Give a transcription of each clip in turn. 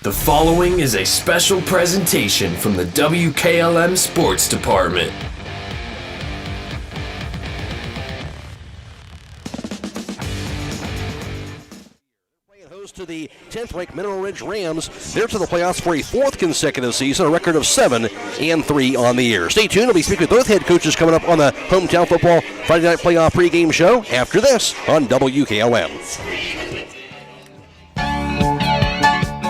The following is a special presentation from the WKLM Sports Department. To the 10th-ranked Mineral Ridge Rams. They're to the playoffs for a fourth consecutive season, a record of 7-3 on the year. Stay tuned. We'll be speaking with both head coaches coming up on the Hometown Football Friday Night Playoff pregame show after this on WKLM.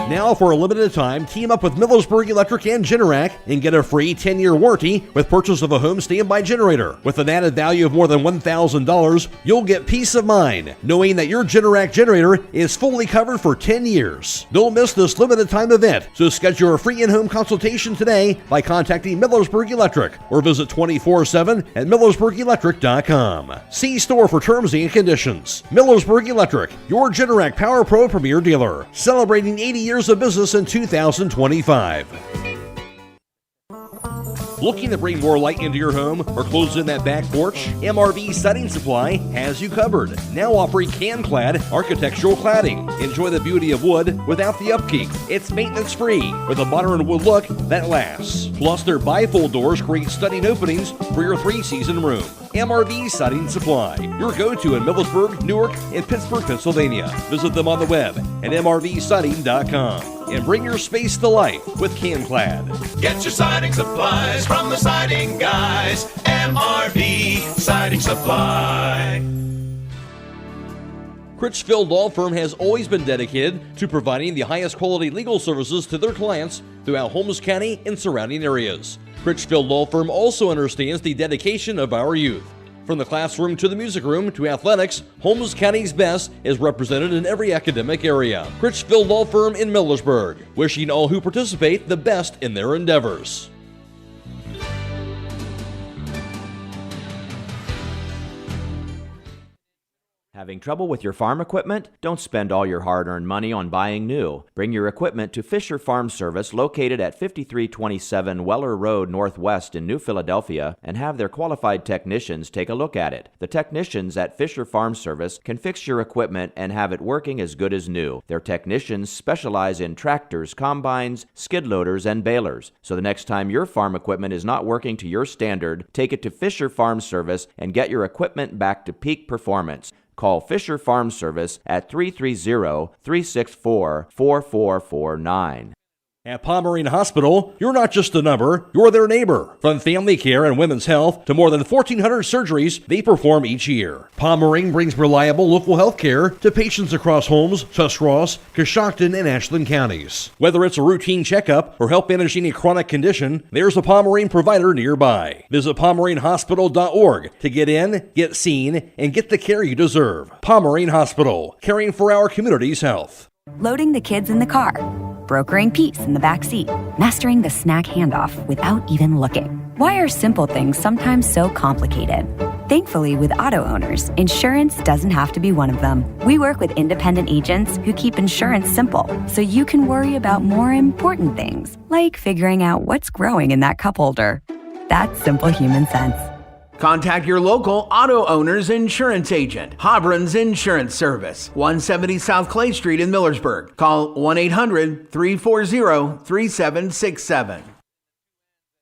Now, for a limited time, team up with Millersburg Electric and Generac and get a free 10-year warranty with purchase of a home standby generator. With an added value of more than $1,000, you'll get peace of mind knowing that your Generac generator is fully covered for 10 years. Don't miss this limited time event, so schedule a free in-home consultation today by contacting Millersburg Electric or visit 24/7 at millersburgelectric.com. See store for terms and conditions. Millersburg Electric, your Generac Power Pro Premier dealer, celebrating 80 years of business in 2025. Looking to bring more light into your home or close in that back porch? MRV Siding Supply has you covered. Now offering can-clad architectural cladding. Enjoy the beauty of wood without the upkeep. It's maintenance-free with a modern wood look that lasts. Plus, their bifold doors create stunning openings for your three-season room. MRV Siding Supply, your go-to in Millersburg, Newark, and Pittsburgh, Pennsylvania. Visit them on the web at mrvsiding.com and bring your space to life with CanClad. Get your siding supplies from the siding guys. MRV Siding Supply. Critchfield Law Firm has always been dedicated to providing the highest quality legal services to their clients throughout Holmes County and surrounding areas. Critchfield Law Firm also understands the dedication of our youth. From the classroom to the music room to athletics, Holmes County's best is represented in every academic area. Critchfield Law Firm in Millersburg, wishing all who participate the best in their endeavors. Having trouble with your farm equipment? Don't spend all your hard-earned money on buying new. Bring your equipment to Fisher Farm Service, located at 5327 Weller Road Northwest in New Philadelphia, and have their qualified technicians take a look at it. The technicians at Fisher Farm Service can fix your equipment and have it working as good as new. Their technicians specialize in tractors, combines, skid loaders, and balers. So the next time your farm equipment is not working to your standard, take it to Fisher Farm Service and get your equipment back to peak performance. Call Fisher Farm Service at 330-364-4449. At Pomerene Hospital, you're not just a number, you're their neighbor. From family care and women's health to more than 1,400 surgeries they perform each year. Pomerene brings reliable local health care to patients across Holmes, Tuscarawas, Coshocton, and Ashland counties. Whether it's a routine checkup or help managing a chronic condition, there's a Pomerene provider nearby. Visit PomereneHospital.org to get in, get seen, and get the care you deserve. Pomerene Hospital, caring for our community's health. Loading the kids in the car, brokering peace in the back seat, mastering the snack handoff without even looking. Why are simple things sometimes so complicated? Thankfully, with auto owners, insurance doesn't have to be one of them. We work with independent agents who keep insurance simple, so you can worry about more important things, like figuring out what's growing in that cup holder. That's simple human sense. Contact your local auto owner's insurance agent, Hobron's Insurance Service, 170 South Clay Street in Millersburg. Call 1-800-340-3767.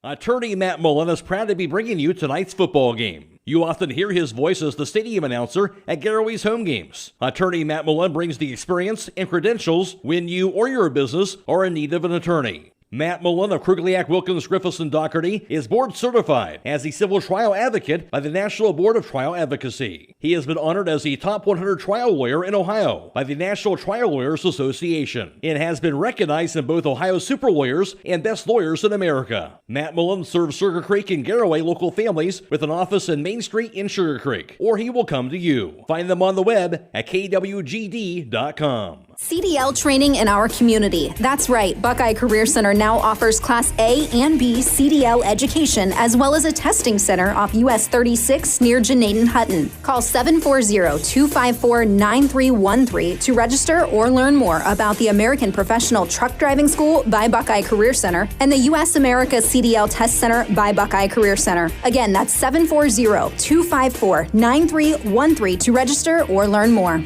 Attorney Matt Mullen is proud to be bringing you tonight's football game. You often hear his voice as the stadium announcer at Garaway's home games. Attorney Matt Mullen brings the experience and credentials when you or your business are in need of an attorney. Matt Mullen of Krugliak, Wilkins, Griffiths, and Doherty is board certified as a civil trial advocate by the National Board of Trial Advocacy. He has been honored as the top 100 trial lawyer in Ohio by the National Trial Lawyers Association and has been recognized in both Ohio Super Lawyers and Best Lawyers in America. Matt Mullen serves Sugarcreek and Garaway local families with an office in Main Street in Sugarcreek, or he will come to you. Find them on the web at kwgd.com. CDL training in our community. That's right, Buckeye Career Center now offers Class A and B CDL education, as well as a testing center off US 36 near Janaden-Hutton. Call 740-254-9313 to register or learn more about the American Professional Truck Driving School by Buckeye Career Center and the US America CDL Test Center by Buckeye Career Center. Again, that's 740-254-9313 to register or learn more.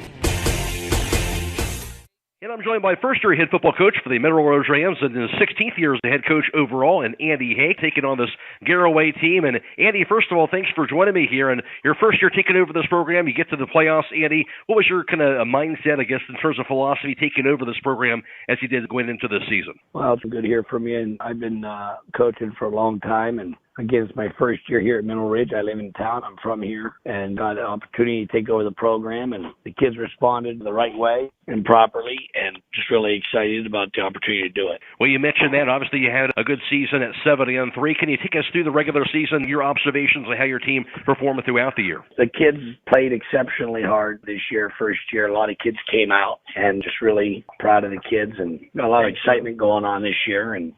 And I'm joined by first-year head football coach for the Mineral Rose Rams and his 16th year as the head coach overall, and Andy Hake, taking on this Garaway team. And Andy, first of all, thanks for joining me here. And your first year taking over this program, you get to the playoffs. Andy, what was your kind of mindset, I guess, in terms of philosophy taking over this program as you did going into this season? Well, it's good to hear from you. And I've been coaching for a long time, and again, it's my first year here at Mineral Ridge. I live in town. I'm from here and got an opportunity to take over the program, and the kids responded the right way and properly, and just really excited about the opportunity to do it. Well, you mentioned that. Obviously, you had a good season at 7-3. Can you take us through the regular season, your observations of how your team performed throughout the year? The kids played exceptionally hard this year, first year. A lot of kids came out, and just really proud of the kids, and got a lot of excitement going on this year, and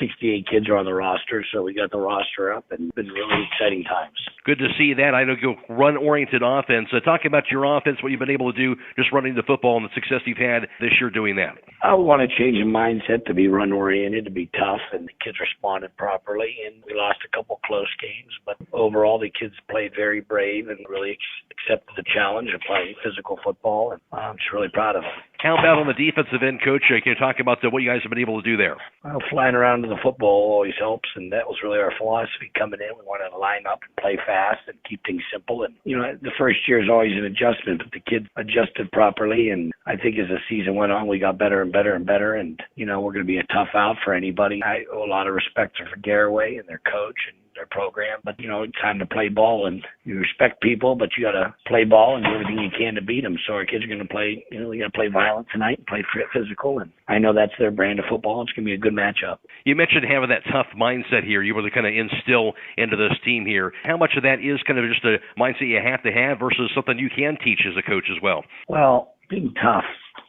68 kids are on the roster, so we got the roster up, and it's been really exciting times. Good to see that. I know you'll run-oriented offense. Talking about your offense, what you've been able to do just running the football and the success you've had this year doing that. I want to change the mindset to be run-oriented, to be tough, and the kids responded properly, and we lost a couple close games, but overall the kids played very brave and really accepted the challenge of playing physical football, and I'm just really proud of them. How about on the defensive end, Coach? Can you talk about what you guys have been able to do there? Well, flying around to the football always helps, and that was really our philosophy coming in. We wanted to line up and play fast and keep things simple. And, the first year is always an adjustment, but the kids adjusted properly, and I think as the season went on, we got better and better and better, and, we're going to be a tough out for anybody. I owe a lot of respect for Garaway and their coach and their program, but it's time to play ball, and you respect people, but you got to play ball and do everything you can to beat them. So our kids are going to play, we got to play violent tonight and play physical, and I know that's their brand of football. It's going to be a good matchup. You mentioned having that tough mindset here. You were to kind of instill into this team here. How much of that is kind of just a mindset you have to have versus something you can teach as a coach as well? Well, being tough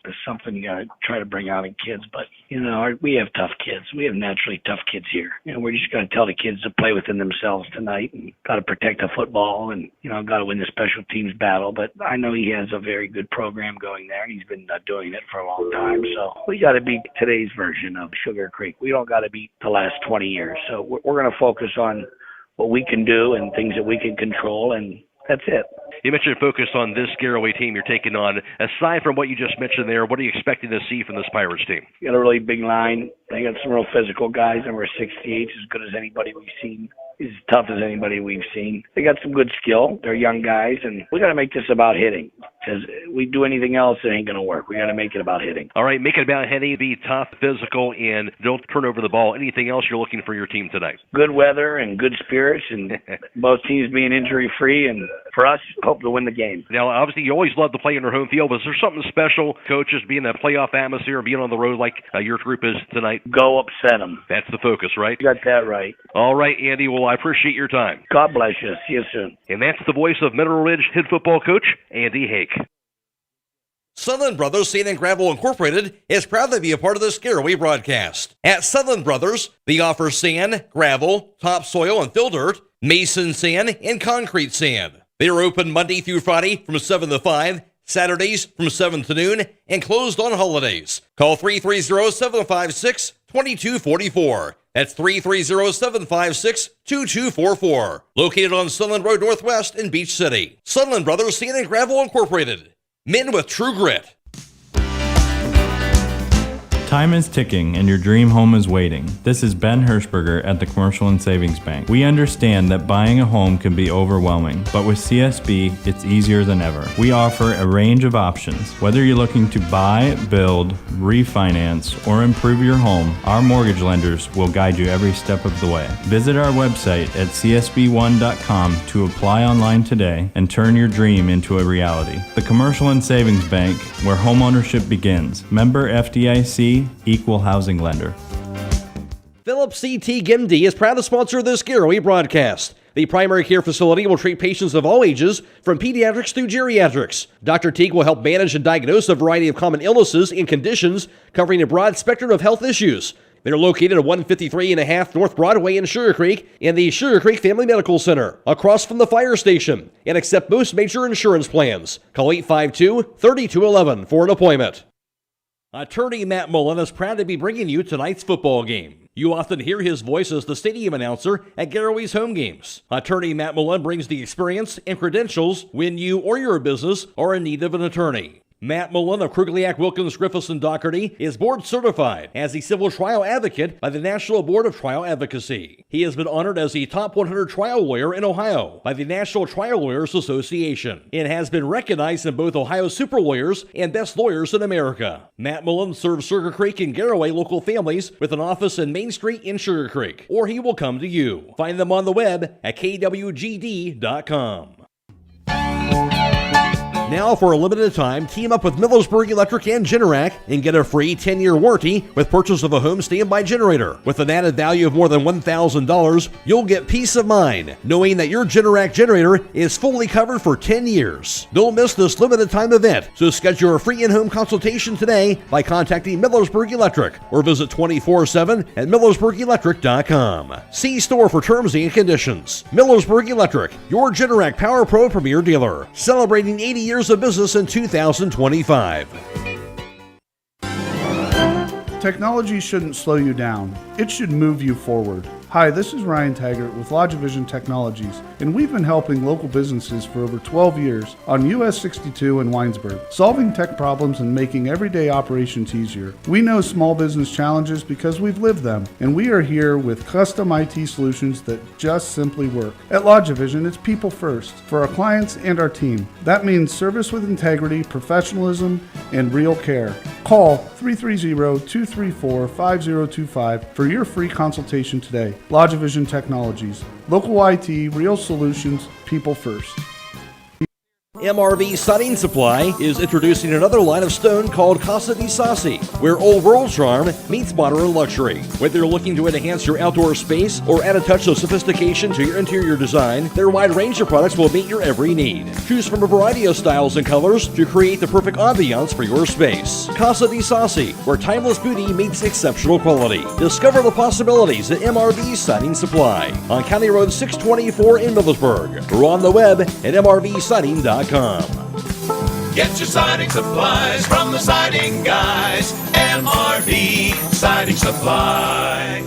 is something you got to try to bring out in kids, but we have tough kids. We have naturally tough kids here. We're just going to tell the kids to play within themselves tonight, and got to protect the football, and got to win the special teams battle. But I know he has a very good program going there, and he's been doing it for a long time. So we got to beat today's version of Sugarcreek. We don't got to beat the last 20 years. So we're going to focus on what we can do and things that we can control, and that's it. You mentioned focus on this Garaway team you're taking on. Aside from what you just mentioned there, what are you expecting to see from this Pirates team? You got a really big line. They got some real physical guys. Number 68 is as good as anybody we've seen. He's as tough as anybody we've seen. They got some good skill. They're young guys, and we got to make this about hitting. Because we do anything else, it ain't going to work. We got to make it about hitting. All right, make it about hitting. Be tough, physical, and don't turn over the ball. Anything else you're looking for your team tonight? Good weather and good spirits, and both teams being injury-free, and for us, hope to win the game. Now, obviously, you always love to play in your home field, but is there something special, coaches, being in a playoff atmosphere, being on the road like your group is tonight? Go upset them. That's the focus, right? You got that right. All right, Andy. Well, I appreciate your time. God bless you. See you soon. And that's the voice of Mineral Ridge head football coach, Andy Hake. Sutherland Brothers Sand and Gravel Incorporated is proud to be a part of this Garaway broadcast. At Sutherland Brothers, they offer sand, gravel, topsoil, and fill dirt, mason sand, and concrete sand. They are open Monday through Friday from 7 to 5, Saturdays from 7 to noon, and closed on holidays. Call 330-756-2244. That's 330-756-2244. Located on Sunland Road Northwest in Beach City. Sutherland Brothers Sand and Gravel Incorporated. Men with true grit. Time is ticking and your dream home is waiting. This is Ben Hirschberger at the Commercial and Savings Bank. We understand that buying a home can be overwhelming, but with CSB, it's easier than ever. We offer a range of options. Whether you're looking to buy, build, refinance, or improve your home, our mortgage lenders will guide you every step of the way. Visit our website at csb1.com to apply online today and turn your dream into a reality. The Commercial and Savings Bank, where homeownership begins. Member FDIC, Equal Housing Lender. Phillips CT GIMD is proud to sponsor this Garaway broadcast. The primary care facility will treat patients of all ages, from pediatrics through geriatrics. Dr. Teague will help manage and diagnose a variety of common illnesses and conditions, covering a broad spectrum of health issues. They're located at 153.5 North Broadway in Sugarcreek in the Sugarcreek Family Medical Center, across from the fire station, and accept most major insurance plans. Call 852-3211 for an appointment. Attorney Matt Mullen is proud to be bringing you tonight's football game. You often hear his voice as the stadium announcer at Garaway's home games. Attorney Matt Mullen brings the experience and credentials when you or your business are in need of an attorney. Matt Mullen of Krugliak, Wilkins, Griffiths, and Doherty is board certified as a civil trial advocate by the National Board of Trial Advocacy. He has been honored as the top 100 trial lawyer in Ohio by the National Trial Lawyers Association and has been recognized in both Ohio Super Lawyers and Best Lawyers in America. Matt Mullen serves Sugarcreek and Garaway local families with an office in Main Street in Sugarcreek, or he will come to you. Find them on the web at kwgd.com. Now, for a limited time, team up with Millersburg Electric and Generac and get a free 10-year warranty with purchase of a home standby generator. With an added value of more than $1,000, you'll get peace of mind knowing that your Generac generator is fully covered for 10 years. Don't miss this limited time event, so schedule a free in-home consultation today by contacting Millersburg Electric or visit 24/7 at millersburgelectric.com. See store for terms and conditions. Millersburg Electric, your Generac Power Pro Premier dealer, celebrating 80 years of business in 2025. Technology shouldn't slow you down. It should move you forward. Hi, this is Ryan Taggart with Lodge Vision Technologies, and we've been helping local businesses for over 12 years on US 62 in Winesburg, solving tech problems and making everyday operations easier. We know small business challenges because we've lived them, and we are here with custom IT solutions that just simply work. At Lodge Vision, it's people first for our clients and our team. That means service with integrity, professionalism, and real care. Call 330-234-5025 for your free consultation today. Lodge Vision Technologies. Local IT, real solutions, people first. MRV Siding Supply is introducing another line of stone called Casa di Sassi, where old world charm meets modern luxury. Whether you're looking to enhance your outdoor space or add a touch of sophistication to your interior design, their wide range of products will meet your every need. Choose from a variety of styles and colors to create the perfect ambiance for your space. Casa di Sassi, where timeless beauty meets exceptional quality. Discover the possibilities at MRV Siding Supply on County Road 624 in Millersburg or on the web at mrvsiding.com. Get your siding supplies from the siding guys. MRV Siding Supply.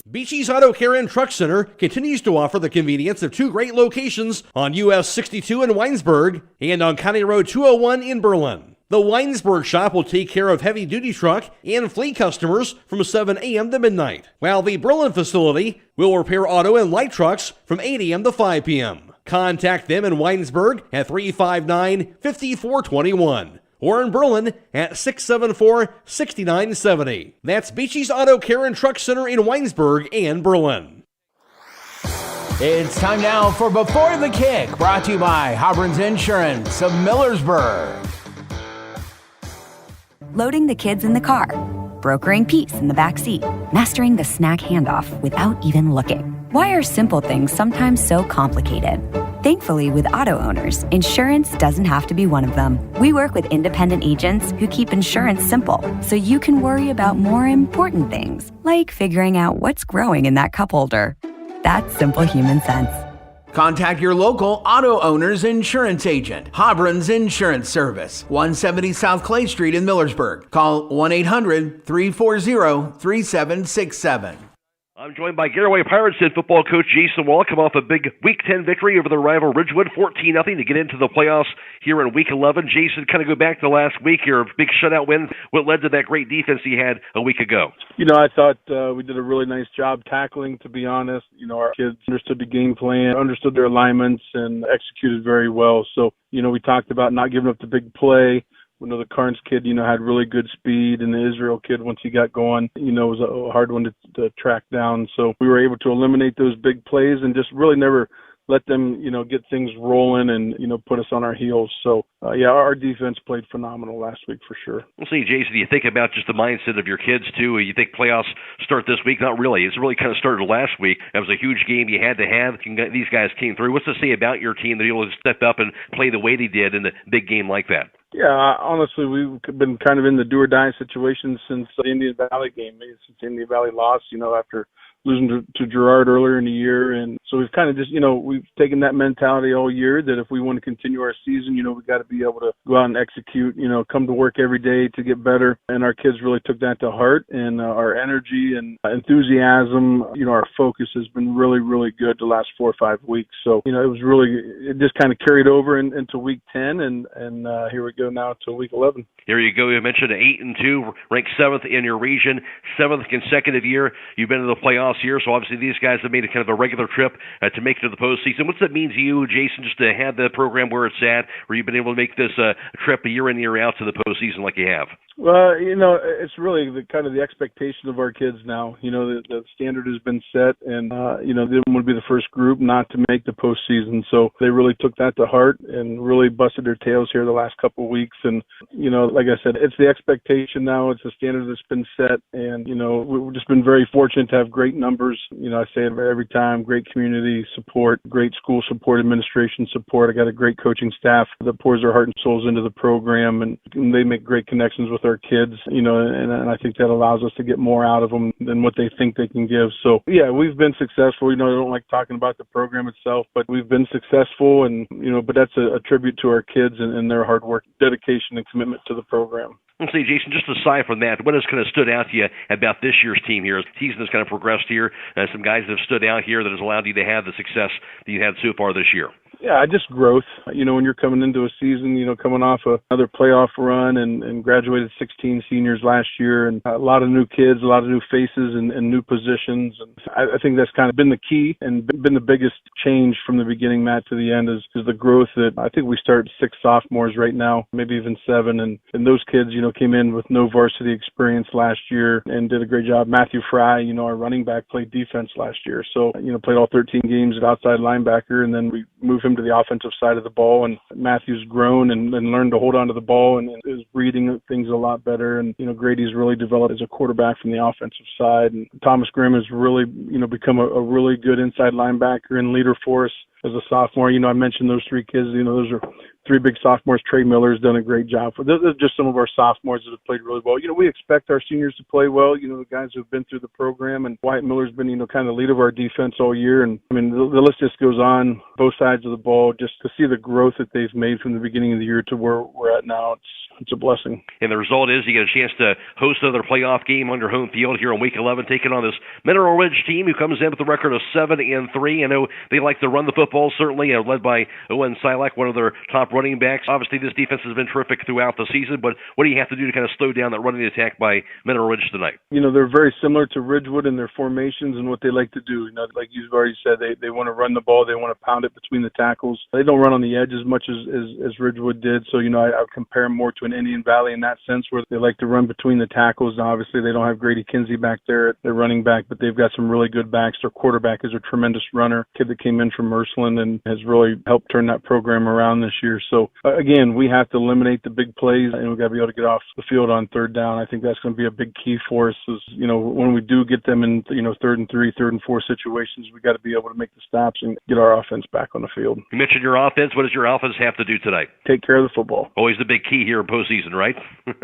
Beachy's Auto Care and Truck Center continues to offer the convenience of two great locations on US 62 in Winesburg and on County Road 201 in Berlin. The Winesburg shop will take care of heavy-duty truck and fleet customers from 7 a.m. to midnight, while the Berlin facility will repair auto and light trucks from 8 a.m. to 5 p.m. Contact them in Winesburg at 359-5421 or in Berlin at 674-6970. That's Beachy's Auto Care and Truck Center in Winesburg and Berlin. It's time now for Before the Kick, brought to you by Hobron's Insurance of Millersburg. Loading the kids in the car, brokering peace in the back seat, mastering the snack handoff without even looking. Why are simple things sometimes so complicated? Thankfully, with auto owners, insurance doesn't have to be one of them. We work with independent agents who keep insurance simple, so you can worry about more important things, like figuring out what's growing in that cup holder. That's simple human sense. Contact your local auto owner's insurance agent. Hobron's Insurance Service, 170 South Clay Street in Millersburg. Call 1-800-340-3767. I'm joined by Garaway Pirates head football coach Jason Wall, come off a big Week 10 victory over their rival Ridgewood, 14-0 to get into the playoffs here in Week 11. Jason, kind of go back to last week, your big shutout win. What led to that great defense you had a week ago? You know, I thought we did a really nice job tackling, to be honest. You know, our kids understood the game plan, understood their alignments, and executed very well. So, you know, we talked about not giving up the big play. We know the Carnes kid, you know, had really good speed, and the Israel kid, once he got going, you know, was a hard one to track down. So we were able to eliminate those big plays and just really never let them, you know, get things rolling and, you know, put us on our heels. So, yeah, our defense played phenomenal last week for sure. We'll see, Jason, do you think about just the mindset of your kids, too? You think playoffs start this week? Not really. It's really kind of started last week. That was a huge game you had to have. These guys came through. What's to say about your team that you're able to step up and play the way they did in a big game like that? Yeah, honestly, we've been kind of in the do-or-die situation since the Indian Valley game, since Indian Valley lost, you know, after losing to Gerard earlier in the year. And so we've kind of just, we've taken that mentality all year that if we want to continue our season, we got to be able to go out and execute, come to work every day to get better. And our kids really took that to heart, and our energy and enthusiasm, our focus has been really, really good the last 4 or 5 weeks. So, it just kind of carried over into week 10, and here we go now to week 11. Here you go. You mentioned 8-2, ranked 7th in your region, 7th consecutive year. You've been in the playoffs here, so obviously these guys have made a kind of a regular trip to make it to the postseason. What's that mean to you, Jason, just to have the program where it's at, where you've been able to make this trip year in, year out to the postseason like you have? Well, it's really the expectation of our kids now. The standard has been set, and, they didn't want to be the first group not to make the postseason. So they really took that to heart and really busted their tails here the last couple of weeks. And, like I said, it's the expectation now. It's the standard that's been set. And, we've just been very fortunate to have great numbers. I say it every time, great community support, great school support, administration support. I got a great coaching staff that pours their heart and souls into the program, and they make great connections with our kids, and I think that allows us to get more out of them than what they think they can give. So, yeah, we've been successful. I don't like talking about the program itself, but we've been successful, and, but that's a tribute to our kids and their hard work, dedication, and commitment to the program. Let's see, Jason, just aside from that, what has kind of stood out to you about this year's team here? The season has kind of progressed here. Some guys that have stood out here that has allowed you to have the success that you had so far this year. Yeah, just growth. When you're coming into a season, coming off another playoff run and graduated 16 seniors last year, and a lot of new kids, a lot of new faces and new positions. And I think that's kind of been the key and been the biggest change from the beginning, Matt, to the end is the growth that I think we started 6 sophomores right now, maybe even 7. And those kids, came in with no varsity experience last year and did a great job. Matthew Fry, our running back, played defense last year. So, played all 13 games at outside linebacker, and then we moved him to the offensive side of the ball, and Matthew's grown and learned to hold on to the ball and is reading things a lot better. And Grady's really developed as a quarterback from the offensive side, and Thomas Grimm has really become a really good inside linebacker and leader for us as a sophomore. I mentioned those 3 kids. Those are 3 big sophomores. Trey Miller's done a great job. Those are just some of our sophomores that have played really well. We expect our seniors to play well, the guys who have been through the program, and Wyatt Miller's been, kind of the lead of our defense all year. And I mean, the list just goes on, both sides of the ball, just to see the growth that they've made from the beginning of the year to where we're at now. It's a blessing. And the result is you get a chance to host another playoff game on your home field here on week 11, taking on this Mineral Ridge team who comes in with a record of 7-3. I know they like to run the football, certainly, led by Owen Silak, one of their top running backs. Obviously, this defense has been terrific throughout the season, but what do you have to do to kind of slow down that running attack by Mineral Ridge tonight? They're very similar to Ridgewood in their formations and what they like to do. Like you've already said, they want to run the ball. They want to pound it between the tackles. They don't run on the edge as much as Ridgewood did. So, I would compare them more to an Indian Valley in that sense, where they like to run between the tackles. Now, obviously, they don't have Grady Kinsey back there at their running back, but they've got some really good backs. Their quarterback is a tremendous runner, kid that came in from Ursuline and has really helped turn that program around this year. So, again, we have to eliminate the big plays, and we've got to be able to get off the field on 3rd down. I think that's going to be a big key for us is, when we do get them in, 3rd and 3, 3rd and 4 situations, we got to be able to make the stops and get our offense back on the field. You mentioned your offense. What does your offense have to do tonight? Take care of the football. Always the big key here in postseason, right?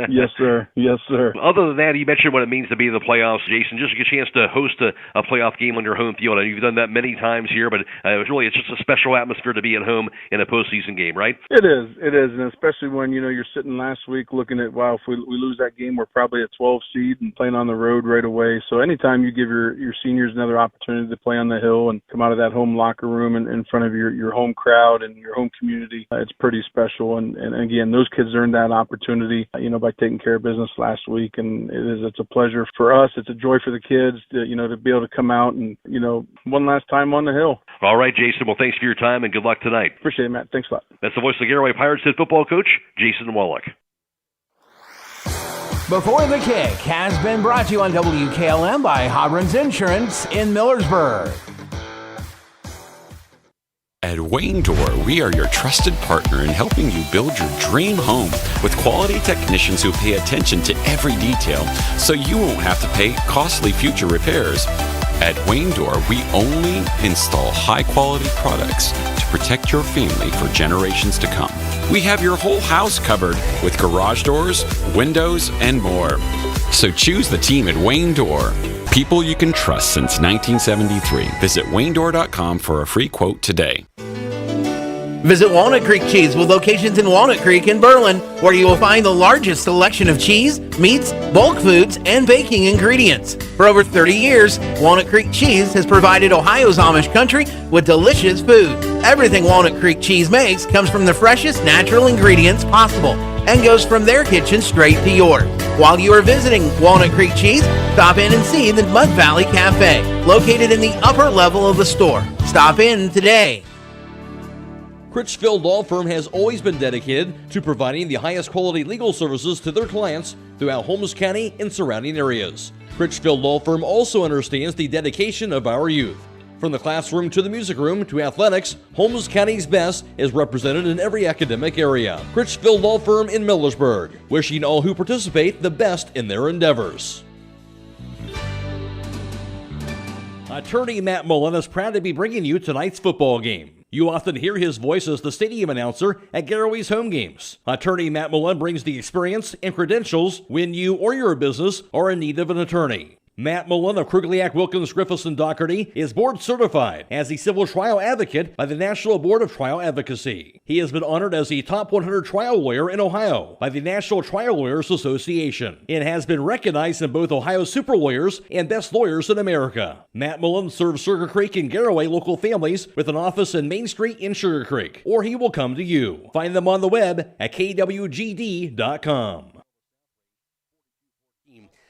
Yes, sir. Yes, sir. Other than that, you mentioned what it means to be in the playoffs, Jason. Just get a chance to host a playoff game on your home field. You've done that many times here, but it's just a special atmosphere to be at home in a postseason game, right? It is, and especially when you're sitting last week looking at, wow, if we lose that game, we're probably a 12 seed and playing on the road right away. So anytime you give your seniors another opportunity to play on the hill and come out of that home locker room and in front of your home crowd and your home community, it's pretty special. And again, those kids earned that opportunity, by taking care of business last week, and it's a pleasure for us. It's a joy for the kids to be able to come out and one last time on the hill. All right, Jason. Well, thanks for your time and good luck tonight. Appreciate it, Matt. Thanks a lot. That's the voice of the Garaway Pirates head football coach, Jason Wallach. Before the Kick has been brought to you on WKLM by Hobron's Insurance in Millersburg. At Wayne Door, we are your trusted partner in helping you build your dream home with quality technicians who pay attention to every detail so you won't have to pay costly future repairs. At Wayne Door, we only install high-quality products to protect your family for generations to come. We have your whole house covered with garage doors, windows, and more. So choose the team at Wayne Door. People you can trust since 1973. Visit waynedoor.com for a free quote today. Visit Walnut Creek Cheese with locations in Walnut Creek and Berlin, where you will find the largest selection of cheese, meats, bulk foods, and baking ingredients. For over 30 years, Walnut Creek Cheese has provided Ohio's Amish country with delicious food. Everything Walnut Creek Cheese makes comes from the freshest natural ingredients possible and goes from their kitchen straight to yours. While you are visiting Walnut Creek Cheese, stop in and see the Mud Valley Cafe, located in the upper level of the store. Stop in today. Critchfield Law Firm has always been dedicated to providing the highest quality legal services to their clients throughout Holmes County and surrounding areas. Critchfield Law Firm also understands the dedication of our youth. From the classroom to the music room to athletics, Holmes County's best is represented in every academic area. Critchfield Law Firm in Millersburg, wishing all who participate the best in their endeavors. Attorney Matt Mullen is proud to be bringing you tonight's football game. You often hear his voice as the stadium announcer at Garaway's home games. Attorney Matt Mullen brings the experience and credentials when you or your business are in need of an attorney. Matt Mullen of Krugliak, Wilkins, Griffiths, and Doherty is board certified as a civil trial advocate by the National Board of Trial Advocacy. He has been honored as the top 100 trial lawyer in Ohio by the National Trial Lawyers Association and has been recognized in both Ohio Super Lawyers and Best Lawyers in America. Matt Mullen serves Sugarcreek and Garaway local families with an office in Main Street in Sugarcreek, or he will come to you. Find them on the web at kwgd.com.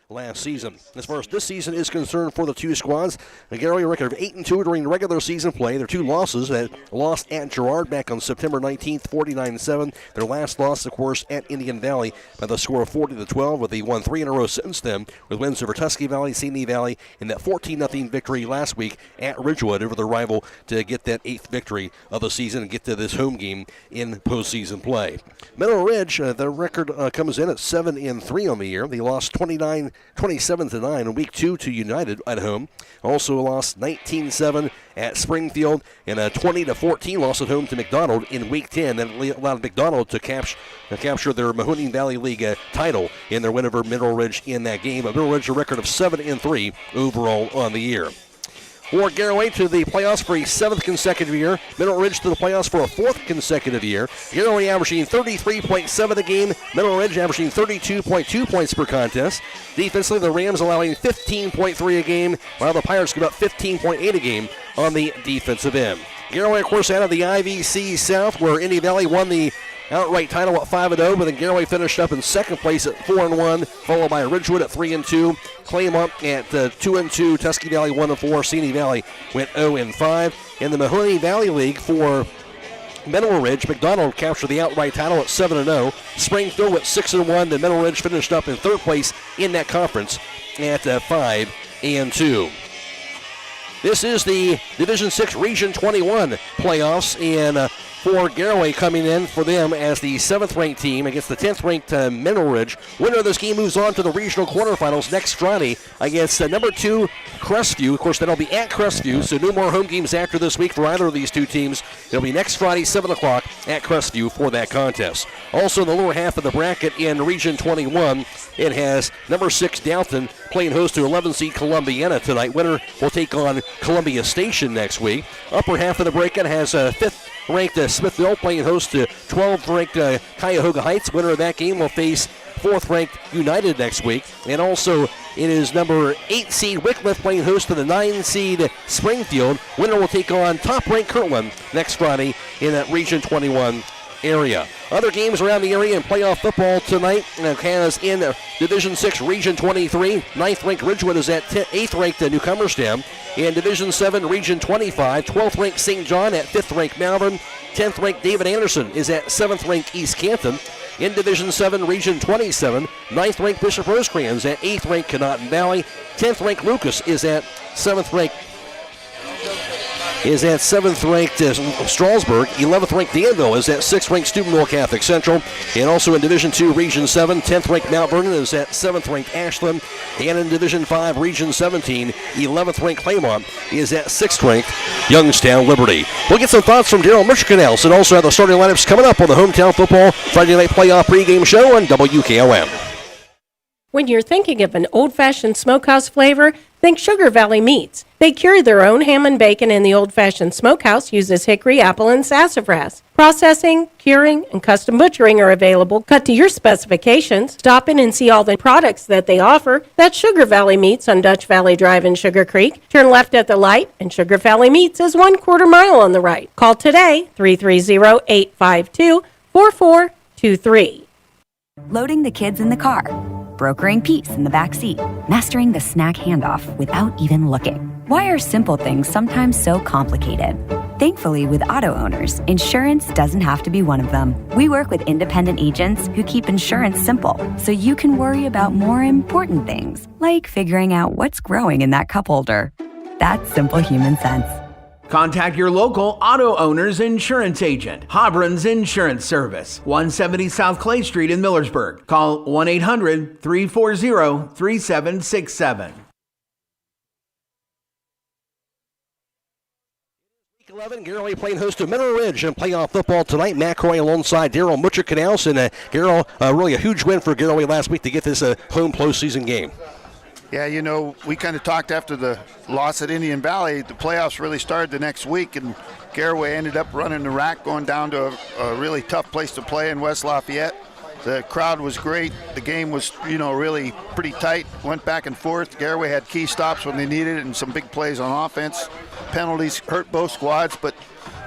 Last season. As far as this season is concerned for the two squads, the Garaway record of 8-2 during regular season play. Their two losses, that lost at Girard back on September 19th, 49-7. Their last loss, of course, at Indian Valley by the score of 40-12, but they won 3 in a row since then with wins over Tusky Valley, Sydney Valley, and that 14-0 victory last week at Ridgewood over their rival to get that 8th victory of the season and get to this home game in postseason play. Mineral Ridge, their record comes in at 7-3 on the year. They lost 27-9 in week 2 to United at home. Also lost 19-7 at Springfield and a 20-14 loss at home to McDonald in week 10. That allowed McDonald to capture their Mahoning Valley League title in their win over Mineral Ridge in that game. But Mineral Ridge a record of 7-3 overall on the year. For Garaway to the playoffs for a 7th consecutive year. Mineral Ridge to the playoffs for a 4th consecutive year. Garaway averaging 33.7 a game. Mineral Ridge averaging 32.2 points per contest. Defensively, the Rams allowing 15.3 a game, while the Pirates give up 15.8 a game on the defensive end. Garaway, of course, out of the IVC South, where Indy Valley won the outright title at 5-0, but then Garaway finished up in second place at 4-1, followed by Ridgewood at 3-2, Claymont at 2-2, Tusky Valley 1-4, Sydney Valley went 0-5. In the Mahoning Valley League for Mineral Ridge, McDonald captured the outright title at 7-0. Springfield went 6-1, then Mineral Ridge finished up in third place in that conference at 5-2. This is the Division VI Region 21 playoffs, and for Garaway coming in for them as the 7th-ranked team against the 10th-ranked Mineral Ridge. Winner of this game moves on to the regional quarterfinals next Friday against number 2 Crestview. Of course, that'll be at Crestview, so no more home games after this week for either of these two teams. It'll be next Friday, 7 o'clock at Crestview for that contest. Also in the lower half of the bracket in Region 21, it has number 6 Downton playing host to 11-seed Columbiana tonight. Winner will take on Columbia Station next week. Upper half of the bracket has 5th-ranked Smithville playing host to 12th-ranked Cuyahoga Heights. Winner of that game will face 4th-ranked United next week. And also it is number 8 seed Wickliffe playing host to the 9 seed Springfield. Winner will take on top-ranked Kirtland next Friday in that Region 21 area. Other games around the area in playoff football tonight has in Division 6 Region 23. 9th-ranked Ridgewood is at 8th-ranked Newcomerstown. In Division 7 Region 25, 12th-ranked St. John at 5th-ranked Malvern. 10th-ranked David Anderson is at 7th-ranked East Canton. In Division 7 Region 27, 9th-ranked Bishop Rosecrans at 8th-ranked Conotton Valley. 10th-ranked Lucas is at 7th-ranked Strasburg. 11th-ranked Danville is at 6th-ranked Steubenville Catholic Central. And also in Division 2 Region 7, 10th-ranked Mount Vernon is at 7th-ranked Ashland. And in Division 5 Region 17, 11th-ranked Claymont is at 6th-ranked Youngstown Liberty. We'll get some thoughts from Daryl Mitchell and also have the starting lineups coming up on the Hometown Football Friday Night Playoff pregame show on WKLM. When you're thinking of an old-fashioned smokehouse flavor, Think Sugar Valley Meats. They carry their own ham and bacon, and the old-fashioned smokehouse uses hickory, apple, and sassafras. Processing, curing, and custom butchering are available, cut to your specifications. Stop in and see all the products that they offer. That's Sugar Valley Meats on Dutch Valley Drive in Sugarcreek. Turn left at the light, and Sugar Valley Meats is 1/4 mile on the right. Call today, 330-852-4423. Loading the kids in the car, brokering peace in the back seat, mastering the snack handoff without even looking. Why are simple things sometimes so complicated? Thankfully, with auto owners, insurance doesn't have to be one of them. We work with independent agents who keep insurance simple, so you can worry about more important things, like figuring out what's growing in that cup holder. That's simple human sense. Contact your local auto owner's insurance agent, Hobron's Insurance Service, 170 South Clay Street in Millersburg. Call 1-800-340-3767. 11, Garaway playing host to Mineral Ridge in playoff football tonight. Matt Croy alongside Daryl Mutcher-Canals, and Garrow, really a huge win for Garaway last week to get this home postseason game. Yeah, you know, we kind of talked after the loss at Indian Valley. The playoffs really started the next week, and Garaway ended up running the rack, going down to a really tough place to play in West Lafayette. The crowd was great. The game was, you know, really pretty tight. Went back and forth. Garaway had key stops when they needed it and some big plays on offense. Penalties hurt both squads, but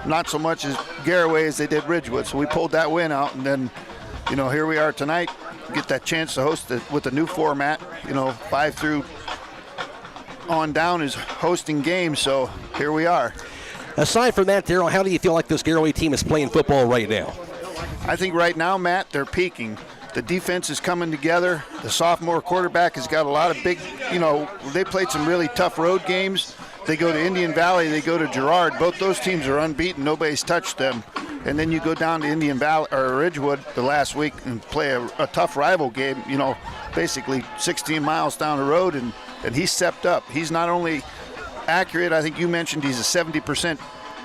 not so much as Garaway as they did Ridgewood. So we pulled that win out, and then, you know, here we are tonight. Get that chance to host it with a new format. You know, 5 through on down is hosting games, so here we are. Aside from that, Daryl, how do you feel like this Garaway team is playing football right now? I think right now, Matt, they're peaking. The defense is coming together. The sophomore quarterback has got a lot of big, you know, they played some really tough road games. They go to Indian Valley, they go to Girard. Both those teams are unbeaten. Nobody's touched them. And then you go down to Indian Valley or Ridgewood the last week and play a tough rival game, you know, basically 16 miles down the road, and he stepped up. He's not only accurate, I think you mentioned he's a 70%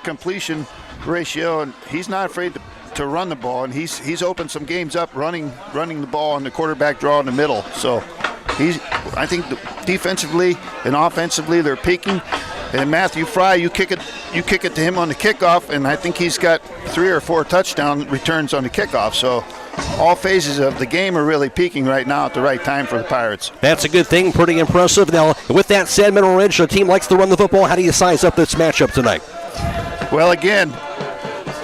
completion ratio, and he's not afraid to run the ball, and he's opened some games up running the ball and the quarterback draw in the middle. So I think defensively and offensively they're peaking. And Matthew Fry, you kick it to him on the kickoff, and I think he's got 3 or 4 touchdown returns on the kickoff. So all phases of the game are really peaking right now at the right time for the Pirates. That's a good thing, pretty impressive. Now, with that said, Mineral Ridge, the team likes to run the football. How do you size up this matchup tonight? Well, again,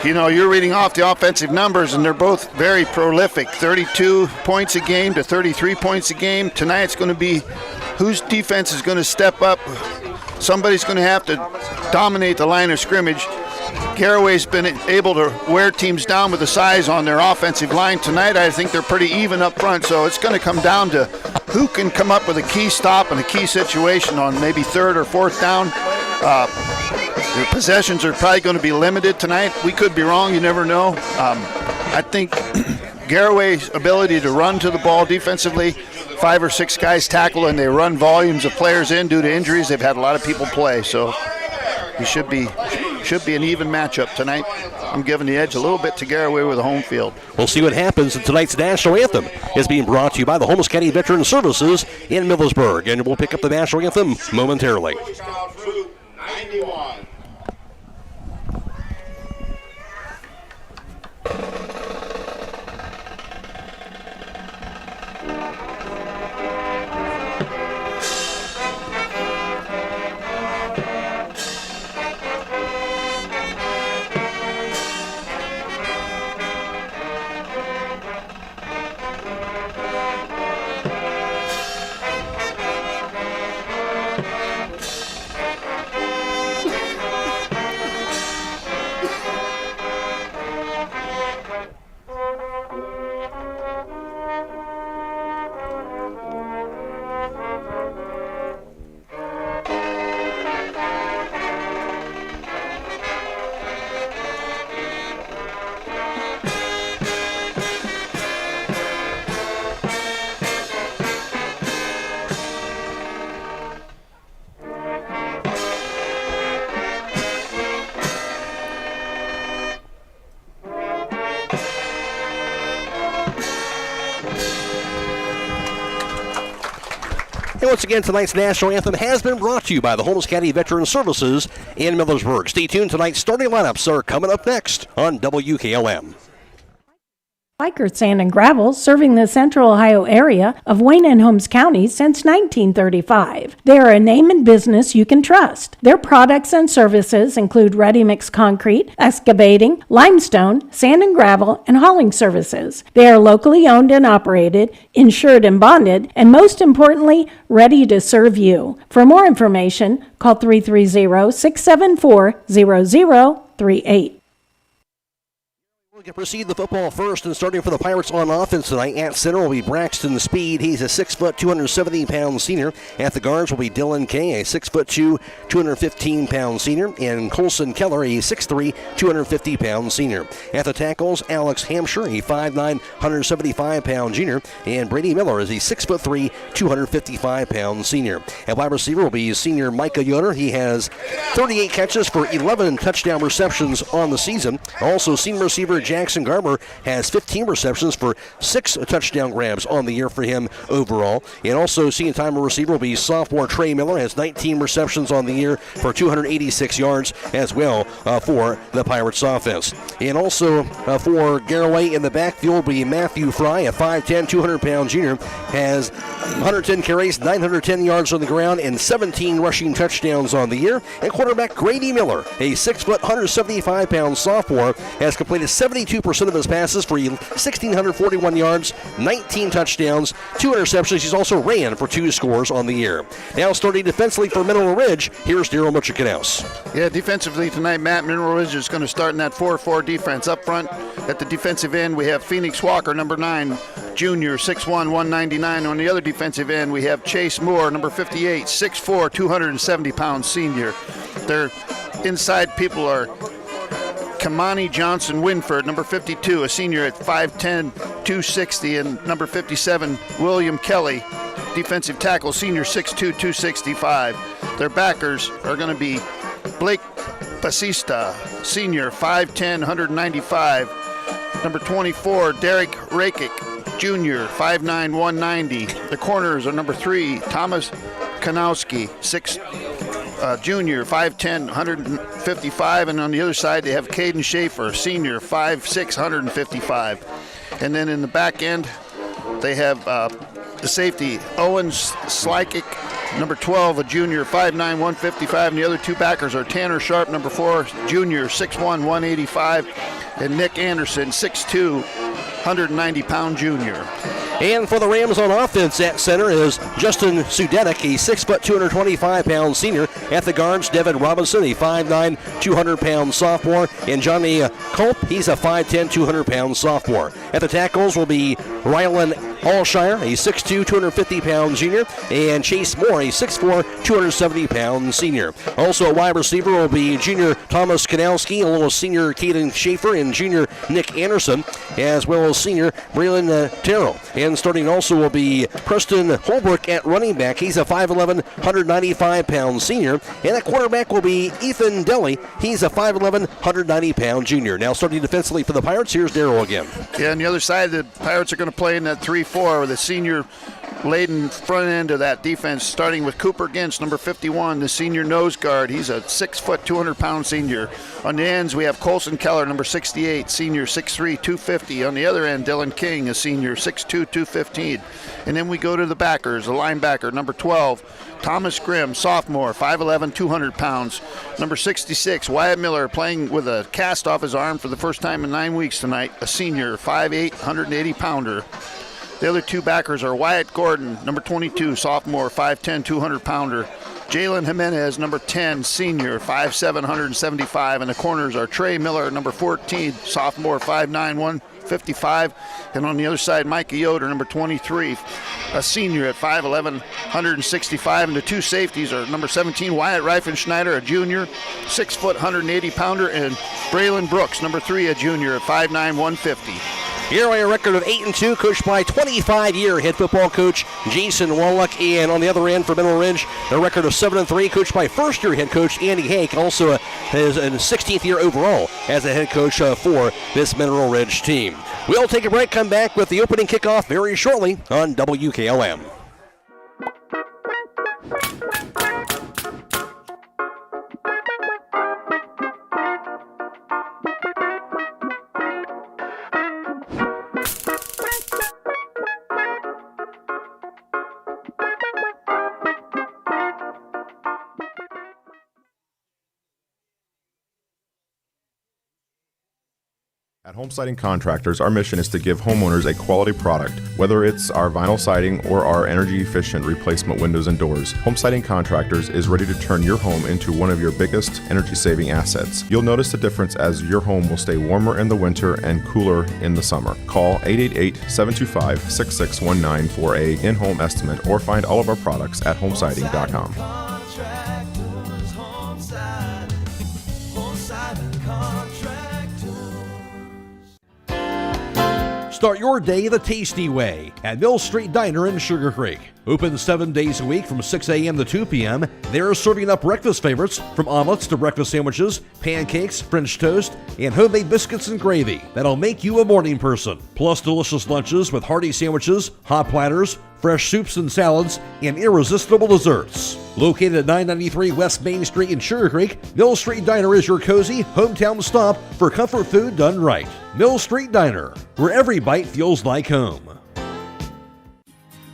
you know, you're reading off the offensive numbers, and they're both very prolific, 32 points a game to 33 points a game. Tonight it's going to be whose defense is going to step up. Somebody's going to have to dominate the line of scrimmage. Garaway's been able to wear teams down with the size on their offensive line. Tonight, I think they're pretty even up front, so it's going to come down to who can come up with a key stop and a key situation on maybe 3rd or 4th down. The possessions are probably going to be limited tonight. We could be wrong. You never know. I think Garaway's ability to run to the ball defensively, 5 or 6 guys tackle, and they run volumes of players in due to injuries. They've had a lot of people play, so it should be an even matchup tonight. I'm giving the edge a little bit to Garaway with the home field. We'll see what happens. Tonight's national anthem is being brought to you by the Holmes County Veteran Services in Millersburg, and we'll pick up the national anthem momentarily. 91. And once again, tonight's national anthem has been brought to you by the Holmes County Veteran Services in Millersburg. Stay tuned. Tonight's starting lineups are coming up next on WKLM. Biker Sand and Gravel, serving the central Ohio area of Wayne and Holmes County since 1935. They are a name and business you can trust. Their products and services include ready-mix concrete, excavating, limestone, sand and gravel, and hauling services. They are locally owned and operated, insured and bonded, and most importantly, ready to serve you. For more information, call 330-674-0038. We can proceed the football first, and starting for the Pirates on offense tonight. At center will be Braxton Speed. He's a 6', 270-pound senior. At the guards will be Dylan Kay, a 6'2", 215-pound senior. And Colson Keller, a 6'3", 250-pound senior. At the tackles, Alex Hampshire, a 5'9", 175-pound junior. And Brady Miller is a 6'3", 255-pound senior. At wide receiver will be senior Micah Yoder. He has 38 catches for 11 touchdown receptions on the season. Also, senior receiver Jackson Garber has 15 receptions for 6 touchdown grabs on the year for him overall. And also, senior time receiver will be sophomore Trey Miller, has 19 receptions on the year for 286 yards as well for the Pirates offense. And also for Garaway in the backfield will be Matthew Fry, a 5'10", 200-pound junior, has 110 carries, 910 yards on the ground, and 17 rushing touchdowns on the year. And quarterback Grady Miller, a 6', 175-pound sophomore, has completed 72% of his passes for 1,641 yards, 19 touchdowns, 2 interceptions. He's also ran for 2 scores on the year. Now starting defensively for Mineral Ridge, here's Daryl Muchikanaus. Yeah, defensively tonight, Matt, Mineral Ridge is going to start in that 4-4 defense. Up front at the defensive end, we have Phoenix Walker, number 9, junior, 6'1", 199. On the other defensive end, we have Chase Moore, number 58, 6'4", 270-pound senior. Their inside people are Kamani Johnson Winford, number 52, a senior at 5'10", 260, and number 57, William Kelly, defensive tackle, senior, 6'2", 265. Their backers are going to be Blake Basista, senior, 5'10", 195. Number 24, Derek Rakic, junior, 5'9", 190. The corners are number 3, Thomas Kanowski, junior, 5'10", 155, and on the other side they have Caden Schaefer, senior, 5'6", 155. And then in the back end they have the safety, Owen Slykic, number 12, a junior, 5'9", 155, and the other 2 backers are Tanner Sharp, number 4, junior, 6'1", 185, and Nick Anderson, 6'2", 190-pound junior. And for the Rams on offense at center is Justin Sudetic, a 6', 225-pound senior. At the guards, Devin Robinson, a 5'9", 200-pound sophomore. And Johnny Culp, he's a 5'10", 200-pound sophomore. At the tackles will be Rylan Allshire, a 6'2", 250-pound junior. And Chase Moore, a 6'4", 270-pound senior. Also, a wide receiver will be junior Thomas Kanowski, along with senior Caden Schaefer and junior Nick Anderson, as well as senior Braylon Terrell. And starting also will be Preston Holbrook at running back. He's a 5'11", 195-pound senior. And at quarterback will be Ethan Deli. He's a 5'11", 190-pound junior. Now starting defensively for the Pirates, here's Darryl again. Yeah, on the other side, the Pirates are going to play in that 3-4 with a senior laden front end of that defense, starting with Cooper Gintz, number 51, the senior nose guard. He's a 6', 200-pound senior. On the ends, we have Colson Keller, number 68, senior, 6'3", 250. On the other end, Dylan King, a senior, 6'2", 215. And then we go to the backers, a linebacker, number 12, Thomas Grimm, sophomore, 5'11", 200 pounds. Number 66, Wyatt Miller, playing with a cast off his arm for the first time in 9 weeks tonight, a senior, 5'8", 180-pounder. The other 2 backers are Wyatt Gordon, number 22, sophomore, 5'10", 200-pounder. Jalen Jimenez, number 10, senior, 5'7", 175. And the corners are Trey Miller, number 14, sophomore, 5'9", 155. And on the other side, Micah Yoder, number 23, a senior at 5'11", 165. And the 2 safeties are number 17, Wyatt Reifenschneider, a junior, 6 foot, 180-pounder. And Braylon Brooks, number 3, a junior at 5'9", 150. Here are a record of 8-2, coached by 25-year head football coach Jason Wallach. And on the other end for Mineral Ridge, a record of 7-3, coached by first-year head coach Andy Hake, also his 16th year overall as a head coach for this Mineral Ridge team. We'll take a break, come back with the opening kickoff very shortly on WKLM. Home Siding Contractors, our mission is to give homeowners a quality product, whether it's our vinyl siding or our energy-efficient replacement windows and doors. Home Siding Contractors is ready to turn your home into one of your biggest energy-saving assets. You'll notice the difference as your home will stay warmer in the winter and cooler in the summer. Call 888-725-6619 for a in-home estimate or find all of our products at homesiding.com. Start your day the tasty way at Mill Street Diner in Sugarcreek. Open 7 days a week from 6 a.m. to 2 p.m. They're serving up breakfast favorites from omelets to breakfast sandwiches, pancakes, French toast, and homemade biscuits and gravy that'll make you a morning person. Plus delicious lunches with hearty sandwiches, hot platters, fresh soups and salads, and irresistible desserts. Located at 993 West Main Street in Sugarcreek, Mill Street Diner is your cozy hometown stop for comfort food done right. Mill Street Diner, where every bite feels like home.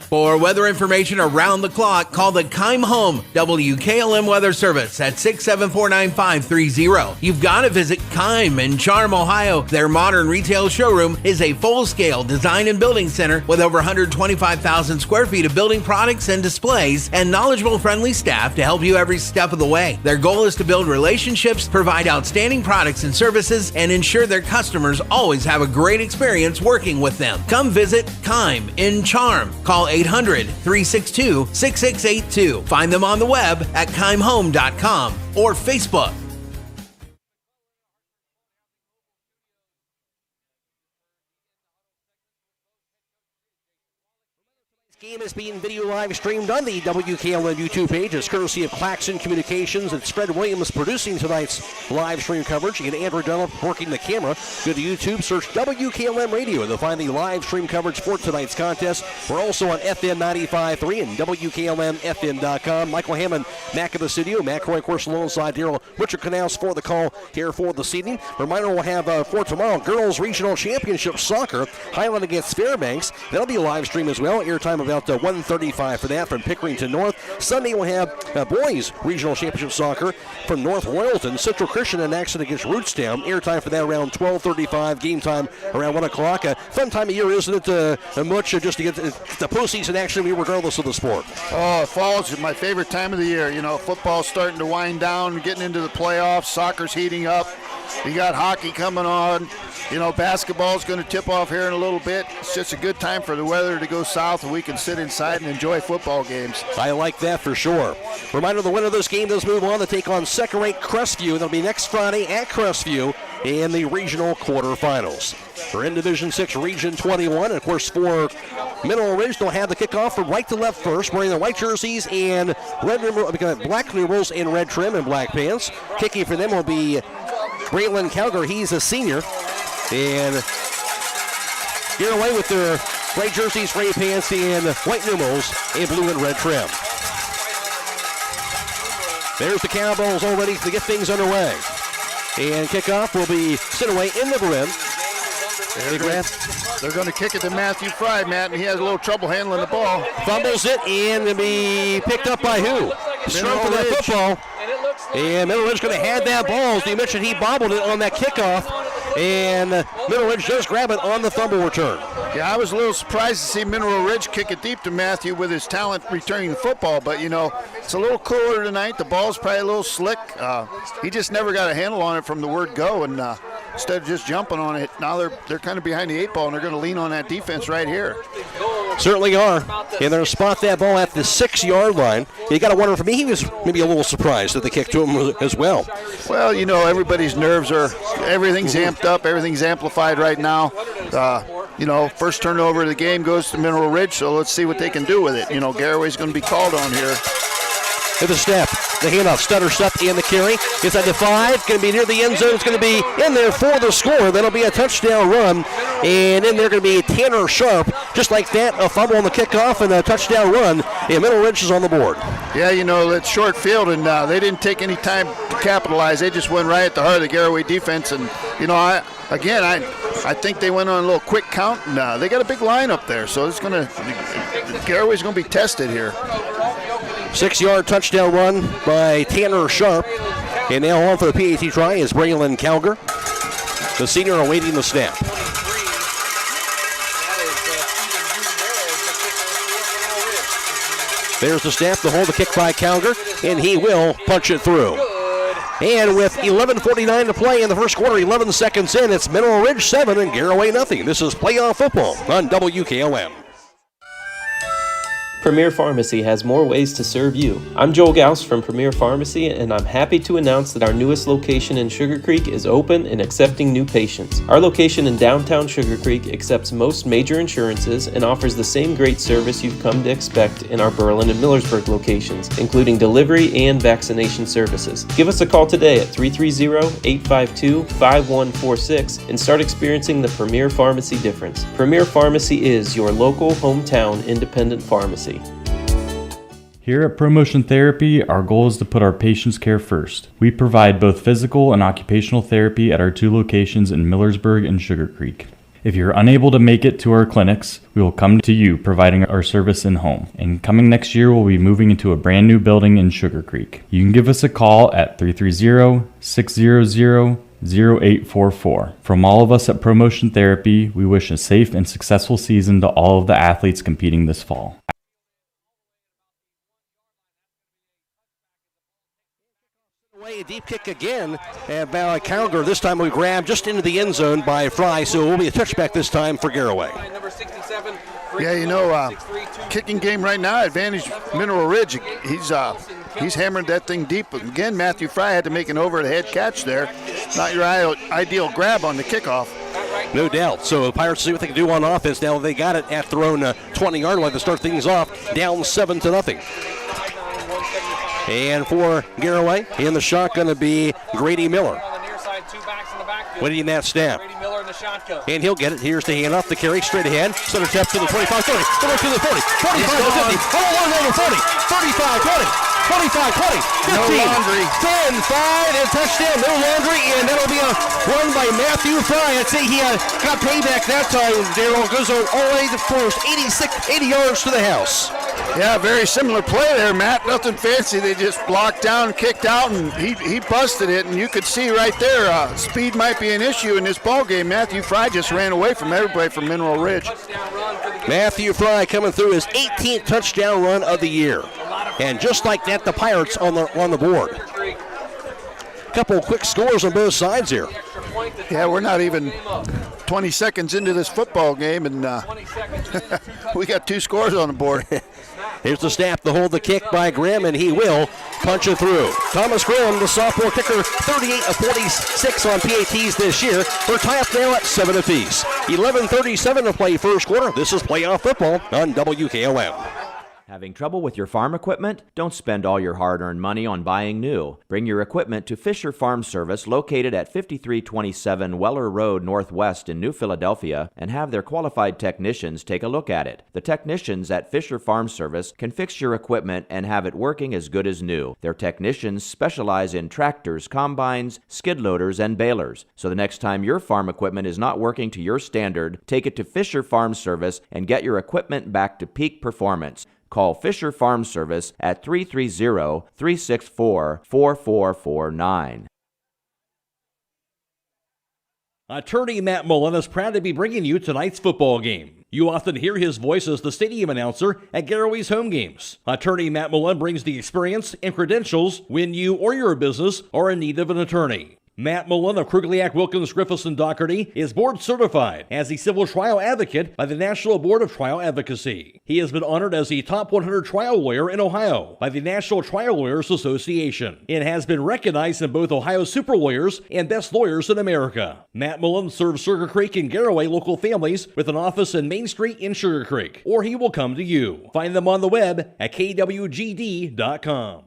For weather information around the clock, call the Keim Home WKLM Weather Service at 674-9530. You've got to visit Keim in Charm, Ohio. Their modern retail showroom is a full-scale design and building center with over 125,000 square feet of building products and displays and knowledgeable, friendly staff to help you every step of the way. Their goal is to build relationships, provide outstanding products and services, and ensure their customers always have a great experience working with them. Come visit Keim in Charm. Call 800-362-6682. Find them on the web at keimhome.com or Facebook. Game is being video live streamed on the WKLM YouTube page. It's courtesy of Claxon Communications and Fred Williams producing tonight's live stream coverage. And Andrew Dunlap working the camera. Go to YouTube, search WKLM Radio, and they'll find the live stream coverage for tonight's contest. We're also on FM 95.3 and WKLM-FM.com. Michael Hammond back in the studio. Matt Croy, of course, alongside Daryl Richard Canals for the call here for this evening. Reminder, we'll have for tomorrow Girls Regional Championship Soccer, Highland against Fairbanks. That'll be a live stream as well. Airtime about 1:35 for that from Pickering to North. Sunday we'll have Boys Regional Championship Soccer from North Royalton. Central Christian in action against Rootstown. Airtime for that around 12:35. Game time around 1 o'clock. Fun time of year, isn't it, Much, just to get the postseason action regardless of the sport? Oh, fall's my favorite time of the year. You know, football's starting to wind down, getting into the playoffs. Soccer's heating up. You got hockey coming on. You know, basketball's going to tip off here in a little bit. It's just a good time for the weather to go south and we can sit inside and enjoy football games. I like that for sure. Reminder, the winner of this game does move on to take on second-rate Crestview. That'll be next Friday at Crestview in the regional quarterfinals. For in Division VI, Region 21, and of course for Mineral Ridge, they'll have the kickoff from right to left first, wearing the white jerseys and black numerals in red trim and black pants. Kicking for them will be Braylon Calgar. He's a senior. And Garaway with their gray jerseys, gray pants, and white numerals in blue and red trim. There's the Cowboys all ready to get things underway. And kickoff will be sent away in the rim. They're going to kick it to Matthew Fry, Matt, and he has a little trouble handling the ball. Fumbles it, and it'll be picked up by who? Strong for that football. And Middle Ridge going to have that ball. As you mentioned, he bobbled it on that kickoff. And Mineral Ridge does grab it on the fumble return. Yeah, I was a little surprised to see Mineral Ridge kick it deep to Matthew with his talent returning the football. But, you know, it's a little cooler tonight. The ball's probably a little slick. He just never got a handle on it from the word go. And instead of just jumping on it, now they're kind of behind the 8 ball, and they're going to lean on that defense right here. Certainly are. And they're going to spot that ball at the 6-yard line. You got to wonder, for me, he was maybe a little surprised that they kicked to him as well. Well, you know, everybody's nerves everything's amped up, everything's amplified right now. You know, first turnover of the game goes to Mineral Ridge, so let's see what they can do with it. You know, Garaway's going to be called on here. With the snap, the handoff, stutter step, and the carry. Inside the 5, going to be near the end zone. It's going to be in there for the score. That'll be a touchdown run. And in there going to be Tanner Sharp. Just like that, a fumble on the kickoff and a touchdown run. And Middle Ridge is on the board. Yeah, you know, it's short field, and they didn't take any time to capitalize. They just went right at the heart of the Garaway defense. And, you know, I think they went on a little quick count, and they got a big line up there. So it's Garaway's going to be tested here. 6-yard touchdown run by Tanner Sharp. And now on for the PAT try is Braylon Calgar. The senior awaiting the snap. There's the snap, the hold, the kick by Calger, and he will punch it through. And with 11:49 to play in the first quarter, 11 seconds in, it's Mineral Ridge 7 and Garaway nothing. This is playoff football on WKLM. Premier Pharmacy has more ways to serve you. I'm Joel Gauss from Premier Pharmacy, and I'm happy to announce that our newest location in Sugarcreek is open and accepting new patients. Our location in downtown Sugarcreek accepts most major insurances and offers the same great service you've come to expect in our Berlin and Millersburg locations, including delivery and vaccination services. Give us a call today at 330-852-5146 and start experiencing the Premier Pharmacy difference. Premier Pharmacy is your local hometown independent pharmacy. Here at Promotion Therapy, our goal is to put our patients' care first. We provide both physical and occupational therapy at our 2 locations in Millersburg and Sugarcreek. If you're unable to make it to our clinics, we will come to you providing our service in-home. And coming next year, we'll be moving into a brand new building in Sugarcreek. You can give us a call at 330-600-0844. From all of us at Promotion Therapy, we wish a safe and successful season to all of the athletes competing this fall. A deep kick again, and by Calger. This time we grab just into the end zone by Fry, so it will be a touchback this time for Garaway. Yeah, kicking game right now, advantage Mineral Ridge. He's hammering that thing deep. Again, Matthew Fry had to make an over-the-head catch there. Not your ideal grab on the kickoff. No doubt. So the Pirates see what they can do on offense. Now they got it at their own 20-yard line to start things off, down 7-0. And for Garaway, in the shotgun to be Grady Miller. Waiting that snap. And he'll get it. Here's the handoff, the carry straight ahead. Center step to the 25-30, to the 40, 45 to 50, over 40, 35-20, 25-20, 15, no Laundry. 10-5, and touchdown. No Laundry, and that'll be a run by Matthew Fry. I'd say he got payback that time. Darrell goes on all the way to first, 80 yards to the house. Yeah, very similar play there, Matt. Nothing fancy. They just blocked down, kicked out, and he busted it. And you could see right there, speed might be an issue in this ball game. Matthew Fry just ran away from everybody from Mineral Ridge. Matthew Fry coming through his 18th touchdown run of the year. And just like that, the Pirates on the board. Couple quick scores on both sides here. Yeah, we're not even 20 seconds into this football game, and we got 2 scores on the board. Here's the snap, the hold, the kick by Grimm, and he will punch it through. Thomas Grimm, the sophomore kicker, 38 of 46 on PATs this year. They're tied up now at 7 apiece. 11:37 to play first quarter. This is playoff football on WKLM. Having trouble with your farm equipment? Don't spend all your hard-earned money on buying new. Bring your equipment to Fisher Farm Service, located at 5327 Weller Road Northwest in New Philadelphia, and have their qualified technicians take a look at it. The technicians at Fisher Farm Service can fix your equipment and have it working as good as new. Their technicians specialize in tractors, combines, skid loaders, and balers. So the next time your farm equipment is not working to your standard, take it to Fisher Farm Service and get your equipment back to peak performance. Call Fisher Farm Service at 330-364-4449. Attorney Matt Mullen is proud to be bringing you tonight's football game. You often hear his voice as the stadium announcer at Garaway's home games. Attorney Matt Mullen brings the experience and credentials when you or your business are in need of an attorney. Matt Mullen of Krugliak, Wilkins, Griffiths, and Doherty is board certified as a civil trial advocate by the National Board of Trial Advocacy. He has been honored as the top 100 trial lawyer in Ohio by the National Trial Lawyers Association and has been recognized in both Ohio Super Lawyers and Best Lawyers in America. Matt Mullen serves Sugarcreek and Garaway local families with an office in Main Street in Sugarcreek, or he will come to you. Find them on the web at kwgd.com.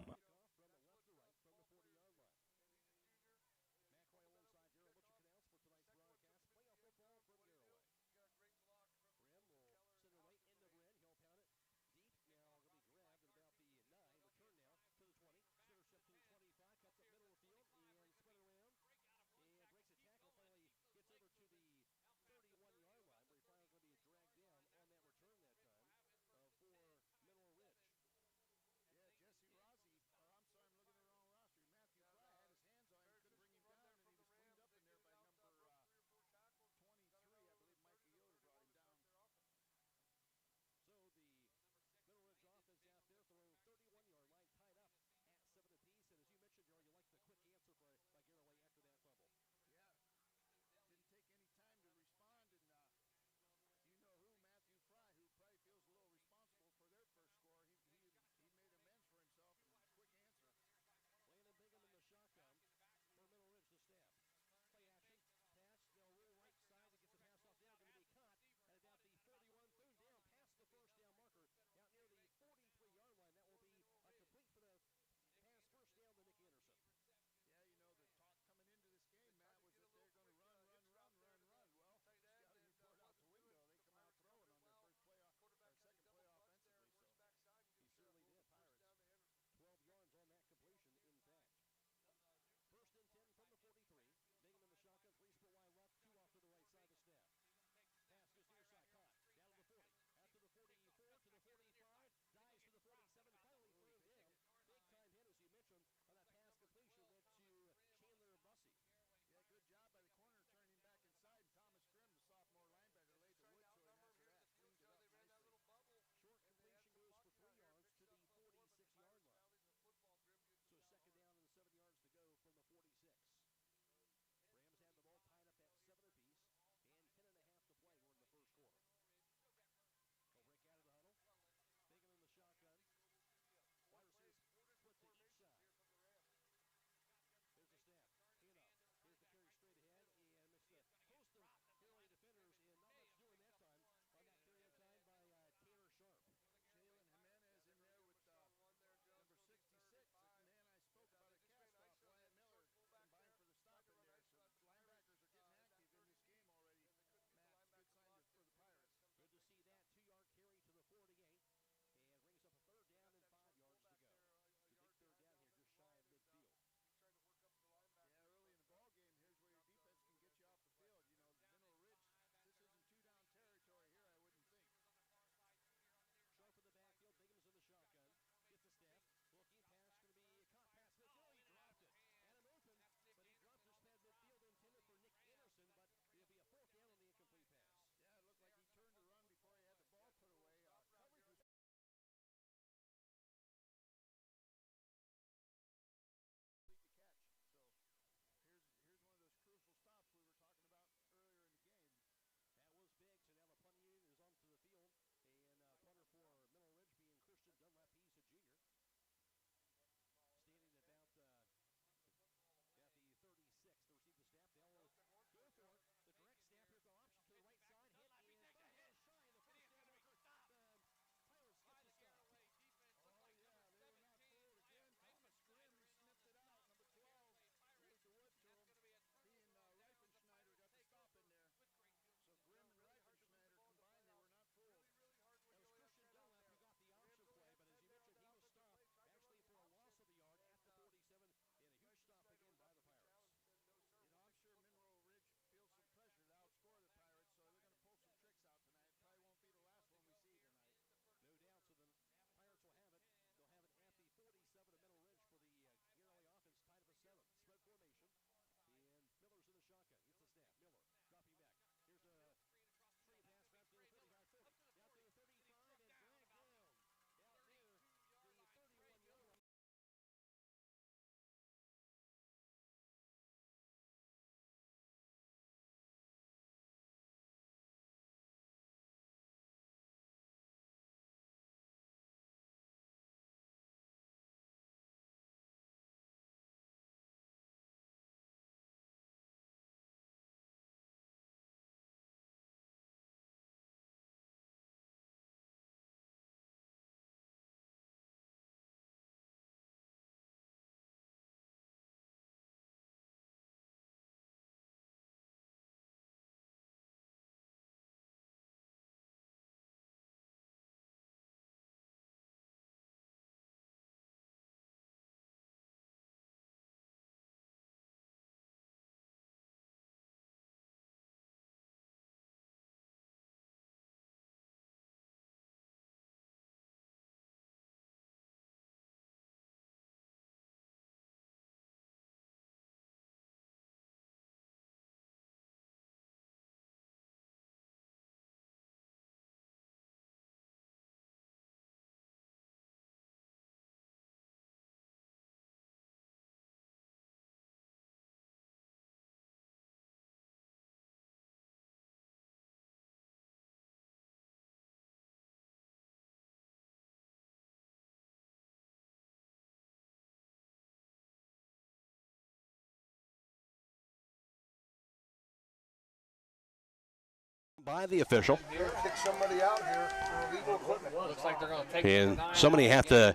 by the official. Kick somebody out here for illegal equipment. Looks like they're going to take And somebody have to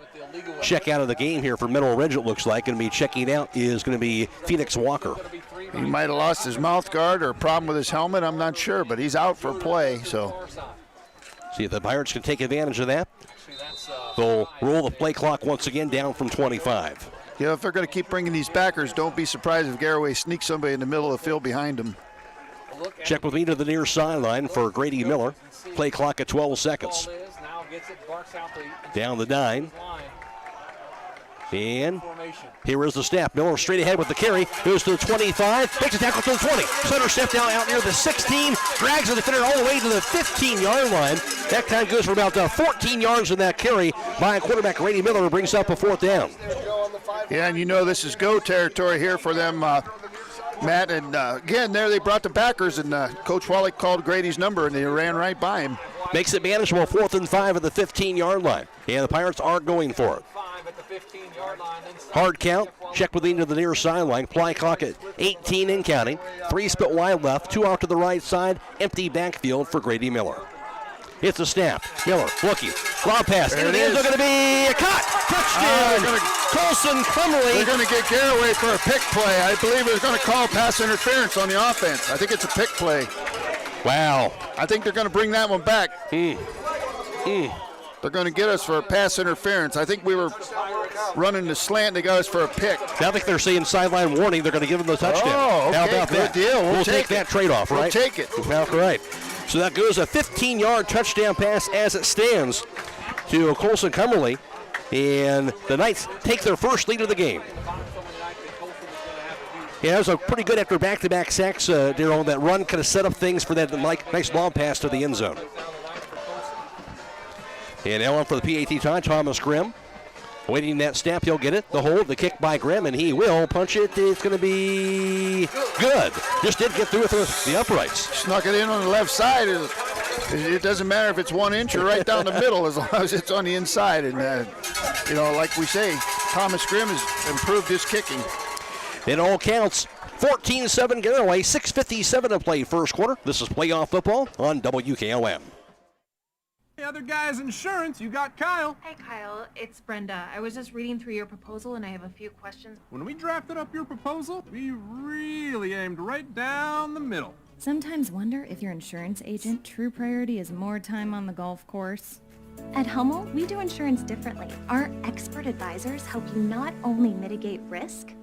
check out of the game here for Mineral Ridge, it looks like. Going to be checking out is going to be Phoenix Walker. He might have lost his mouth guard or a problem with his helmet. I'm not sure, but he's out for play. So see if the Pirates can take advantage of that. They'll roll the play clock once again down from 25. You know, if they're going to keep bringing these backers, don't be surprised if Garaway sneaks somebody in the middle of the field behind them. Check with me to the near sideline for Grady Miller. Play clock at 12 seconds. Down the 9. And here is the snap. Miller straight ahead with the carry. Goes to the 25. Makes a tackle to the 20. Center step down out near the 16. Drags the defender all the way to the 15-yard line. That time goes for about 14 yards in that carry by quarterback Grady Miller, who brings up a 4th down. Yeah, and you know this is go territory here for them, Matt. And again, there they brought the backers, and Coach Wallach called Grady's number, and they ran right by him. Makes it manageable, 4th and 5 at the 15-yard line. And the Pirates are going for it. Hard count. Check with into the near sideline. Play clock at 18 and counting. 3 split wide left, 2 off to the right side. Empty backfield for Grady Miller. It's a snap. Miller looking. Lob pass. Into the end zone, going to be a cut. Touchdown. Colson Crumley. They're going to get Garaway for a pick play. I believe they're going to call pass interference on the offense. I think it's a pick play. Wow. I think they're going to bring that one back. They're going to get us for a pass interference. I think we were running the slant. They got us for a pick. I think they're saying sideline warning. They're going to give them the touchdown. Oh, okay. How about Good that? deal. We'll take that trade-off, right? We'll take it. Well, right. So that goes a 15-yard touchdown pass as it stands to Colson Cumberly. And the Knights take their first lead of the game. Yeah, that was a pretty good after back-to-back sacks, Darryl. That run could have set up things for that nice long pass to the end zone. And now on for the PAT tie, Thomas Grimm. Waiting that snap, he'll get it. The hold, the kick by Grimm, and he will punch it. It's going to be good. Just did get through with the uprights. Snuck it in on the left side. It doesn't matter if it's 1 inch or right down the middle as long as it's on the inside. And, like we say, Thomas Grimm has improved his kicking. It all counts. 14-7 Garaway, 6:57 to play first quarter. This is playoff football on WKLM. Hey, other guys' insurance, you got Kyle. Hey, Kyle, it's Brenda. I was just reading through your proposal, and I have a few questions. When we drafted up your proposal, we really aimed right down the middle. Sometimes wonder if your insurance agent true priority is more time on the golf course. At Hummel, we do insurance differently. Our expert advisors help you not only mitigate risk,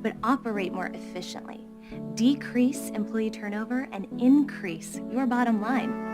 but operate more efficiently, decrease employee turnover, and increase your bottom line.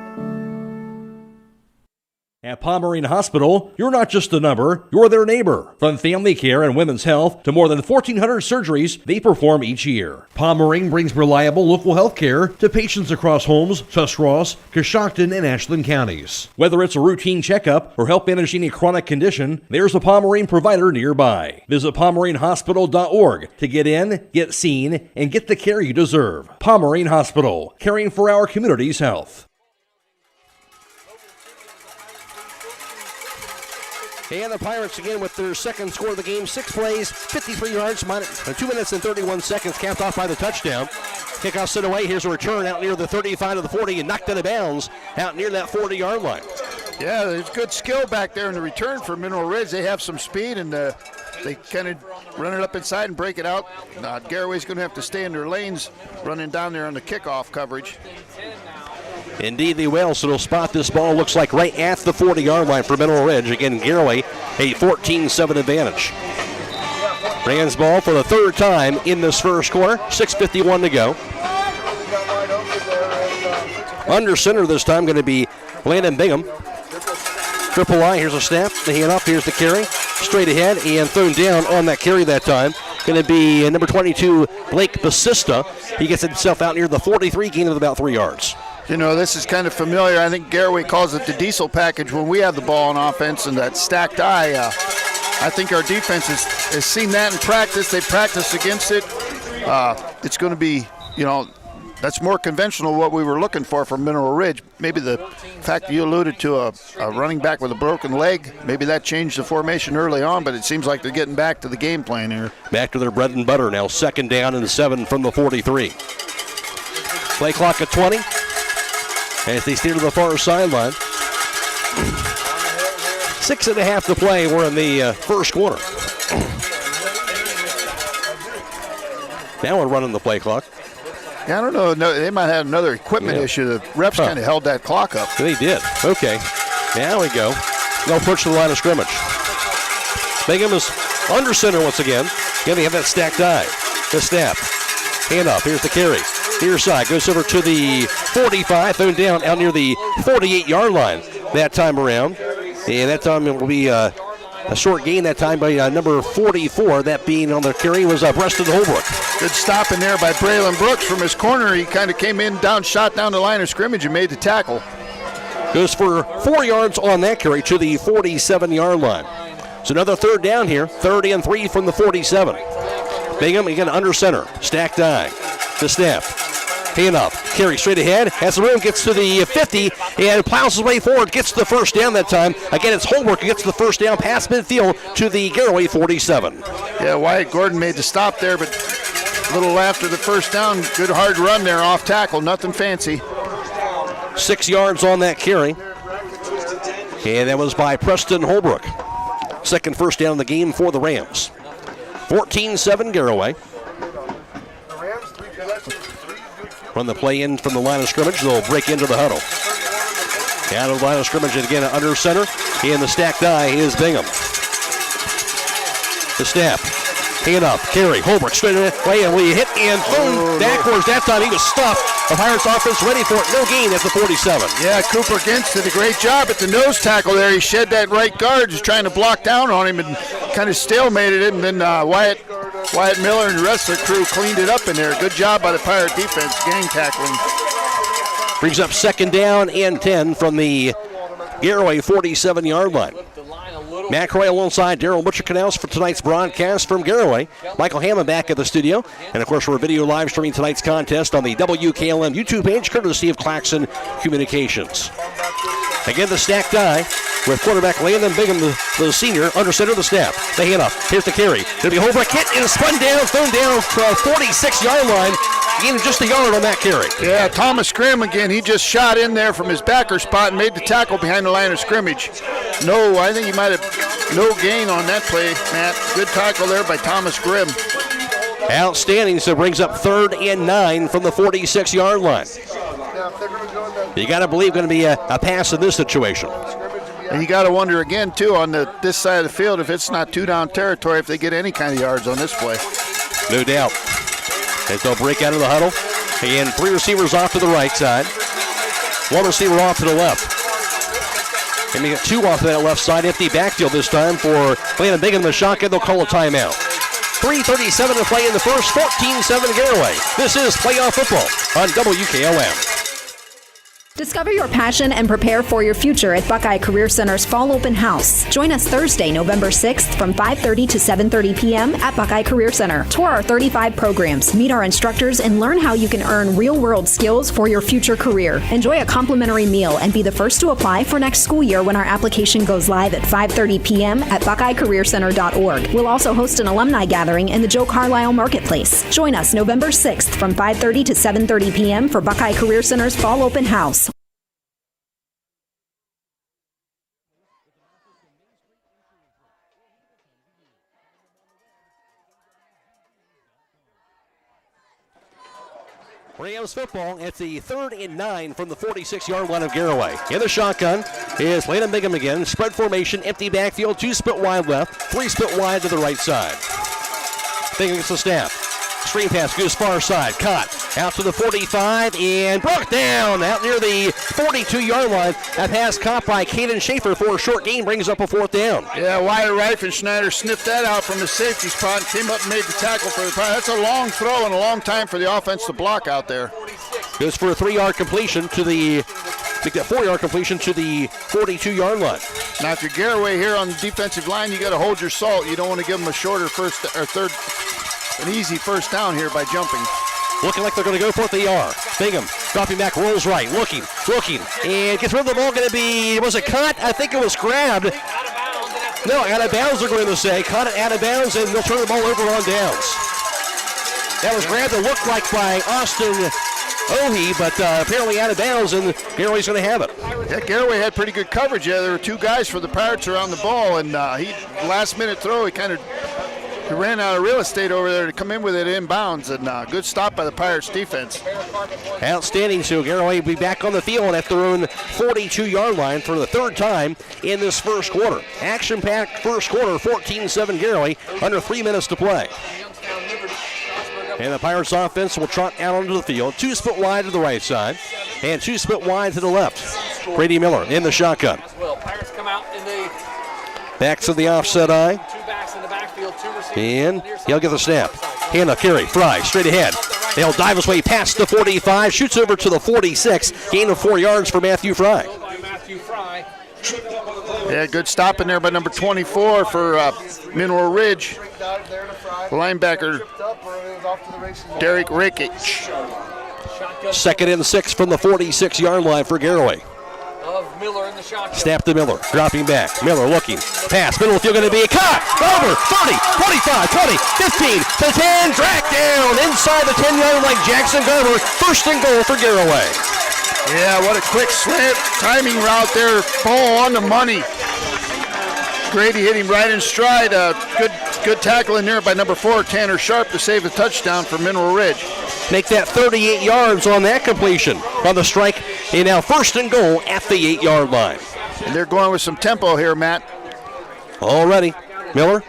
At Pomerene Hospital, you're not just a number, you're their neighbor. From family care and women's health to more than 1,400 surgeries they perform each year. Pomerene brings reliable local health care to patients across Holmes, Tuscarawas, Coshocton, and Ashland counties. Whether it's a routine checkup or help managing a chronic condition, there's a Pomerene provider nearby. Visit PomereneHospital.org to get in, get seen, and get the care you deserve. Pomerene Hospital, caring for our community's health. And the Pirates again with their second score of the game. 6 plays, 53 yards, 2 minutes and 31 seconds, capped off by the touchdown. Kickoff sent away. Here's a return out near the 35 to the 40 and knocked out of bounds out near that 40-yard line. Yeah, there's good skill back there in the return for Mineral Ridge. They have some speed, and they kind of run it up inside and break it out. Garaway's going to have to stay in their lanes running down there on the kickoff coverage. Indeed they will, so they'll spot this ball, looks like right at the 40-yard line for Mineral Ridge. Again, Garaway, a 14-7 advantage. Rams ball for the third time in this first quarter, 6:51 to go. Under center this time going to be Landon Bingham. Triple I, here's a snap, the hand up, here's the carry. Straight ahead and thrown down on that carry that time. Going to be number 22, Blake Basista. He gets himself out near the 43, gain of about 3 yards. You know, this is kind of familiar. I think Garaway calls it the diesel package when we have the ball on offense, and that stacked eye. I think our defense has seen that in practice. They practiced against it. It's going to be, that's more conventional what we were looking for from Mineral Ridge. Maybe the fact that you alluded to a running back with a broken leg, maybe that changed the formation early on, but it seems like they're getting back to the game plan here. Back to their bread and butter now, 2nd down and 7 from the 43. Play clock at 20. as they steer to the far sideline. 6.5 to play. We're in the first quarter. Now we're running the play clock. Yeah, I don't know. No, they might have another equipment issue. The refs kind of held that clock up. They did. Okay. Now we go. They'll push to the line of scrimmage. Bingham is under center once again. Yeah, they have that stacked eye. The snap. Hand up. Here's the carry. Near side. Goes over to the 45. Thrown down out near the 48-yard line that time around. And that time it will be a short gain that time by number 44. That being on the carry was Preston Holbrook. Good stop in there by Braylon Brooks from his corner. He kind of came in, shot down the line of scrimmage and made the tackle. Goes for 4 yards on that carry to the 47-yard line. So another third down here. 30 and 3 from the 47. Bingham again under center. Stacked eye. The snap. Hand up. Carry straight ahead. Has the room. Gets to the 50 and plows his way forward. Gets the first down that time. Again, it's Holbrook who gets the first down past midfield to the Garaway 47. Yeah, Wyatt Gordon made the stop there, but a little after the first down, good hard run there off tackle. Nothing fancy. 6 yards on that carry. And that was by Preston Holbrook. Second first down in the game for the Rams. 14-7 Garaway. Run the play in from the line of scrimmage. They'll break into the huddle. Out of the line of scrimmage and again under center. And the stacked eye is Bingham. The snap. Hand up. Carry. Holbrook straight away and we hit and thrown backwards. That time he was stuffed. The Pirates offense ready for it. No gain at the 47. Yeah, Cooper Gintz did a great job at the nose tackle there. He shed that right guard, just trying to block down on him and kind of stalemated it. And then Wyatt Miller and the rest of the crew cleaned it up in there. Good job by the Pirate defense, gang tackling. Brings up second down and 10 from the Garaway 47-yard line. Matt Croy alongside Daryl Butcher-Canals for tonight's broadcast from Garaway. Michael Hammond back at the studio. And, of course, we're video live streaming tonight's contest on the WKLM YouTube page, courtesy of Claxon Communications. Again, the stacked die with quarterback Landon Bingham, the senior, under center of the snap. They hand up. Here's the carry. It'll be Holbrook hit and spun down, thrown down to a 46-yard line. Gaining just a yard on that carry. Yeah, Thomas Grimm again. He just shot in there from his backer spot and made the tackle behind the line of scrimmage. No, I think he might have no gain on that play, Matt. Good tackle there by Thomas Grimm. Outstanding. So brings up 3rd and 9 from the 46-yard line. You got to believe going to be a pass in this situation. And you got to wonder again, too, on this side of the field, if it's not two-down territory, if they get any kind of yards on this play. No doubt. As they'll break out of the huddle. And 3 receivers off to the right side. 1 receiver off to the left. And we got 2 off to that left side. Empty backfield this time for Landon Bingham in the shotgun. They'll call a timeout. 3:37 to play in the first. 14-7 Garaway. This is playoff football on WKLM. Discover your passion and prepare for your future at Buckeye Career Center's Fall Open House. Join us Thursday, November 6th from 5:30 to 7:30 p.m. at Buckeye Career Center. Tour our 35 programs, meet our instructors, and learn how you can earn real-world skills for your future career. Enjoy a complimentary meal and be the first to apply for next school year when our application goes live at 5:30 p.m. at BuckeyeCareerCenter.org. We'll also host an alumni gathering in the Joe Carlisle Marketplace. Join us November 6th from 5:30 to 7:30 p.m. for Buckeye Career Center's Fall Open House. Rams football. It's the 3rd and 9 from the 46-yard line of Garaway. In the shotgun is Landon Bingham again. Spread formation, empty backfield, 2 split wide left, 3 split wide to the right side. Bingham gets the snap. Screen pass goes far side. Caught out to the 45 and brought down out near the 42-yard line. That pass caught by Caden Schaefer for a short gain, brings up a 4th down. Yeah, Wyatt Reifenschneider sniffed that out from the safety spot and came up and made the tackle for the Pirates. That's a long throw and a long time for the offense to block out there. Goes for a 3-yard completion to the 4-yard completion to the 42-yard line. Now, if you're Garaway here on the defensive line, you got to hold your salt. You don't want to give them a shorter an easy first down here by jumping. Looking like they're going to go for it. They are. Bingham dropping back, rolls right, looking, and gets rid of the ball. Going to be, was it caught? I think it was grabbed. No, out of bounds, they're going to say. Caught it out of bounds, and they'll turn the ball over on downs. That was grabbed, it looked like, by Austin Ohi, but apparently out of bounds, and Garaway's going to have it. Yeah, Garaway had pretty good coverage. Yeah, there were two guys for the Pirates around the ball, and last-minute throw, he ran out of real estate over there to come in with it inbounds, and good stop by the Pirates defense. Outstanding. So Garaway will be back on the field at their own 42-yard line for the third time in this first quarter. Action-packed first quarter, 14-7 Garaway, under 3 minutes to play. And the Pirates offense will trot out onto the field. 2 split wide to the right side and 2 split wide to the left. Grady Miller in the shotgun. Pirates come out in the back to the offset eye. And he'll get the snap. Hand up carry. Fry straight ahead. They'll dive his way past the 45. Shoots over to the 46. Gain of 4 yards for Matthew Fry. Yeah, good stop in there by number 24 for Mineral Ridge. Linebacker Derek Rickich. 2nd and 6 from the 46-yard line for Garaway. Miller in the shotgun. Snap to Miller, dropping back. Miller looking. Pass, middle of the field going to be a cut. Over, 30, 25, 20, 15 to 10. Dragged down inside the 10-yard line. Jackson Garber, 1st and goal for Garaway. Yeah, what a quick slant timing route there. Ball on the money. Grady hit him right in stride. Good tackle in there by number 4, Tanner Sharp, to save a touchdown for Mineral Ridge. Make that 38 yards on that completion on the strike. And now 1st and goal at the 8-yard line. And they're going with some tempo here, Matt. Already. Miller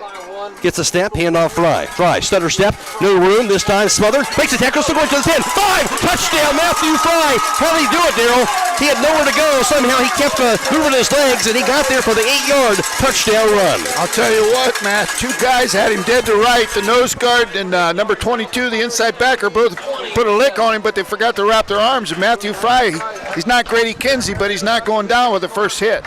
gets a step, handoff Fry. Fry, stutter step, no room, this time smothered. Makes a tackle, still going to the 10. 5, touchdown, Matthew Fry. How did he do it, Darryl? He had nowhere to go. Somehow he kept moving his legs, and he got there for the 8-yard touchdown run. I'll tell you what, Matt, 2 guys had him dead to right. The nose guard and number 22, the inside backer, both put a lick on him, but they forgot to wrap their arms. And Matthew Fry, he's not Grady Kinsey, but he's not going down with the first hit.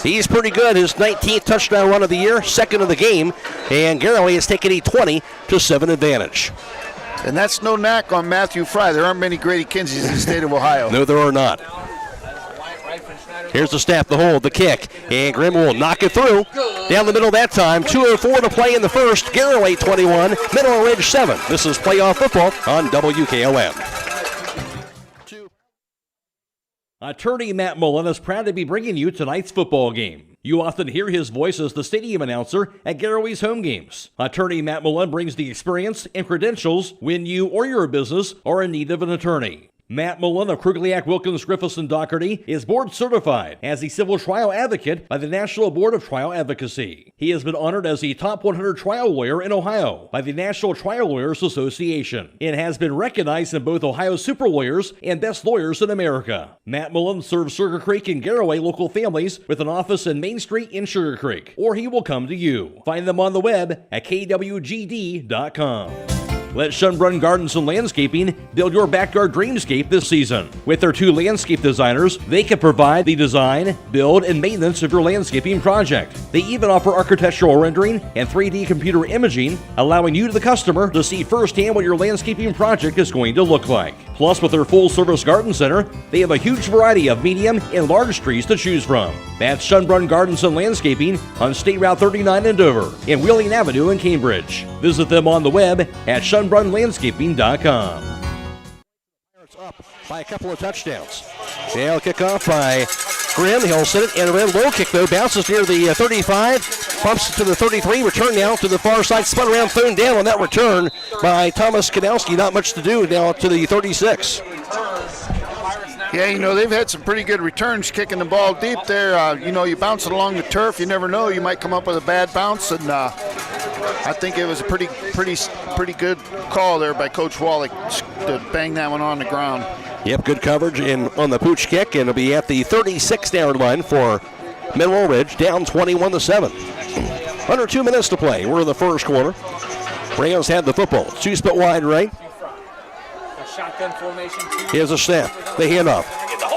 He's pretty good. His 19th touchdown run of the year, 2nd of the game, and Garaway has taken a 20-7 advantage. And that's no knack on Matthew Fry. There aren't many Grady Kinseys in the state of Ohio. No, there are not. Here's the snap, the hold, the kick, and Grimm will knock it through. Down the middle that time, 2:04 to play in the first. Garaway 21, Mineral Ridge 7. This is playoff football on WKLM. Attorney Matt Mullen is proud to be bringing you tonight's football game. You often hear his voice as the stadium announcer at Garaway's home games. Attorney Matt Mullen brings the experience and credentials when you or your business are in need of an attorney. Matt Mullen of Krugliak, Wilkins, Griffiths, and Doherty is board certified as a civil trial advocate by the National Board of Trial Advocacy. He has been honored as the top 100 trial lawyer in Ohio by the National Trial Lawyers Association and has been recognized in both Ohio Super Lawyers and Best Lawyers in America. Matt Mullen serves Sugarcreek and Garaway local families with an office in Main Street in Sugarcreek, or he will come to you. Find them on the web at kwgd.com. Let Schönbrunn Gardens and Landscaping build your backyard dreamscape this season. With their 2 landscape designers, they can provide the design, build, and maintenance of your landscaping project. They even offer architectural rendering and 3D computer imaging, allowing you, the customer, to see firsthand what your landscaping project is going to look like. Plus, with their full-service garden center, they have a huge variety of medium and large trees to choose from. That's Schönbrunn Gardens and Landscaping on State Route 39 in Dover and Wheeling Avenue in Cambridge. Visit them on the web at schönbrunnlandscaping.com. Up by a couple of touchdowns. They'll kick off by Grimm. He'll set it in a red low kick, though. Bounces near the 35, bumps to the 33, return now to the far side, spun around, thrown down on that return by Thomas Kanowski. Not much to do now to the 36. Yeah, you know, they've had some pretty good returns kicking the ball deep there. You know, you bounce it along the turf, you never know, you might come up with a bad bounce, and I think it was a pretty good call there by Coach Wallach to bang that one on the ground. Yep, good coverage on the pooch kick, and it'll be at the 36-yard line for Mineral Ridge, down 21-7. Under 2 minutes to play. We're in the first quarter. Rams had the football. 2 split wide right. Shotgun formation. Here's a snap. The handoff.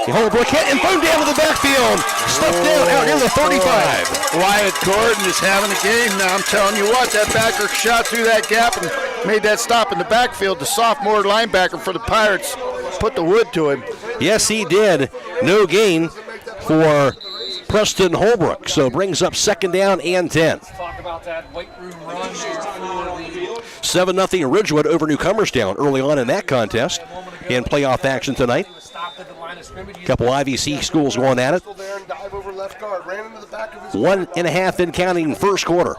Holbrook hit and thrown down to the backfield. Stuffed down out near the 35. Wyatt Gordon is having a game now. I'm telling you what, that backer shot through that gap and made that stop in the backfield. The sophomore linebacker for the Pirates put the wood to him. Yes, he did. No gain for Preston Holbrook, so brings up 2nd down and 10. Let's talk about that weight room run there for the 7-0 Ridgewood over Newcomerstown early on in that contest. In playoff action tonight. A couple IVC schools going at it. 1.5 in counting first quarter.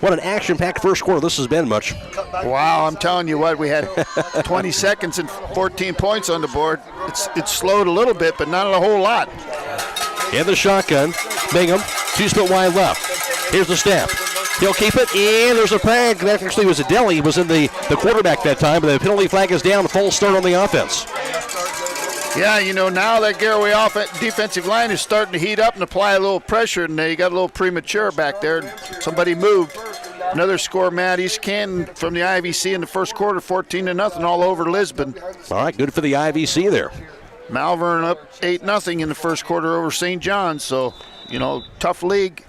What an action-packed first quarter this has been, Much. Wow, I'm telling you what, we had 20 seconds and 14 points on the board. It's slowed a little bit, but not a whole lot. In the shotgun, Bingham, 2-split wide left. Here's the snap. He'll keep it, and there's a flag. That actually was a Deli. He was in the quarterback that time, but the penalty flag is down. Full start on the offense. Yeah, now that Garaway defensive line is starting to heat up and apply a little pressure, and they got a little premature back there. Somebody moved. Another score, Matt. East Canton from the IVC in the first quarter, 14-0 all over Lisbon. All right, good for the IVC there. Malvern up 8-0 in the first quarter over St. John's, so, tough league.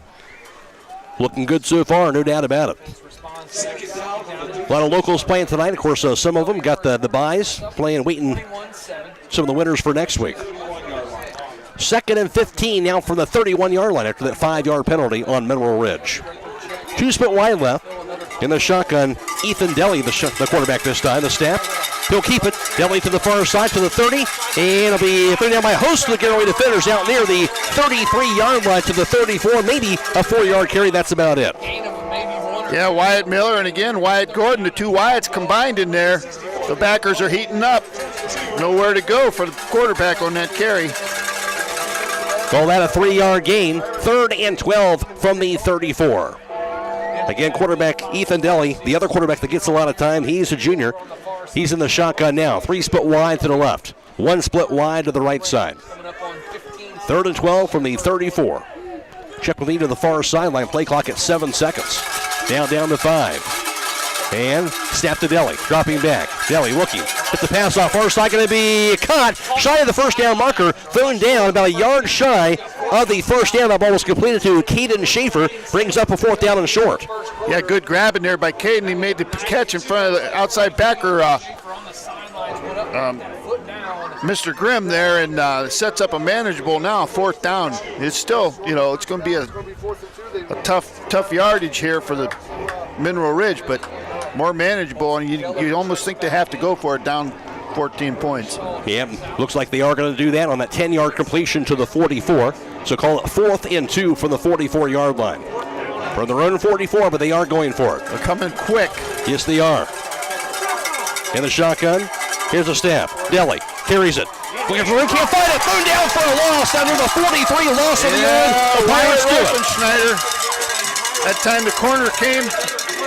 Looking good so far, no doubt about it. A lot of locals playing tonight. Of course, some of them got the byes, waiting some of the winners for next week. 2nd and 15 now from the 31-yard line after that 5-yard penalty on Mineral Ridge. 2-split wide left. In the shotgun, Ethan Deli, the quarterback this time. The snap. He'll keep it. Deli to the far side to the 30. And it'll be thrown down by a host of the Garaway defenders out near the 33-yard line to the 34. Maybe a 4-yard carry. That's about it. Yeah, Wyatt Miller and again Wyatt Gordon, the two Wyatts combined in there. The backers are heating up. Nowhere to go for the quarterback on that carry. Call that a 3-yard gain. 3rd and 12 from the 34. Again, quarterback Ethan Deli, the other quarterback that gets a lot of time. He's a junior. He's in the shotgun now. 3-split wide to the left. 1-split wide to the right side. 3rd and 12 from the 34. Check with me to the far sideline. Play clock at 7 seconds. Down to 5. And snap to Deli, dropping back. Deli looking. Hit the pass off far side, going to be caught. Shy of the first down marker. Thrown down about a yard shy of the first down. That ball was completed to Caden Schaefer. Brings up a 4th down and short. Yeah, good grabbing there by Caden. He made the catch in front of the outside backer, Mr. Grimm there, and sets up a manageable now 4th down. It's still, it's going to be a tough yardage here for the Mineral Ridge, but more manageable, and you almost think they have to go for it down 14 points. Yeah, looks like they are going to do that on that 10-yard completion to the 44. So call it 4th and 2 from the 44-yard line. From their own 44, but they are going for it. They're coming quick. Yes, they are. In the shotgun, here's a snap. Deli carries it. Can't find it. Thrown down for a loss. Under the 43, loss of the end. The Pirates do it. Schneider. That time the corner came.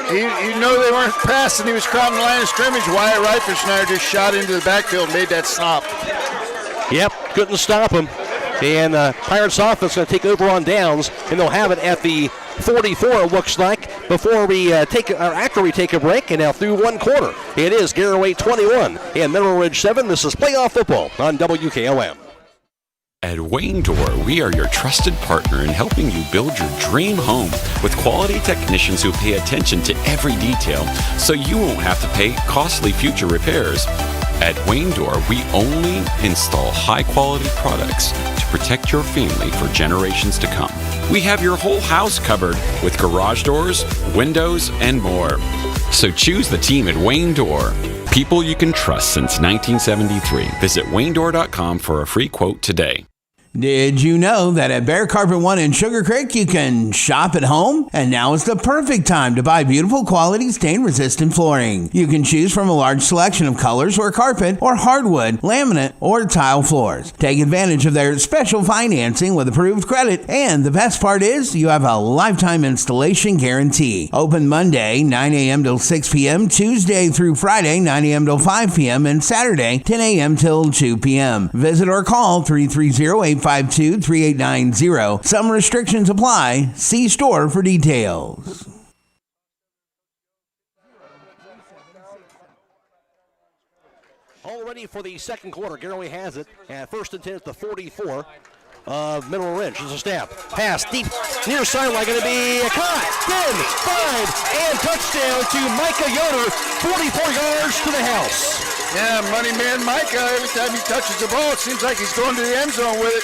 You know they weren't passing. He was crowding the line of scrimmage. Wyatt Reifenschneider just shot into the backfield, made that stop. Yep, couldn't stop him. And Pirates offense going to take over on downs, and they'll have it at the 44, it looks like, after we take a break, and now through one quarter. It is Garaway 21 and Mineral Ridge 7. This is playoff football on WKLM. At Wayne Door, we are your trusted partner in helping you build your dream home with quality technicians who pay attention to every detail so you won't have to pay costly future repairs. At Wayne Door, we only install high-quality products to protect your family for generations to come. We have your whole house covered with garage doors, windows, and more. So choose the team at Wayne Door. People you can trust since 1973. Visit waynedoor.com for a free quote today. Did you know that at Bear Carpet One in Sugarcreek you can shop at home? And now is the perfect time to buy beautiful quality stain-resistant flooring. You can choose from a large selection of colors or carpet or hardwood, laminate, or tile floors. Take advantage of their special financing with approved credit. And the best part is you have a lifetime installation guarantee. Open Monday, 9 a.m. till 6 p.m., Tuesday through Friday, 9 a.m. till 5 p.m., and Saturday, 10 a.m. till 2 p.m. Visit or call 330-852-3890. Some restrictions apply. See store for details. All ready for the second quarter. Garaway has it at 1st and 10 at the 44 of Mineral Ridge. There's a snap. Pass deep near sideline. Going to be caught. 10, 5, and touchdown to Micah Yoder. 44 yards to the house. Yeah, money man Micah, every time he touches the ball, it seems like he's going to the end zone with it.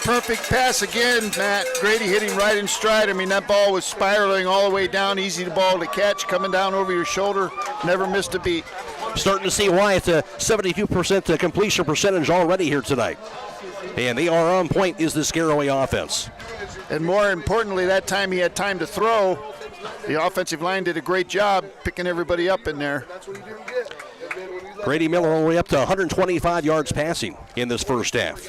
Perfect pass again, Matt. Grady hitting right in stride. I mean, that ball was spiraling all the way down. Easy ball to catch, coming down over your shoulder. Never missed a beat. Starting to see why it's a 72% completion percentage already here tonight. And they are on point is this Garaway offense. And more importantly, that time he had time to throw. The offensive line did a great job picking everybody up in there. Grady Miller all the way up to 125 yards passing in this first half.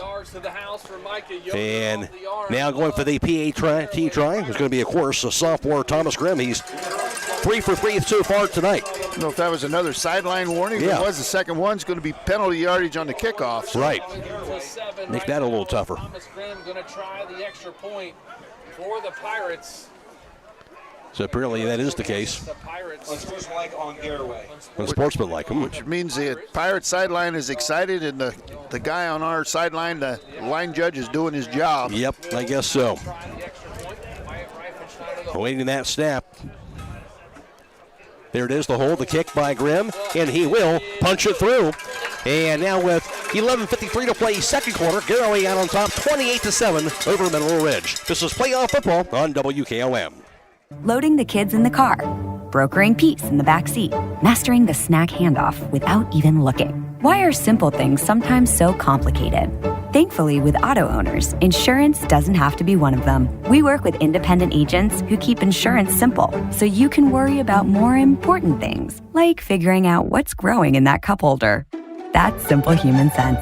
And now going for the PAT try. There's going to be, of course, a sophomore, Thomas Grimm. He's 3 for 3 so far tonight. I don't know if that was another sideline warning. Yeah. If it was, the second one's going to be penalty yardage on the kickoff. So. Right. Make that a little tougher. Thomas Grimm going to try the extra point for the Pirates. So apparently that is the case. Unsportsmanlike on Garaway. Unsportsmanlike. Which means the Pirate sideline is excited, and the guy on our sideline, the line judge, is doing his job. Yep, I guess so. Awaiting that snap. There it is, the hold, the kick by Grimm, and he will punch it through. And now with 11:53 to play, second quarter, Garaway out on top, 28-7 over Mineral Ridge. This is Playoff Football on WKLM. Loading the kids in the car, brokering peace in the back seat, mastering the snack handoff without even looking. Why are simple things sometimes so complicated? Thankfully, with auto owners, insurance doesn't have to be one of them. We work with independent agents who keep insurance simple, so you can worry about more important things, like figuring out what's growing in that cup holder. That's simple human sense.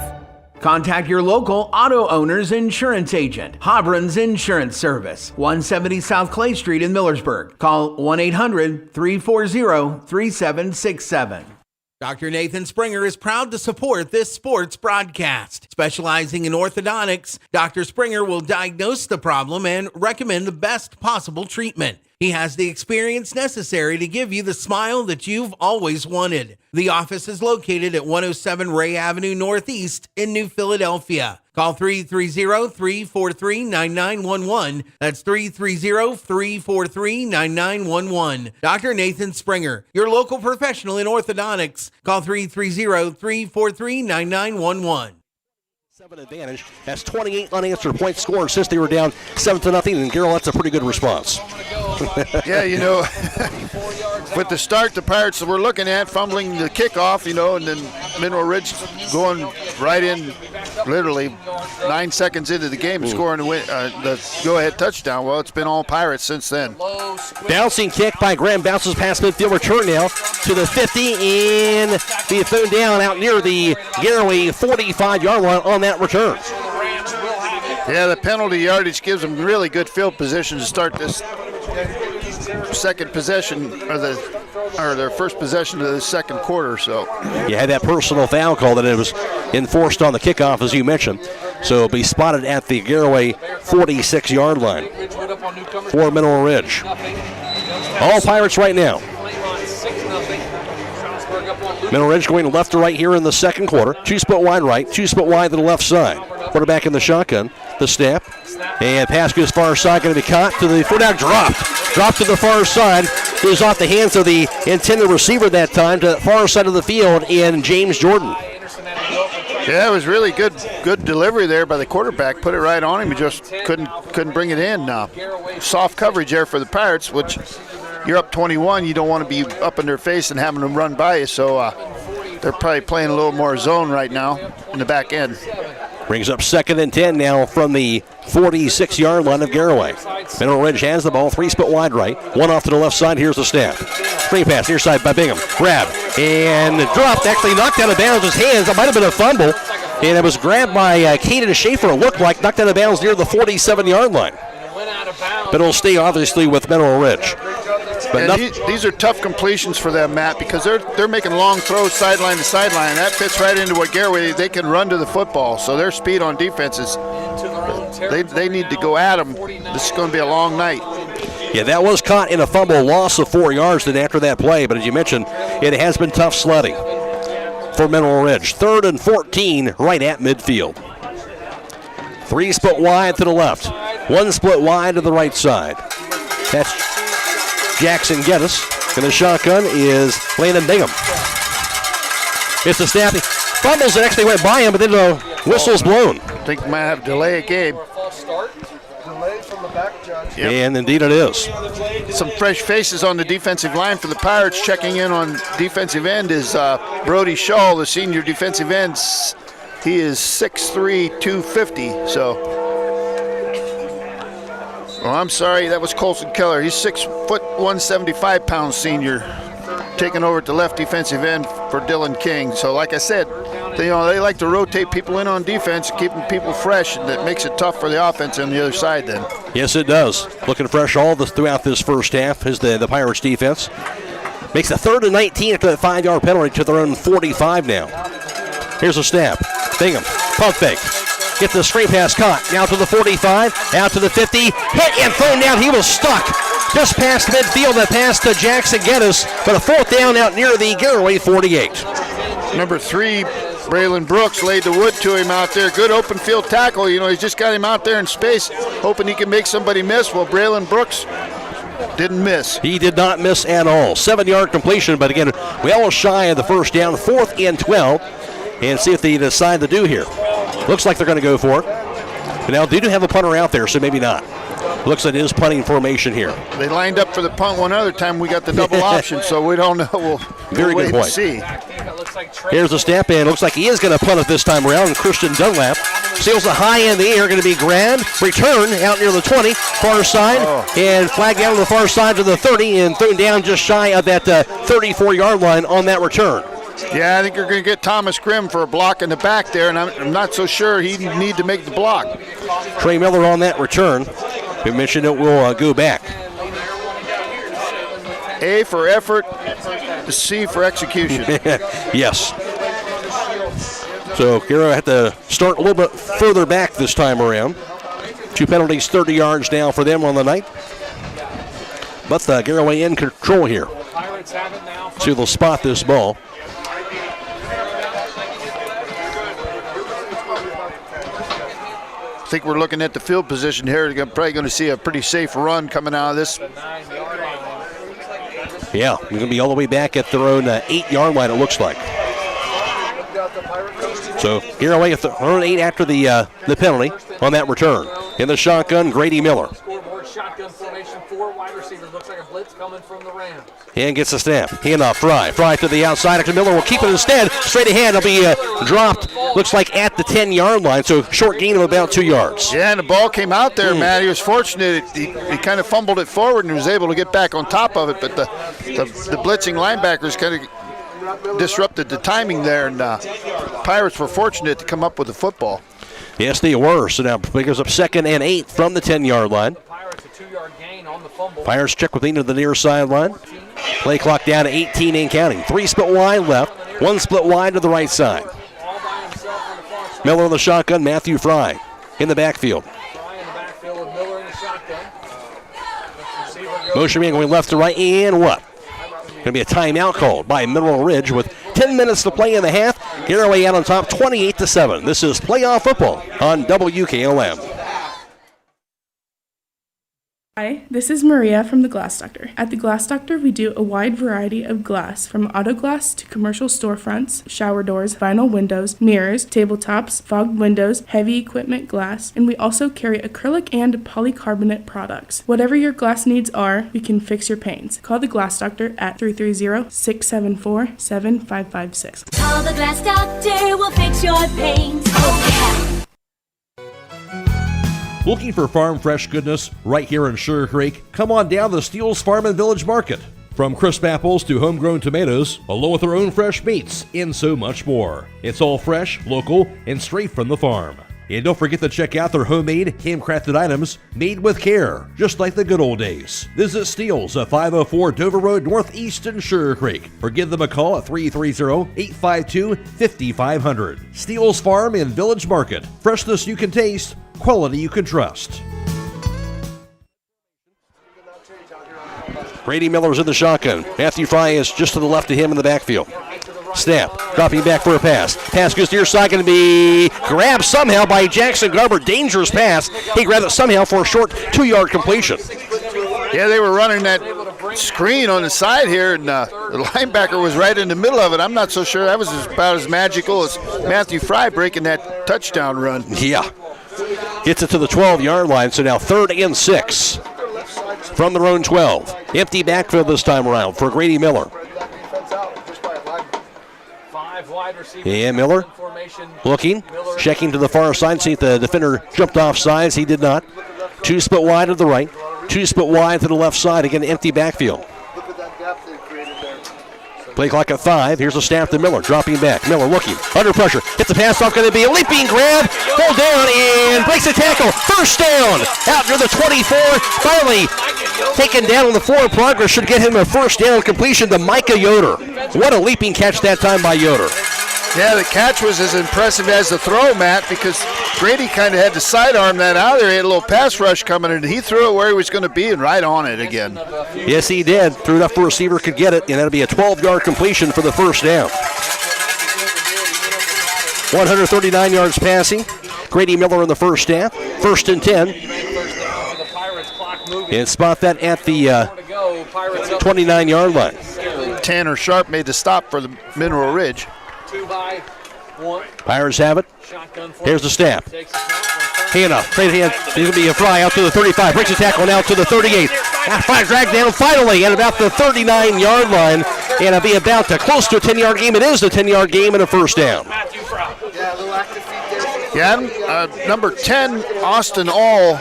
Contact your local auto owner's insurance agent. Hobron's Insurance Service, 170 South Clay Street in Millersburg. Call 1-800-340-3767. Dr. Nathan Springer is proud to support this sports broadcast. Specializing in orthodontics, Dr. Springer will diagnose the problem and recommend the best possible treatment. He has the experience necessary to give you the smile that you've always wanted. The office is located at 107 Ray Avenue Northeast in New Philadelphia. Call 330-343-9911. That's 330-343-9911. Dr. Nathan Springer, your local professional in orthodontics. Call 330-343-9911. 7 advantage. That's 28 unanswered points scored since they were down 7-0. And Garrell, that's a pretty good response. Yeah, with the start the Pirates were looking at, fumbling the kickoff, and then Mineral Ridge going right in, literally 9 seconds into the game, scoring the go-ahead touchdown. Well, it's been all Pirates since then. Bouncing kick by Graham, bounces past midfield, return now to the 50, and be thrown down out near the Garaway 45-yard line on that return. Yeah, the penalty yardage gives them really good field position to start this second possession, or their first possession of the second quarter. So you had that personal foul call that it was enforced on the kickoff, as you mentioned. So it'll be spotted at the Garaway 46-yard line for Mineral Ridge. All Pirates right now. Mineral Ridge going left to right here in the second quarter. 2 split wide right, 2 split wide to the left side. Quarterback in the shotgun. The snap. And pass goes far side, going to be caught to the foot out, dropped to the far side. Goes off the hands of the intended receiver that time to the far side of the field in James Jordan. Yeah, it was really good delivery there by the quarterback. Put it right on him. He just couldn't bring it in. Soft coverage there for the Pirates, which you're up 21. You don't want to be up in their face and having them run by you. So they're probably playing a little more zone right now in the back end. Brings up 2nd and 10 now from the 46-yard line of Garaway. Mineral Ridge has the ball, 3 split wide right, 1 off to the left side. Here's the snap. Screen pass near side by Bingham. Grab and dropped, actually knocked out of bounds his hands. That might have been a fumble. And it was grabbed by Caden Schaefer, it looked like, knocked out of bounds near the 47-yard line. But it'll stay obviously with Mineral Ridge. But these are tough completions for them, Matt, because they're making long throws sideline to sideline. That fits right into what Garaway, they can run to the football. So their speed on defense is, they need to go at them. This is going to be a long night. Yeah, that was caught in a fumble, loss of 4 yards then after that play. But as you mentioned, it has been tough sledding for Mineral Ridge. 3rd and 14 right at midfield. 3 split wide to the left. 1 split wide to the right side. That's Jackson Geddes, and the shotgun is Landon Bingham. It's a snappy. Fumbles that actually went by him, but then the whistle's blown. I think we might have a delay of game. Delayed from the back, Judge. Yep. And indeed it is. Some fresh faces on the defensive line for the Pirates. Checking in on defensive end is Brody Shaw, the senior defensive end. He is 6'3", 250. So, well, I'm sorry, that was Colson Keller. He's 6 foot 175 pound senior, taking over at the left defensive end for Dylan King. So, like I said, they like to rotate people in on defense, keeping people fresh, and that makes it tough for the offense on the other side then. Yes, it does. Looking fresh throughout this first half is the Pirates defense. Makes a 3rd and 19 after that 5-yard penalty to their own 45 now. Here's a snap. Bingham, pump fake. Gets the straight pass caught. Now to the 45, out to the 50. Hit and thrown down. He was stuck just past midfield. That pass to Jackson Geddes, but a 4th down out near the Garaway 48. Number 3, Braylon Brooks laid the wood to him out there. Good open field tackle. He's just got him out there in space, hoping he can make somebody miss. Well, Braylon Brooks didn't miss. He did not miss at all. 7-yard completion, but again, well shy of the first down. 4th and 12. And see if they decide to do here. Looks like they're going to go for it. But now they do have a punter out there, so maybe not. Looks like it is punting formation here. They lined up for the punt one other time. We got the double option, so we don't know. We'll Very good wait point. and see. Here's the snap in. Looks like he is going to punt it this time around. And Christian Dunlap seals a high in the air. Going to be grabbed. Return out near the 20. Far side. And flagged down to the far side to the 30. And thrown down just shy of that 34-yard line on that return. Yeah, I think you're going to get Thomas Grimm for a block in the back there, and I'm not so sure he'd need to make the block. Trey Miller on that return. We mentioned it will go back. A for effort, C for execution. Yes. So Garaway had to start a little bit further back this time around. 2 penalties, 30 yards now for them on the night. But Garaway in control here. So they'll spot this ball. I think we're looking at the field position here. We're probably going to see a pretty safe run coming out of this. Yeah, we're going to be all the way back at their own 8-yard line, it looks like. So Garaway at their own 8 after the penalty on that return. In the shotgun, Grady Miller. Shotgun formation, 4 wide receivers. Looks like a blitz coming from the Rams. And gets a snap. Handoff, Fry. Fry to the outside after Miller will keep it instead. Straight ahead, it'll be dropped, looks like at the 10-yard line, so short gain of about 2 yards. Yeah, and the ball came out there, Matt. He was fortunate. He kind of fumbled it forward and was able to get back on top of it, but the blitzing linebackers kind of disrupted the timing there, and Pirates were fortunate to come up with the football. Yes, they were. So now it goes up 2nd and 8 from the 10-yard line. Pirates check with into the near sideline. Play clock down to 18 and counting. 3 split wide left, 1 split wide to the right side. Miller in the shotgun, Matthew Fry in the backfield. Motion man going left to right, and what? Going to be a timeout called by Mineral Ridge with 10 minutes to play in the half. Garaway out on top 28-7. This is playoff football on WKLM. Hi, this is Maria from The Glass Doctor. At The Glass Doctor, we do a wide variety of glass, from auto glass to commercial storefronts, shower doors, vinyl windows, mirrors, tabletops, fogged windows, heavy equipment glass, and we also carry acrylic and polycarbonate products. Whatever your glass needs are, we can fix your panes. Call The Glass Doctor at 330-674-7556. Call The Glass Doctor, we'll fix your panes. Oh, yeah. Looking for farm fresh goodness right here in Sugarcreek? Come on down to Steele's Farm and Village Market. From crisp apples to homegrown tomatoes, along with their own fresh meats, and so much more. It's all fresh, local, and straight from the farm. And don't forget to check out their homemade, handcrafted items made with care, just like the good old days. Visit Steele's at 504 Dover Road Northeast in Sugarcreek, or give them a call at 330-852-5500. Steele's Farm and Village Market. Freshness you can taste, quality you can trust. Grady Miller's in the shotgun. Matthew Fry is just to the left of him in the backfield. Snap, dropping back for a pass. Pass goes near side, going to be grabbed somehow by Jackson Garber. Dangerous pass. He grabbed it somehow for a short 2-yard completion. Yeah, they were running that screen on the side here, and the linebacker was right in the middle of it. I'm not so sure that was about as magical as Matthew Fry breaking that touchdown run. Yeah. Gets it to the 12-yard line, so now 3rd and 6 from their own 12. Empty backfield this time around for Grady Miller. And Miller looking, checking to the far side, see if the defender jumped off sides. He did not. 2 split wide to the right, 2 split wide to the left side. Again, empty backfield. Play clock at 5. Here's a snap to Miller, dropping back. Miller looking, under pressure. Hit the pass off, going to be a leaping grab. Pulled down and breaks the tackle. First down out near the 24. Finally taken down on the forward progress. Should get him a first down completion to Micah Yoder. What a leaping catch that time by Yoder. Yeah, the catch was as impressive as the throw, Matt, because Grady kind of had to sidearm that out there. He had a little pass rush coming, and he threw it where he was going to be and right on it again. Yes, he did. Threw it up for a receiver, could get it, and that'll be a 12-yard completion for the first down. 139 yards passing. Grady Miller in the first half. 1st and 10. And spot that at the 29-yard line. Tanner Sharp made the stop for the Mineral Ridge. 2-by-1. Pirates have it. Here's the snap. Handoff. Straight hand. He's going to be a fly out to the 35. Breaks the tackle now to the 38. Dragged down finally at about the 39-yard line. And it'll be about close to a 10-yard game. It is the 10-yard game and a first down. Yeah, number 10, Austin All,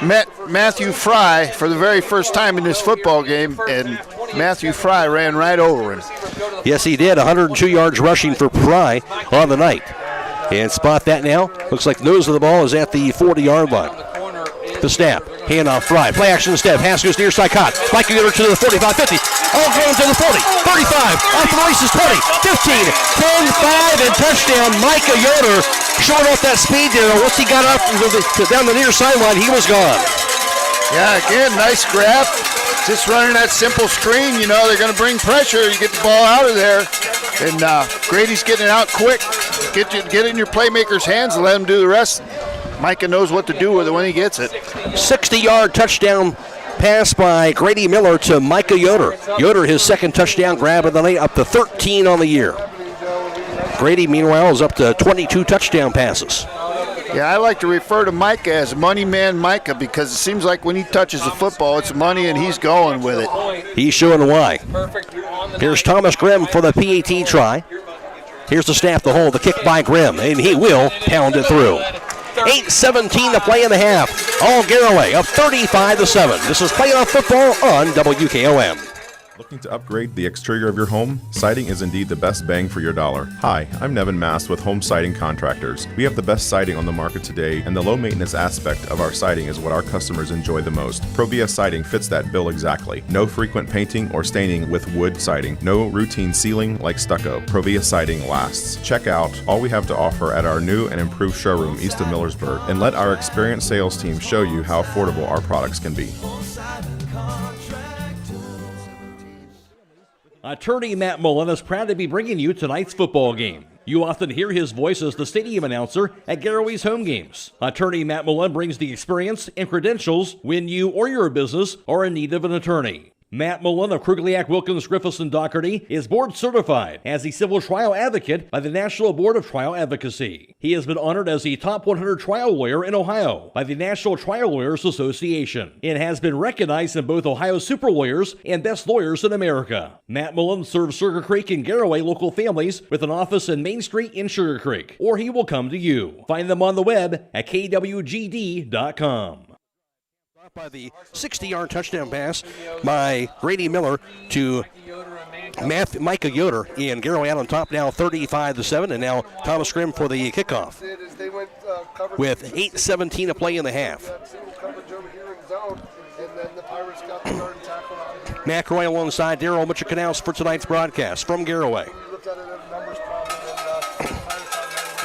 met Matthew Fry for the very first time in this football game, and Matthew Fry ran right over him. Yes, he did. 102 yards rushing for Fry on the night. And spot that now. Looks like the nose of the ball is at the 40-yard line. The snap. Handoff Fry. Play action instead. Pass goes near side caught. Mike can get her to the 45, 50. All going to the 40, 35. Off the races, 20, 15, 10, 5, and touchdown. Micah Yoder showing off that speed there. Once he got up down the near sideline, he was gone. Yeah, again, nice grab. Just running that simple screen, you know, they're going to bring pressure. You get the ball out of there. And Grady's getting it out quick. Get it in your playmaker's hands and let him do the rest. Micah knows what to do with it when he gets it. 60-yard touchdown pass by Grady Miller to Micah Yoder. Yoder, his second touchdown grab of the night, up to 13 on the year. Grady, meanwhile, is up to 22 touchdown passes. Yeah, I like to refer to Micah as Money Man Micah because it seems like when he touches the football, it's money and he's going with it. He's showing why. Here's Thomas Grimm for the PAT try. Here's the snap, the hole, the kick by Grimm, and he will pound it through. 8:17 to play in the half. All Garaway up 35-7. This is playoff football on WKLM. Looking to upgrade the exterior of your home? Siding is indeed the best bang for your dollar. Hi, I'm Nevin Mast with Home Siding Contractors. We have the best siding on the market today, and the low maintenance aspect of our siding is what our customers enjoy the most. Provia Siding fits that bill exactly. No frequent painting or staining with wood siding. No routine sealing like stucco. Provia Siding lasts. Check out all we have to offer at our new and improved showroom east of Millersburg, and let our experienced sales team show you how affordable our products can be. Attorney Matt Mullen is proud to be bringing you tonight's football game. You often hear his voice as the stadium announcer at Garaway's home games. Attorney Matt Mullen brings the experience and credentials when you or your business are in need of an attorney. Matt Mullen of Krugliak, Wilkins, Griffiths, and Doherty is board certified as a civil trial advocate by the National Board of Trial Advocacy. He has been honored as the top 100 trial lawyer in Ohio by the National Trial Lawyers Association and has been recognized in both Ohio Super Lawyers and Best Lawyers in America. Matt Mullen serves Sugarcreek and Garaway local families with an office in Main Street in Sugarcreek, or he will come to you. Find them on the web at kwgd.com. By the 60-yard touchdown pass by Grady Miller to Micah Yoder, and Garaway out on top now 35-7, and now Thomas Grimm for the kickoff with 8:17 to play in the half. Matt Croy alongside Darryl Mitchell-Canals for tonight's broadcast from Garaway.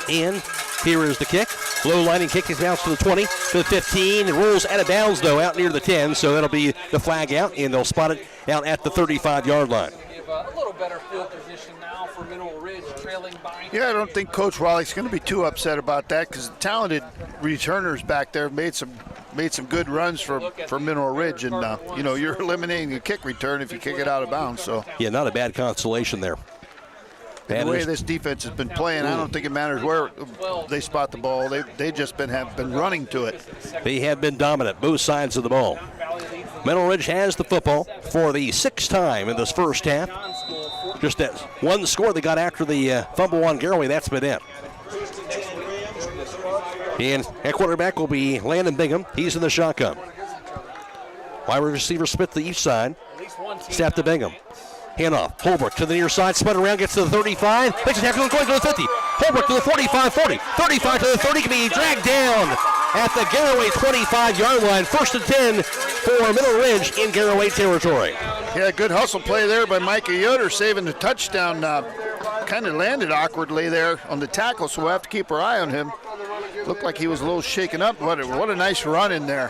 And here is the kick. Low lining kick is bounced to the 20, to the 15. It rolls out of bounds, though, out near the 10, so that'll be the flag out, and they'll spot it out at the 35-yard line. A little better field position now for Mineral Ridge, trailing by. Yeah, I don't think Coach Wallach's going to be too upset about that because the talented returners back there made some good runs for Mineral Ridge, and you know, you're eliminating a kick return if you kick it out of bounds. So yeah, not a bad consolation there. And the way this defense has been playing, I don't think it matters where they spot the ball. They just have been running to it. They have been dominant, both sides of the ball. Middle Ridge has the football for the 6th time in this first half. Just that one score they got after the fumble on Garaway, that's been it. And at quarterback will be Landon Bingham. He's in the shotgun. Wide receiver split to each side. Snap to Bingham. Handoff. Holbrook to the near side. Spun around. Gets to the 35. Makes a tackle going to the 50. Holbrook to the 45, 40. 35 to the 30. Can be dragged down at the Garaway 25-yard line. 1st and 10 for Middle Ridge in Garaway territory. Yeah, good hustle play there by Micah Yoder, saving the touchdown. Kind of landed awkwardly there on the tackle, so we'll have to keep our eye on him. Looked like he was a little shaken up. What a nice run in there.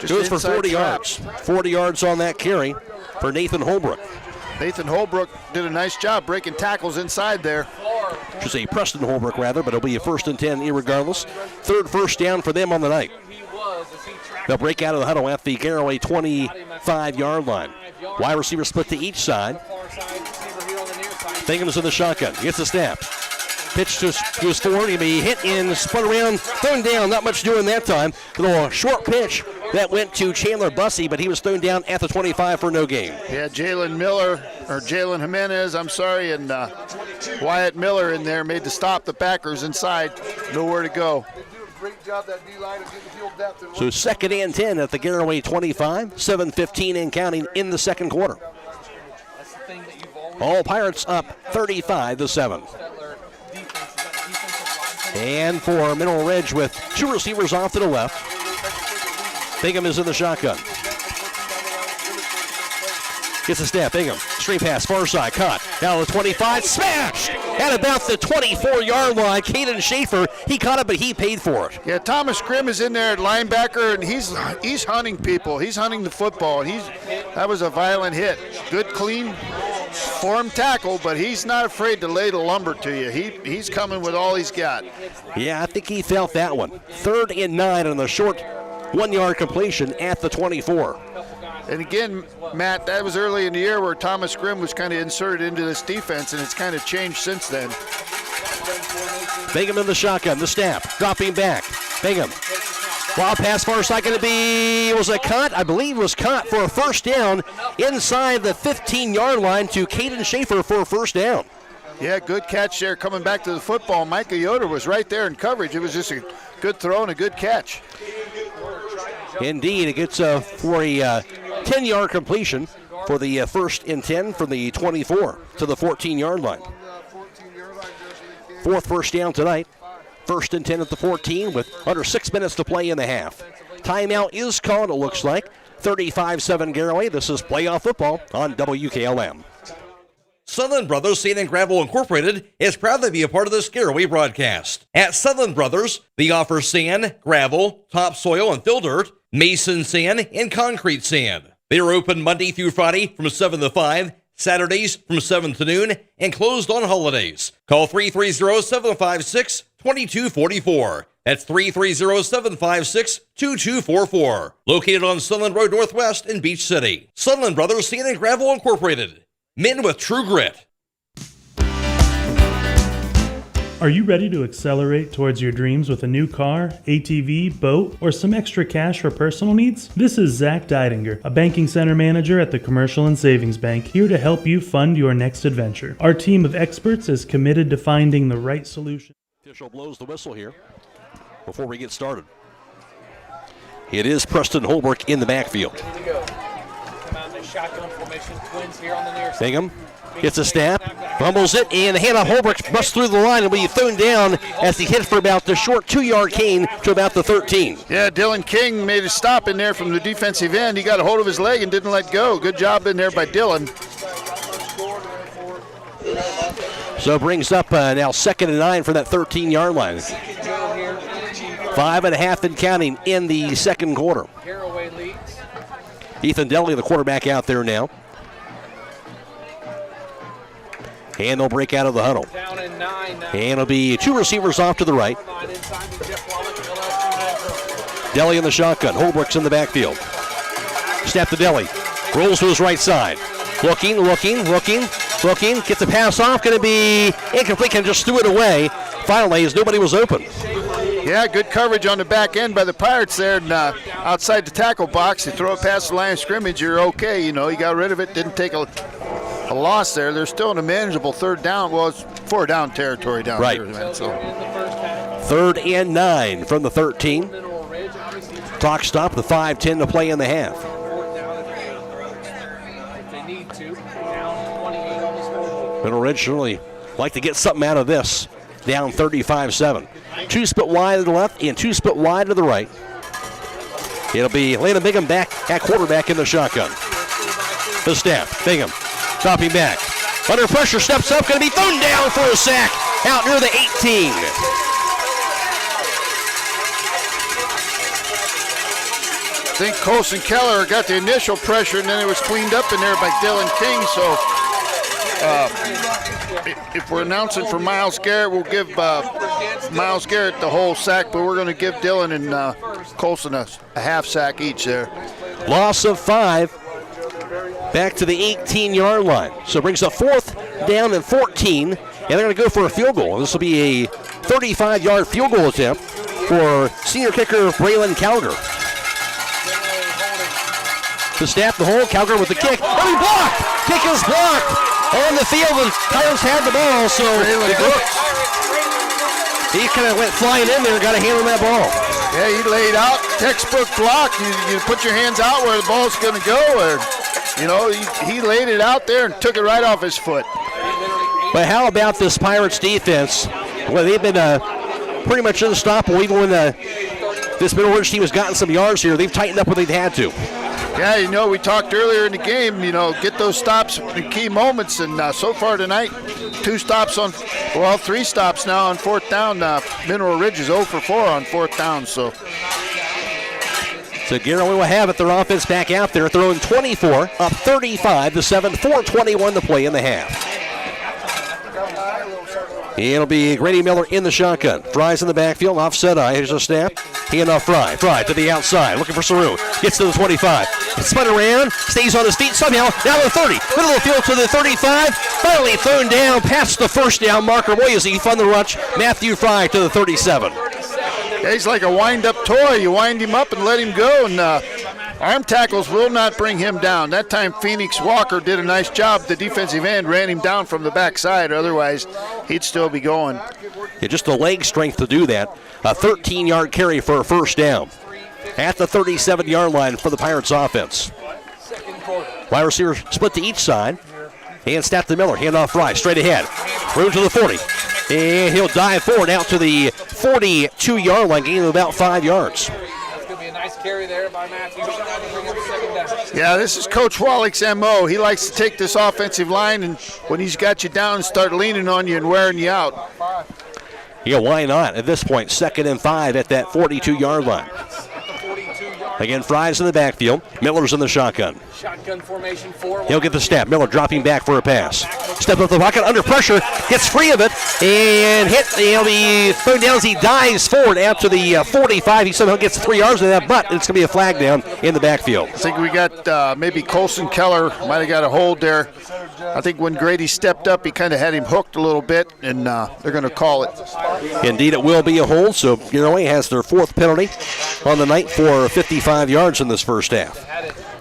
Goes for 40 yards. 40 yards on that carry for Nathan Holbrook. Nathan Holbrook did a nice job breaking tackles inside there. Should say Preston Holbrook rather, but it'll be a 1st and 10 irregardless. 3rd first down for them on the night. They'll break out of the huddle at the Garaway 25-yard line. Wide receiver split to each side. Bingham's in the shotgun. Gets the snap. Pitch to his forward. He'll be hit and spun around, thrown down. Not much doing that time. A little short pitch that went to Chandler Bussey, but he was thrown down at the 25 for no gain. Yeah, Jalen Jimenez, and Wyatt Miller in there made the stop. The backers inside, nowhere to go. So 2nd and 10 at the Garaway 25. 7:15 and counting in the second quarter. All Pirates up 35-7. And for Middle Ridge with 2 receivers off to the left. Bingham is in the shotgun. Gets a snap. Bingham. Straight pass. Far side. Caught. Now the 25. Smashed! At about the 24-yard line. Caden Schaefer. He caught it, but he paid for it. Yeah, Thomas Grimm is in there at linebacker, and he's hunting people. He's hunting the football. And that was a violent hit. Good, clean form tackle, but he's not afraid to lay the lumber to you. He's coming with all he's got. Yeah, I think he felt that one. 3rd and 9 on the short 1-yard completion at the 24. And again, Matt, that was early in the year where Thomas Grimm was kind of inserted into this defense, and it's kind of changed since then. Bingham in the shotgun, the snap, dropping back. Bingham. Wild pass far side going to be, was it caught? I believe it was caught for a 1st down inside the 15-yard line to Caden Schaefer for a 1st down. Yeah, good catch there coming back to the football. Micah Yoder was right there in coverage. It was just a good throw and a good catch. Indeed, it gets for a 10-yard completion for the 1st and 10 from the 24 to the 14-yard line. 4th first down tonight. 1st and 10 at the 14 with under 6 minutes to play in the half. Timeout is called, it looks like. 35-7 Garaway. This is playoff football on WKLM. Sutherland Brothers Sand and Gravel Incorporated is proud to be a part of this Garaway broadcast. At Sutherland Brothers, they offer sand, gravel, topsoil and fill dirt, mason sand, and concrete sand. They are open Monday through Friday from 7 to 5, Saturdays from 7 to noon, and closed on holidays. Call 330-756-2244. That's 330-756-2244. Located on Sunland Road Northwest in Beach City. Sunland Brothers Sand and Gravel Incorporated. Men with true grit. Are you ready to accelerate towards your dreams with a new car, ATV, boat, or some extra cash for personal needs? This is Zach Deidinger, a banking center manager at the Commercial and Savings Bank, here to help you fund your next adventure. Our team of experts is committed to finding the right solution. Official blows the whistle here before we get started. It is Preston Holbrook in the backfield. Shotgun formation, twins here on the near side. Bingham gets a snap, fumbles it, and the handoff. Holbrook busts through the line and will be thrown down as he hit for about the short 2-yard gain to about the 13. Yeah, Dylan King made a stop in there from the defensive end. He got a hold of his leg and didn't let go. Good job in there by Dylan. So it brings up now 2nd and 9 for that 13-yard line. 5.5 and counting in the second quarter. Ethan Deli, the quarterback, out there now. And they'll break out of the huddle. And it'll be 2 receivers off to the right. Deli in the shotgun. Holbrook's in the backfield. Snap to Deli. Rolls to his right side. Looking. Looking, gets the pass off, going to be incomplete, and just threw it away. Finally, as nobody was open. Yeah, good coverage on the back end by the Pirates there, and outside the tackle box, you throw it past the line of scrimmage, you're okay. You got rid of it, didn't take a loss there. They're still in a manageable third down. Well, it's 4 down territory down there. Man, so. 3rd and 9 from the 13. Clock stopped with 5:10 to play in the half. Middle Ridge surely like to get something out of this. Down 35-7. 2 split wide to the left and 2 split wide to the right. It'll be Landon Bingham back at quarterback in the shotgun. The snap. Bingham dropping back. Under pressure, steps up, going to be thrown down for a sack out near the 18. I think Colson Keller got the initial pressure, and then it was cleaned up in there by Dylan King. So if we're announcing for Miles Garrett, we'll give Miles Garrett the whole sack, but we're going to give Dylan and Colson a half sack each there. Loss of 5. Back to the 18-yard line. So it brings up 4th down and 14, and they're going to go for a field goal. This will be a 35-yard field goal attempt for senior kicker Braylon Calgar. To snap the hole, Calgar with the kick. Oh, he blocked! Kick is blocked on the field, and Pirates had the ball, so he kind of went flying in there and got a hand on that ball. Yeah, he laid out, textbook block. You put your hands out where the ball's going to go, or he laid it out there and took it right off his foot. But how about this Pirates defense? Well, they've been pretty much unstoppable, even when this Middle Ridge team has gotten some yards here. They've tightened up what they've had to. Yeah, we talked earlier in the game, get those stops in key moments, and so far tonight, 3 stops now on 4th down. Mineral Ridge is 0 for 4 on 4th down, so. So Garaway will have it. Their offense back out there, throwing 24, up 35-7, 4:21 to play in the half. It'll be Grady Miller in the shotgun. Fry's in the backfield, offset eye. Here's a snap. Handoff Fry. Fry to the outside, looking for Saru. Gets to the 25. Spun around, stays on his feet somehow. Down to the 30. Middle of the field to the 35. Finally thrown down past the first down marker. Boy, is he fun to watch. Matthew Fry to the 37. Yeah, he's like a wind-up toy. You wind him up and let him go, and arm tackles will not bring him down. That time Phoenix Walker did a nice job. The defensive end ran him down from the backside. Otherwise, he'd still be going. Yeah, just the leg strength to do that. A 13-yard carry for a first down at the 37-yard line for the Pirates offense. Wide receiver split to each side. And snap to Miller. Hand off Fry. Straight ahead. Room to the 40. And he'll dive forward out to the 42-yard line, gaining about 5 yards. That's going to be a nice carry there by Matthew. Yeah, this is Coach Wallach's M.O. He likes to take this offensive line, and when he's got you down, start leaning on you and wearing you out. Yeah, why not? At this point, 2nd and 5 at that 42-yard line. Again, Fry's in the backfield. Miller's in the shotgun. Shotgun formation 4. He'll get the snap. Miller dropping back for a pass. Step up the pocket, under pressure, gets free of it, and he'll be thrown down as he dives forward out to the 45. He somehow gets 3 yards of that, but it's going to be a flag down in the backfield. I think we got maybe Colson Keller might have got a hold there. I think when Grady stepped up, he kind of had him hooked a little bit, and they're going to call it. Indeed, it will be a hold, so Garaway has their 4th penalty on the night for 55 yards in this first half.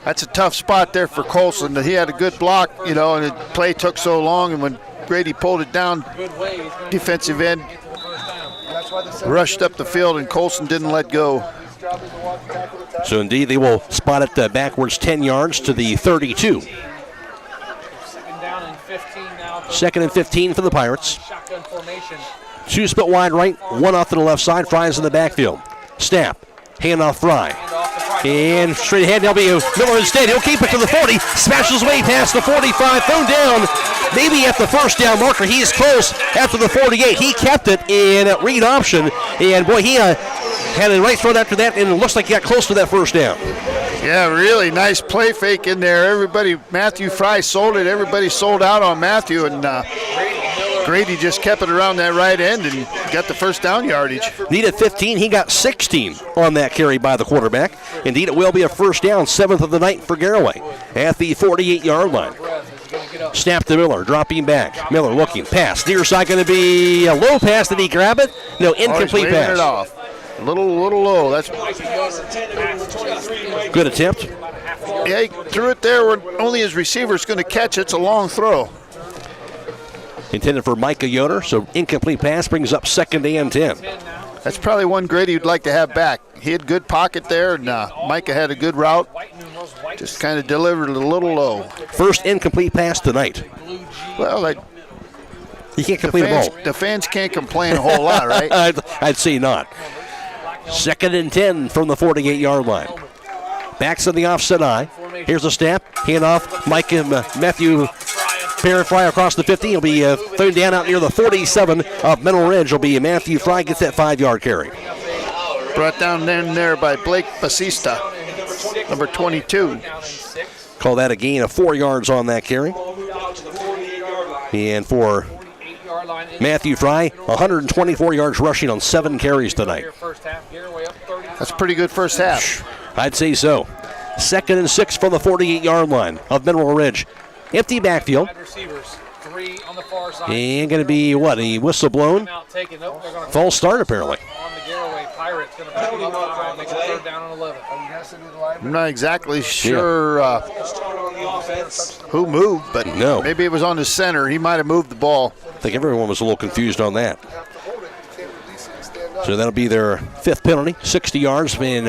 That's a tough spot there for Colson. He had a good block, and the play took so long, and when Grady pulled it down, defensive end rushed up the field, and Colson didn't let go. So indeed, they will spot it backwards 10 yards to the 32. 2nd and 15 for the Pirates. 2 split wide right, 1 off to the left side. Fry's in the backfield. Snap. Hand off Fry. And straight ahead, there'll be Miller instead. He'll keep it to the 40. Smashes his way past the 45. Thrown down. Maybe at the first down marker. He is close after the 48. He kept it in read option. And boy, he had a right throw after that. And it looks like he got close to that first down. Yeah, really nice play fake in there. Matthew Fry sold it. Everybody sold out on Matthew, and Grady just kept it around that right end and got the first down yardage. Needed 15. He got 16 on that carry by the quarterback. Indeed, it will be a first down, 7th of the night for Garaway at the 48-yard line. Snap to Miller, dropping back. Miller looking, pass. Near side going to be a low pass. Did he grab it? No, incomplete pass. It off. A little low. That's good attempt. Yeah, he threw it there where only his receiver's going to catch it. It's a long throw. Intended for Micah Yoder, so incomplete pass brings up 2nd and 10. That's probably one Grady would like to have back. He had good pocket there, and Micah had a good route. Just kind of delivered it a little low. First incomplete pass tonight. Well, you can't complain about. The fans can't complain a whole lot, right? I'd say not. 2nd and 10 from the 48-yard line. Backs on the offset eye. Here's a snap. Hand off. Mike and Matthew Parent Fry across the 50. He'll be thrown down out near the 47 of Mineral Ridge. Will be Matthew Fry gets that 5-yard carry. Brought down there by Blake Basista, number 22. Call that a gain of 4 yards on that carry. And for Matthew Fry, 124 yards rushing on 7 carries tonight. That's a pretty good first half. I'd say so. 2nd and 6 from the 48-yard line of Mineral Ridge. Empty backfield. And going to be, what, a whistle blown? False start, apparently. I'm not exactly sure who moved, but maybe it was on the center. He might have moved the ball. I think everyone was a little confused on that. So that'll be their 5th penalty, 60 yards, and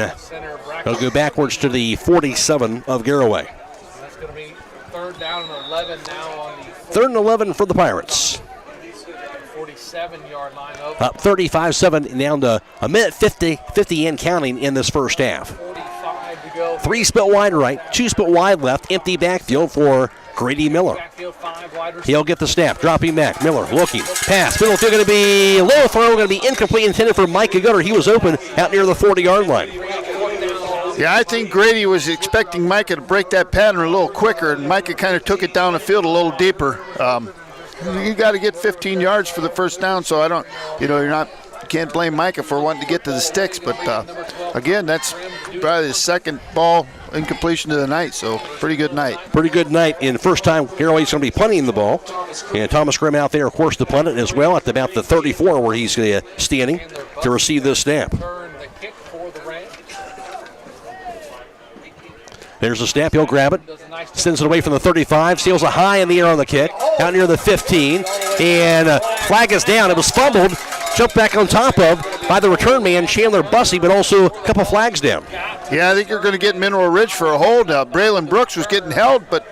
they'll go backwards to the 47 of Garaway. That's going to be 3rd down and 11 now on the 3rd and 11 for the Pirates. 47-yard line. Up 35-7, down to a minute 50 and counting in this first half. 3 split wide right, 2 split wide left, empty backfield for Grady Miller. He'll get the snap, dropping back. Miller looking, pass. Middle field going to be low throw, going to be incomplete, intended for Micah Gutter. He was open out near the 40-yard line. Yeah, I think Grady was expecting Micah to break that pattern a little quicker, and Micah kind of took it down the field a little deeper. You got to get 15 yards for the first down, so you can't blame Micah for wanting to get to the sticks. But again, that's probably the 2nd ball incompletion of the night, so pretty good night. Pretty good night. And first time Garaway's going to be punting the ball. And Thomas Grimm out there, of course, to punt it as well at about the 34 where he's standing to receive this snap. There's a snap. He'll grab it. Sends it away from the 35. Steals a high in the air on the kick. Out near the 15. And flag is down. It was fumbled. Jumped back on top of by the return man, Chandler Bussey, but also a couple flags down. Yeah, I think you're going to get Mineral Ridge for a hold. Braylon Brooks was getting held, but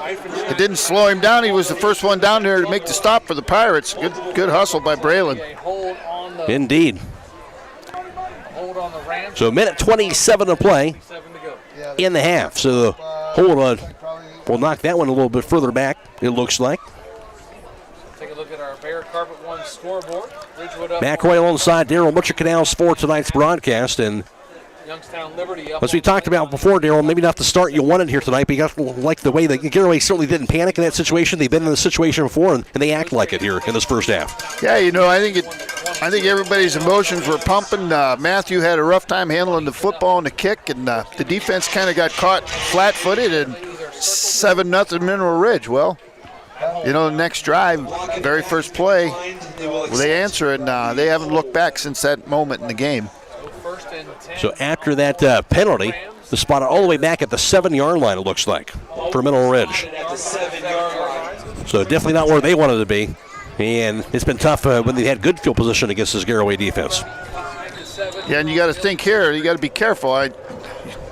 it didn't slow him down. He was the first one down there to make the stop for the Pirates. Good hustle by Braylon. Indeed. So a minute 27 to play in the half. So the hold on will knock that one a little bit further back, it looks like. Take a look at our Bear Carpet One scoreboard. Matt Croy alongside Daryl Butcher Canals for tonight's broadcast. And Youngstown Liberty up as we talked about before, Daryl, maybe not the start you wanted here tonight, but you got to like the way that Garaway certainly didn't panic in that situation. They've been in this situation before, and they act like it here in this first half. Yeah, I think everybody's emotions were pumping. Matthew had a rough time handling the football and the kick, and the defense kind of got caught flat-footed, and 7-0 Mineral Ridge. Well, the next drive, very first play, they answer it, and they haven't looked back since that moment in the game. So after that penalty, the spot all the way back at the 7-yard line, it looks like, for Mineral Ridge. So definitely not where they wanted to be. And it's been tough when they had good field position against this Garaway defense. Yeah, and you got to think here. You got to be careful.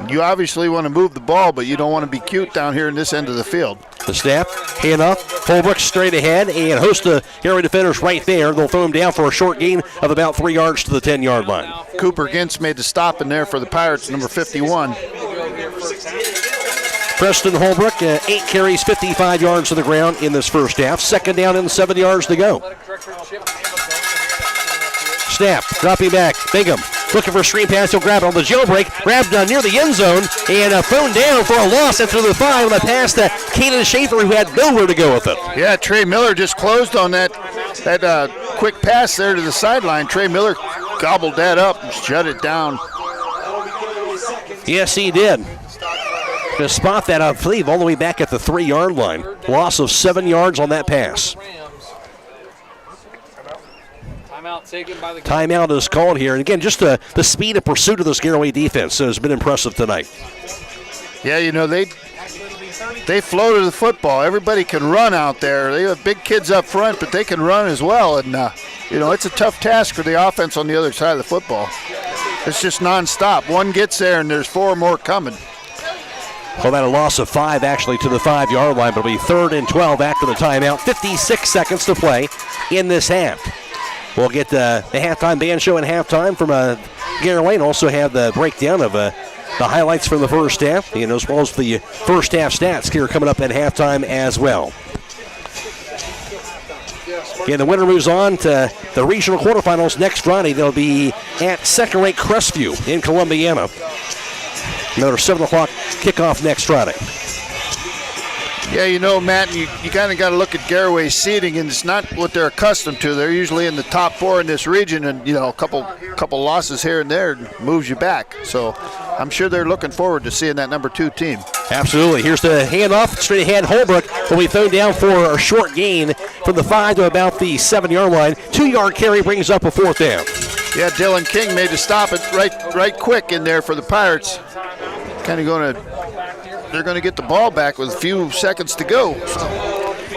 You obviously want to move the ball, but you don't want to be cute down here in this end of the field. The snap, hand off, Holbrook straight ahead, and host the Garaway defenders right there. They'll throw him down for a short gain of about 3 yards to the 10-yard line. Cooper Gintz made the stop in there for the Pirates, number 51. Preston Holbrook, 8 carries, 55 yards to the ground in this first half. 2nd down and 7 yards to go. Snap, dropping back, Bingham looking for a screen pass. He'll grab it on the jailbreak, grabbed near the end zone, and thrown down for a loss after the 5 on a pass to Kaden Schaefer, who had nowhere to go with it. Yeah, Trey Miller just closed on that quick pass there to the sideline. Trey Miller gobbled that up and shut it down. Yes, he did. to spot that, I believe, all the way back at the 3-yard line. Loss of 7 yards on that pass. Timeout taken by the Timeout is called here. And again, just the speed of pursuit of this Garaway defense has been impressive tonight. Yeah, you know, they floated the football. Everybody can run out there. They have big kids up front, but they can run as well. And, you know, it's a tough task for the offense on the other side of the football. It's just nonstop. One gets there, and there's 4 more coming. Well, that a loss of 5 actually to the 5-yard line, but it'll be 3rd and 12 after the timeout. 56 seconds to play in this half. We'll get the halftime band show in halftime from Garaway, and also have the breakdown of the highlights from the first half, and as well as the first half stats here coming up at halftime as well. And the winner moves on to the regional quarterfinals next Friday. They'll be at second-rate Crestview in Columbiana. Another 7 o'clock kickoff next Friday. Yeah, you know, Matt, you kind of got to look at Garaway's seeding, and it's not what they're accustomed to. They're usually in the top 4 in this region, and, you know, a couple losses here and there moves you back. So I'm sure they're looking forward to seeing that number 2 team. Absolutely. Here's the handoff. Straight ahead, Holbrook will be thrown down for a short gain from the 5 to about the 7-yard line. 2-yard carry brings up a 4th down. Yeah, Dylan King made to stop it right quick in there for the Pirates. Kind of they're going to get the ball back with a few seconds to go.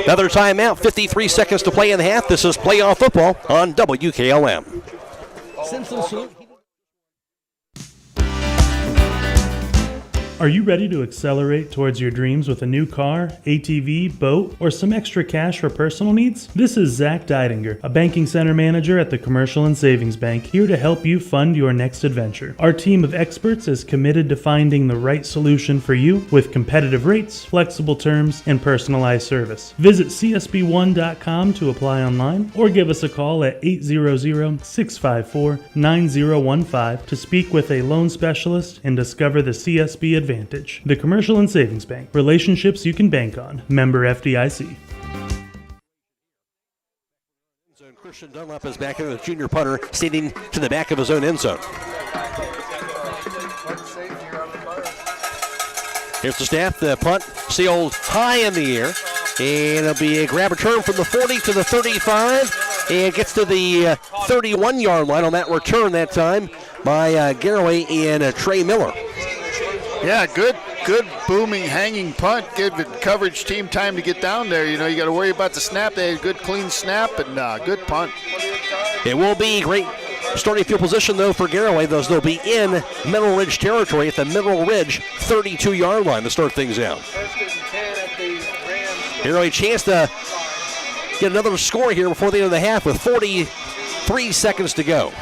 Another timeout, 53 seconds to play in the half. This is playoff football on WKLM. Simpson salute. Are you ready to accelerate towards your dreams with a new car, ATV, boat, or some extra cash for personal needs? This is Zach Deidinger, a banking center manager at the Commercial and Savings Bank, here to help you fund your next adventure. Our team of experts is committed to finding the right solution for you with competitive rates, flexible terms, and personalized service. Visit csb1.com to apply online or give us a call at 800-654-9015 to speak with a loan specialist and discover the CSB advantage. The Commercial and Savings Bank. Relationships you can bank on. Member FDIC. Christian Dunlap is back in, the junior punter, standing to the back of his own end zone. Here's the snap. The punt sailed high in the air. And it'll be a grab return from the 40 to the 35. And gets to the 31-yard line on that return that time by Garaway and Trey Miller. Yeah, good booming, hanging punt. Give the coverage team time to get down there. You know, you got to worry about the snap. They had a good, clean snap and good punt. It will be great starting field position, though, for Garaway. They'll be in Middle Ridge territory at the Middle Ridge 32-yard line to start things out. Garaway a chance to get another score here before the end of the half with 43 seconds to go.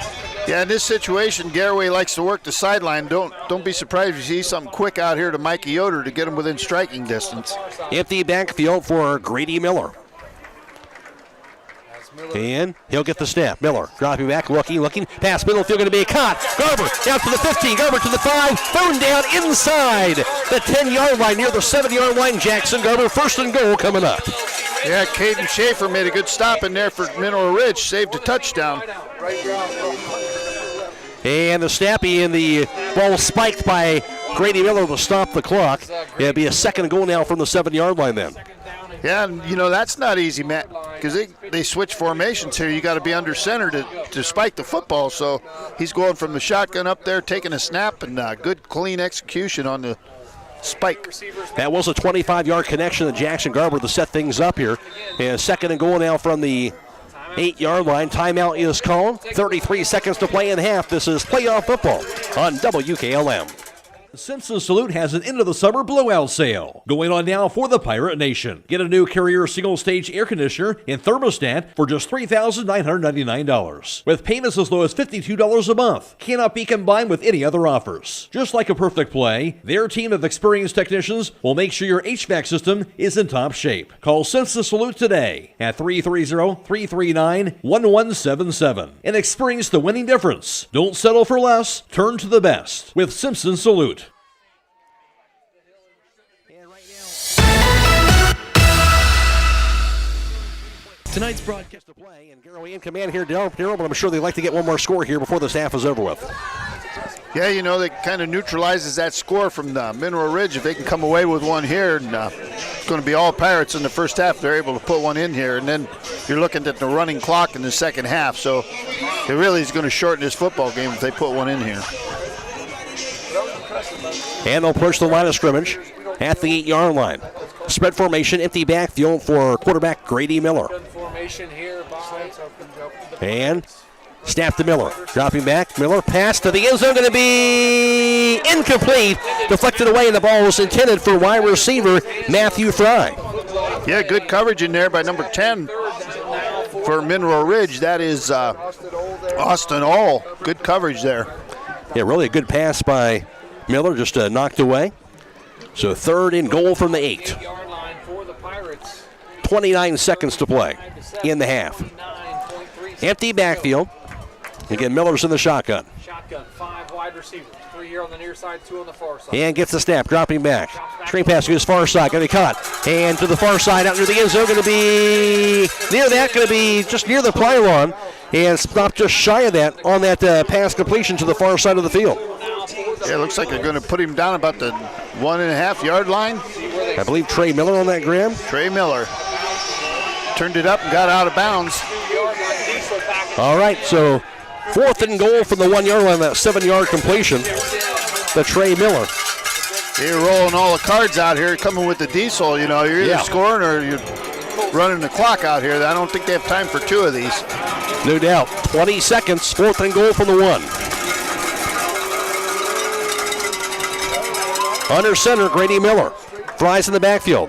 Yeah, in this situation, Garaway likes to work the sideline. Don't be surprised if you see something quick out here to Mikey Yoder to get him within striking distance. Empty backfield for Grady Miller. And he'll get the snap. Miller dropping back, looking. Pass middle field, going to be caught. Garber down to the 15, Garber to the 5, thrown down inside the 10-yard line near the 7-yard line. Jackson Garber, 1st and goal coming up. Yeah, Caden Schaefer made a good stop in there for Mineral Ridge, saved a touchdown. And the snappy and the ball spiked by Grady Miller to stop the clock. It'll be a 2nd and goal now from the 7-yard line then. Yeah, and you know, that's not easy, Matt, because they switch formations here. You got to be under center to spike the football. So he's going from the shotgun up there, taking a snap, and good, clean execution on the spike. That was a 25-yard connection to Jackson Garber to set things up here. And 2nd and goal now from the 8-yard line. Timeout is called. 33 seconds to play in half. This is playoff football on WKLM. Simpson Salute has an end-of-the-summer blowout sale going on now for the Pirate Nation. Get a new Carrier single-stage air conditioner and thermostat for just $3,999. With payments as low as $52 a month. Cannot be combined with any other offers. Just like a perfect play, their team of experienced technicians will make sure your HVAC system is in top shape. Call Simpson Salute today at 330-339-1177 and experience the winning difference. Don't settle for less. Turn to the best with Simpson Salute. Tonight's broadcast to play, and Garaway in command here, Daryl, but I'm sure they'd like to get one more score here before this half is over with. Yeah, you know, that kind of neutralizes that score from Mineral Ridge. If they can come away with one here, and it's going to be all Pirates in the first half. They're able to put one in here, and then you're looking at the running clock in the second half. So it really is going to shorten this football game if they put one in here. And they'll push the line of scrimmage at the 8-yard line. Spread formation, empty backfield for quarterback Grady Miller. Good formation here by And snap to Miller. Dropping back. Miller pass to the end zone. Going to be incomplete. Deflected away, and the ball was intended for wide receiver Matthew Fry. Yeah, good coverage in there by number 10 for Mineral Ridge. That is Austin All. Good coverage there. Yeah, really a good pass by Miller, just knocked away. So 3rd and goal from the 8. 29 seconds to play in the half. Empty backfield. Again, Miller's in the shotgun. Shotgun, 5 wide receivers. 3 here on the near side, 2 on the far side. And gets the snap, dropping back. Screen pass to his far side, going to be caught. And to the far side, out near the end zone, going to be near that, going to be just near the pylon. And stopped just shy of that on that pass completion to the far side of the field. Yeah, it looks like they're going to put him down about the 1.5-yard line. I believe Trey Miller on that, Graham. Trey Miller turned it up and got out of bounds. All right, so 4th and goal from the 1-yard line, that 7-yard completion to Trey Miller. You're rolling all the cards out here, coming with the diesel. You know, you're either scoring or you're running the clock out here. I don't think they have time for 2 of these. No doubt. 20 seconds, 4th and goal from the 1. Under center, Grady Miller. Fry's in the backfield.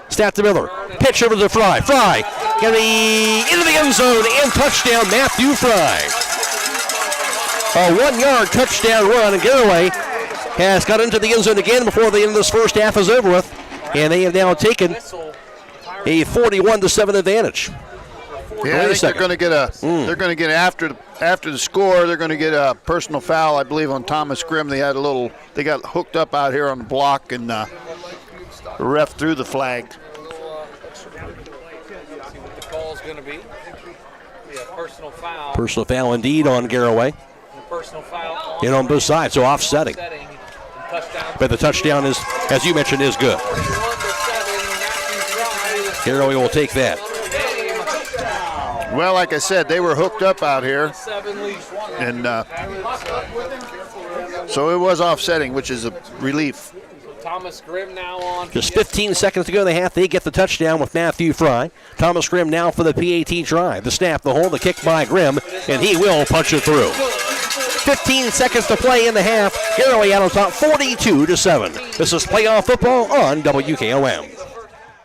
Snap to Miller. Pitch over to Fry. Fry going to be into the end zone and touchdown, Matthew Fry. A 1-yard touchdown run, and Garaway has got into the end zone again before the end of this first half is over with. And they have now taken a 41-7 advantage. Yeah, I think they're going to get they're going to get after the score. They're going to get a personal foul, I believe, on Thomas Grimm. They got hooked up out here on the block, and the ref threw the flag. See what the call is going to be. Personal foul. Personal foul indeed on Garaway. Personal foul and on both sides, so offsetting. But the touchdown is, as you mentioned, is good. Garaway will take that. Well, like I said, they were hooked up out here, and so it was offsetting, which is a relief. Thomas Grimm now on. Just 15 seconds to go in the half. They get the touchdown with Matthew Fry. Thomas Grimm now for the PAT drive. The snap, the hold, the kick by Grimm, and he will punch it through. 15 seconds to play in the half. Garaway out on top, 42-7. This is playoff football on WKLM.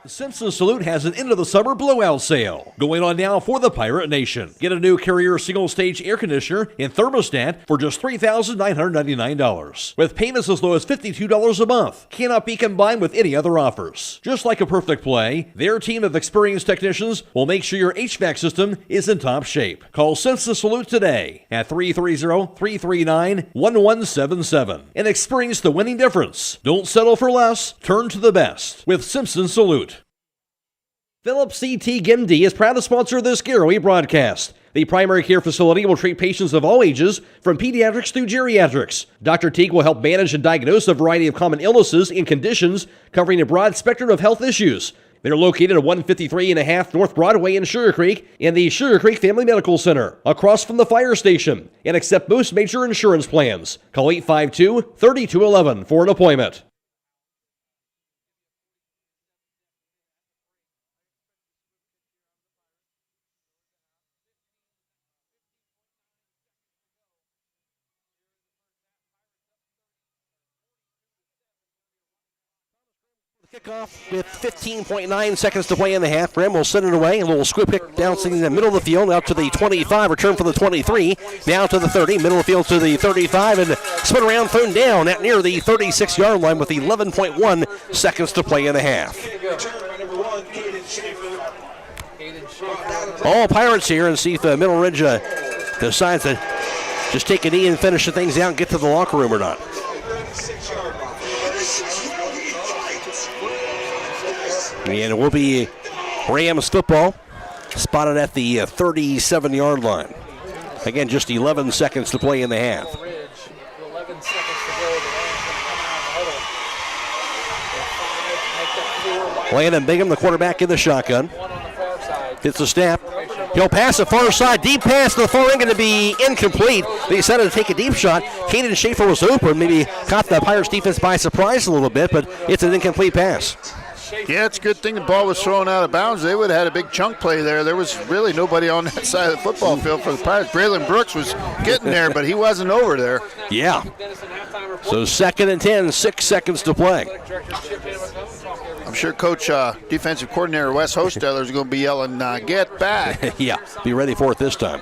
Simpson Salute has an end-of-the-summer blowout sale going on now for the Pirate Nation. Get a new Carrier single-stage air conditioner and thermostat for just $3,999. With payments as low as $52 a month. Cannot be combined with any other offers. Just like a perfect play, their team of experienced technicians will make sure your HVAC system is in top shape. Call Simpson Salute today at 330-339-1177 and experience the winning difference. Don't settle for less. Turn to the best with Simpson Salute. Phillips CT MD is proud to sponsor this Garaway broadcast. The primary care facility will treat patients of all ages, from pediatrics to geriatrics. Dr. Teague will help manage and diagnose a variety of common illnesses and conditions, covering a broad spectrum of health issues. They're located at 153.5 North Broadway in Sugarcreek in the Sugarcreek Family Medical Center, across from the fire station, and accept most major insurance plans. Call 852-3211 for an appointment. Kickoff with 15.9 seconds to play in the half. Grimm will send it away. A little scoop kick bouncing in the middle of the field out to the 25. Return for the 23. Now to the 30. Middle of the field to the 35. And spin around, thrown down at near the 36-yard line with 11.1 seconds to play in the half. All Pirates here, and see if Middle Ridge decides to just take a knee and finish the things out and get to the locker room or not. And it will be Rams football, spotted at the 37-yard line. Again, just 11 seconds to play in the half. Landon Bingham, the quarterback, in the shotgun. Hits the snap. He'll pass the far side. Deep pass to the far end, going to be incomplete. They decided to take a deep shot. Caden Schaefer was open. Maybe caught the Pirates defense by surprise a little bit, but it's an incomplete pass. Yeah, it's a good thing the ball was thrown out of bounds. They would have had a big chunk play there. There was really nobody on that side of the football field for the Pirates. Braylon Brooks was getting there, but he wasn't over there. Yeah. So 2nd and 10, 6 seconds to play. I'm sure Coach Defensive Coordinator Wes Hosteller is going to be yelling, get back. Yeah, be ready for it this time.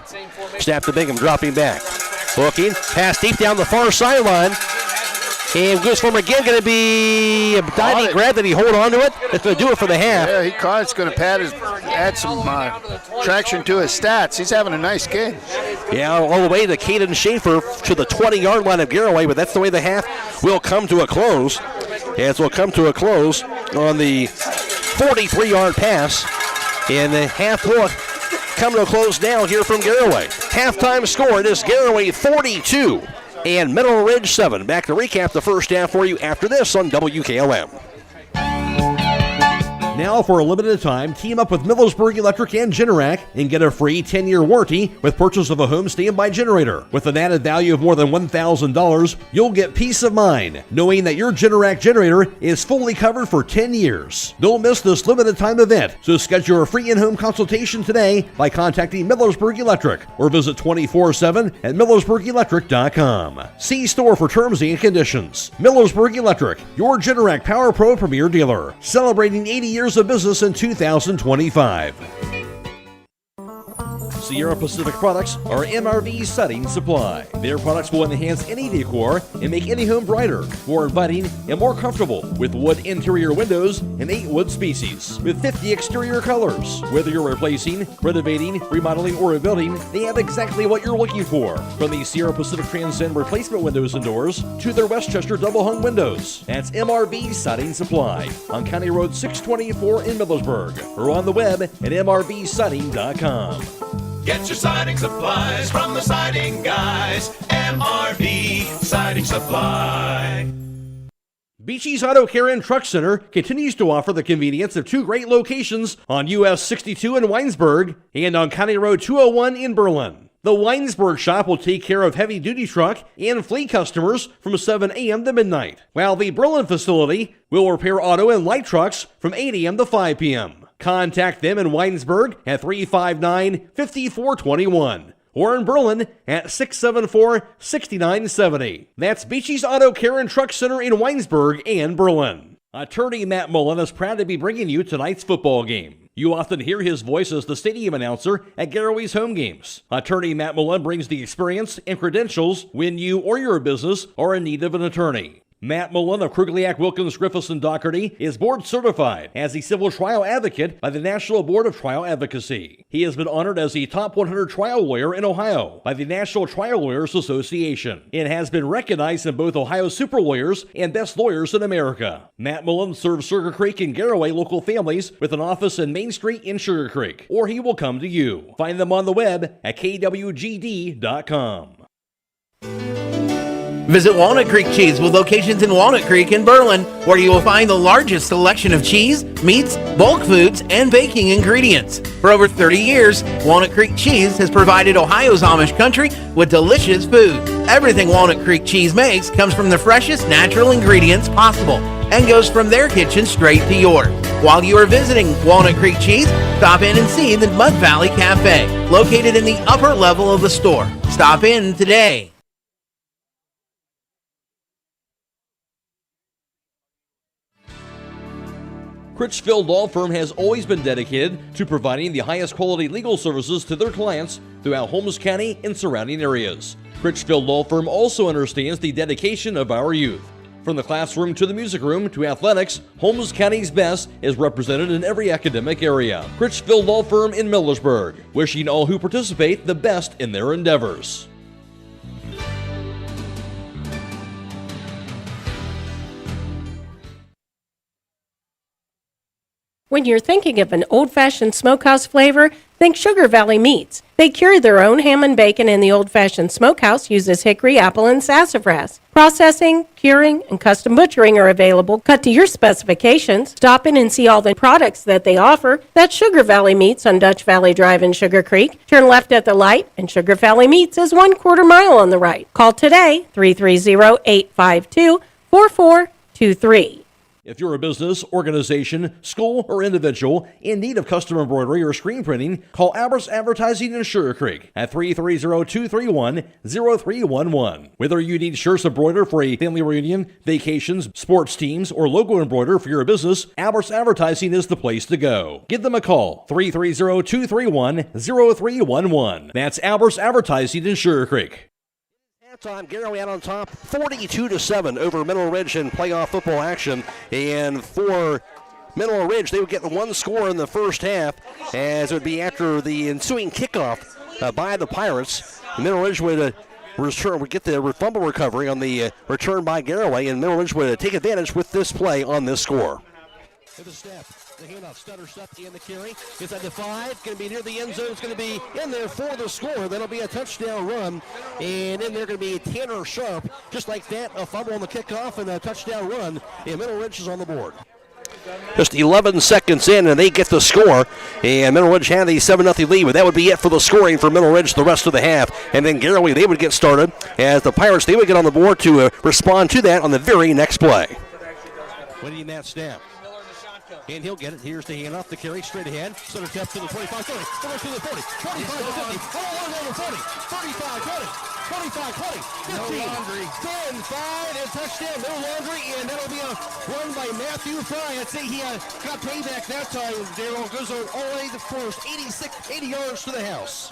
Snap to Bingham, dropping back. Looking, pass deep down the far sideline. And goes for him again, going to be a diving grab. Did he hold on to it? That's going to do it for the half. Yeah, he caught it. It's going to add some traction to his stats. He's having a nice game. Yeah, all the way to Caden Schaefer to the 20-yard line of Garaway, but that's the way the half will come to a close. As will come to a close on the 43-yard pass. And the half will come to a close now here from Garaway. Halftime score, it is Garaway 42. And Mineral Ridge 7. Back to recap the first half for you after this on WKLM. Now, for a limited time, team up with Millersburg Electric and Generac and get a free 10-year warranty with purchase of a home standby generator. With an added value of more than $1,000, you'll get peace of mind knowing that your Generac generator is fully covered for 10 years. Don't miss this limited time event, so schedule a free in-home consultation today by contacting Millersburg Electric or visit 24/7 at millersburgelectric.com. See store for terms and conditions. Millersburg Electric, your Generac Power Pro Premier dealer, celebrating 80 years of business in 2025. Sierra Pacific products are MRV Setting Supply. Their products will enhance any decor and make any home brighter, more inviting, and more comfortable with wood interior windows and 8 wood species with 50 exterior colors. Whether you're replacing, renovating, remodeling, or rebuilding, they have exactly what you're looking for. From the Sierra Pacific Transcend replacement windows and doors to their Westchester double hung windows. That's MRV Setting Supply on County Road 624 in Millersburg or on the web at mrvsetting.com. Get your siding supplies from the siding guys. MRV Siding Supply. Beachy's Auto Care and Truck Center continues to offer the convenience of 2 great locations on US 62 in Winesburg and on County Road 201 in Berlin. The Winesburg shop will take care of heavy-duty truck and fleet customers from 7 a.m. to midnight, while the Berlin facility will repair auto and light trucks from 8 a.m. to 5 p.m. Contact them in Winesburg at 359-5421 or in Berlin at 674-6970. That's Beachy's Auto Care and Truck Center in Winesburg and Berlin. Attorney Matt Mullen is proud to be bringing you tonight's football game. You often hear his voice as the stadium announcer at Garaway's home games. Attorney Matt Mullen brings the experience and credentials when you or your business are in need of an attorney. Matt Mullen of Krugliak, Wilkins, Griffiths, and Doherty is board certified as a civil trial advocate by the National Board of Trial Advocacy. He has been honored as the top 100 trial lawyer in Ohio by the National Trial Lawyers Association and has been recognized in both Ohio Super Lawyers and Best Lawyers in America. Matt Mullen serves Sugarcreek and Garaway local families with an office in Main Street in Sugarcreek, or he will come to you. Find them on the web at kwgd.com. Visit Walnut Creek Cheese with locations in Walnut Creek and Berlin, where you will find the largest selection of cheese, meats, bulk foods, and baking ingredients. For over 30 years, Walnut Creek Cheese has provided Ohio's Amish country with delicious food. Everything Walnut Creek Cheese makes comes from the freshest natural ingredients possible and goes from their kitchen straight to yours. While you are visiting Walnut Creek Cheese, stop in and see the Mud Valley Cafe, located in the upper level of the store. Stop in today. Critchfield Law Firm has always been dedicated to providing the highest quality legal services to their clients throughout Holmes County and surrounding areas. Critchfield Law Firm also understands the dedication of our youth. From the classroom to the music room to athletics, Holmes County's best is represented in every academic area. Critchfield Law Firm in Millersburg, wishing all who participate the best in their endeavors. When you're thinking of an old-fashioned smokehouse flavor, Think Sugar Valley Meats. They carry their own ham and bacon, and the old-fashioned smokehouse uses hickory, apple, and sassafras. Processing, curing, and custom butchering are available, cut to your specifications. Stop in and see all the products that they offer. That's Sugar Valley Meats on Dutch Valley Drive in Sugarcreek. Turn left at the light, and Sugar Valley Meats is 1/4 mile on the right. Call today, 330-852-4423. If you're a business, organization, school, or individual in need of custom embroidery or screen printing, call Albers Advertising in Sugarcreek at 330-231-0311. Whether you need shirts embroidered for a family reunion, vacations, sports teams, or logo embroider for your business, Albers Advertising is the place to go. Give them a call, 330-231-0311. That's Albers Advertising in Sugarcreek. Time, Garaway out on top, 42-7 over Mineral Ridge in playoff football action. And for Mineral Ridge, they would get one score in the first half, as it would be after the ensuing kickoff by the Pirates. Mineral Ridge would get the fumble recovery on the return by Garaway, and Mineral Ridge would take advantage with this play on this score. To the step. The handoff, stutter step and the carry. It's at the 5, going to be near the end zone. It's going to be in there for the score. That'll be a touchdown run. And in there going to be Tanner Sharp. Just like that, a fumble on the kickoff and a touchdown run. And Mineral Ridge is on the board. Just 11 seconds in, and they get the score. And Mineral Ridge had the 7-0 lead, but that would be it for the scoring for Mineral Ridge the rest of the half. And then Garaway, they would get started. As the Pirates, they would get on the board to respond to that on the very next play. Winning that snap. And he'll get it. Here's the handoff, the carry straight ahead. Center step to the 25, 30, over to the 40, 45 to 50, all over 40, 35, 20, 25, 20, 15, 10, 5, and touchdown. No laundry, and that'll be a run by Matthew Fry. I'd say he got payback that time. Darrell goes on all the way the first, 80 yards to the house.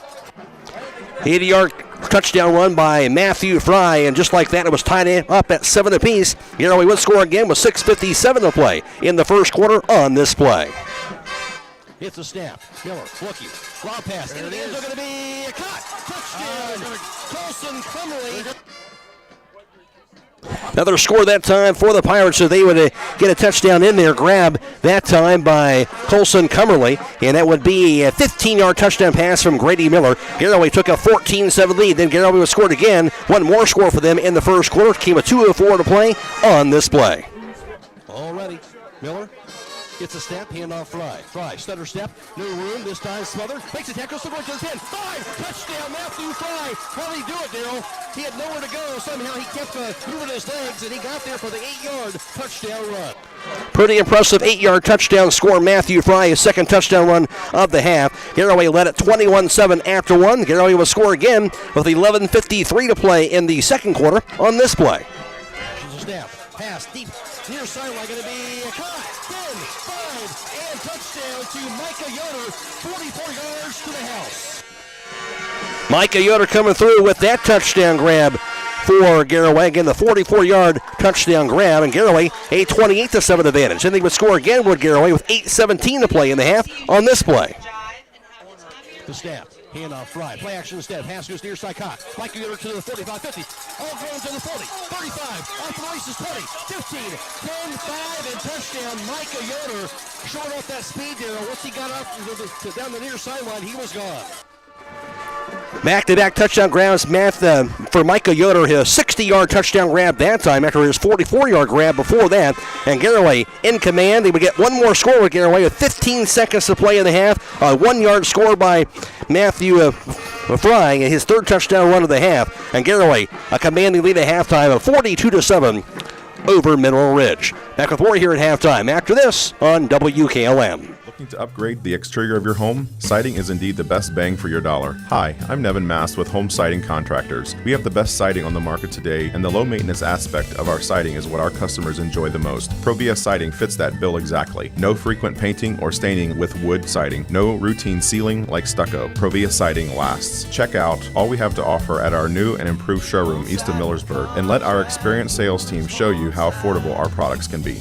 80-yard touchdown run by Matthew Fry, and just like that, it was tied up at 7 apiece. Garaway would score again with 6:57 to play in the first quarter on this play. It's a snap. Miller looking. Lob pass. Into the end zone, going to be a caught. Touchdown. Colson Cumberly. Another score that time for the Pirates, so they would get a touchdown in there. Grab that time by Colson Cumberly, and that would be a 15-yard touchdown pass from Grady Miller. Garaway took a 14-7 lead. Then Garaway was scored again. One more score for them in the first quarter. Came a 2:04 to play on this play. Already, Miller gets a step, handoff Fry. Fry, stutter step, no room, this time smothered. Makes a tackle, still going to the 10. 5, touchdown, Matthew Fry. How did he do it, Darrell? He had nowhere to go. Somehow he kept moving his legs, and he got there for the 8-yard touchdown run. Pretty impressive 8-yard touchdown score. Matthew Fry, his second touchdown run of the half. Garaway led at 21-7 after one. Garaway will score again with 11:53 to play in the second quarter on this play. Snap, pass, deep, near sideline, going to be a caught. 10, 5, and touchdown to Micah Yoder, 44 yards to the house. Micah Yoder coming through with that touchdown grab for Garaway. Again, the 44-yard touchdown grab, and Garaway a 28-7 advantage. Then they would score again with Garaway with 8:17 to play in the half on this play. The snap. Handoff Fry. Play action instead. Pass goes near side caught. Micah Yoder to the 45, 50. All going to the 40, 35. Off the races, 20, 15, 10, 5, and touchdown. Micah Yoder short off that speed there. Once he got up down the near sideline, he was gone. Back-to-back touchdown grabs for Micah Yoder. His 60-yard touchdown grab that time after his 44-yard grab before that. And Garaway in command. They would get one more score with Garaway with 15 seconds to play in the half. A 1-yard score by Matthew Fry, his third touchdown run of the half. And Garaway a commanding lead at halftime of 42-7 over Mineral Ridge. Back with more here at halftime after this on WKLM. Looking to upgrade the exterior of your home? Siding is indeed the best bang for your dollar. Hi, I'm Nevin Mast with Home Siding Contractors. We have the best siding on the market today, and the low maintenance aspect of our siding is what our customers enjoy the most. Provia Siding fits that bill exactly. No frequent painting or staining with wood siding. No routine sealing like stucco. Provia Siding lasts. Check out all we have to offer at our new and improved showroom east of Millersburg, and let our experienced sales team show you how affordable our products can be.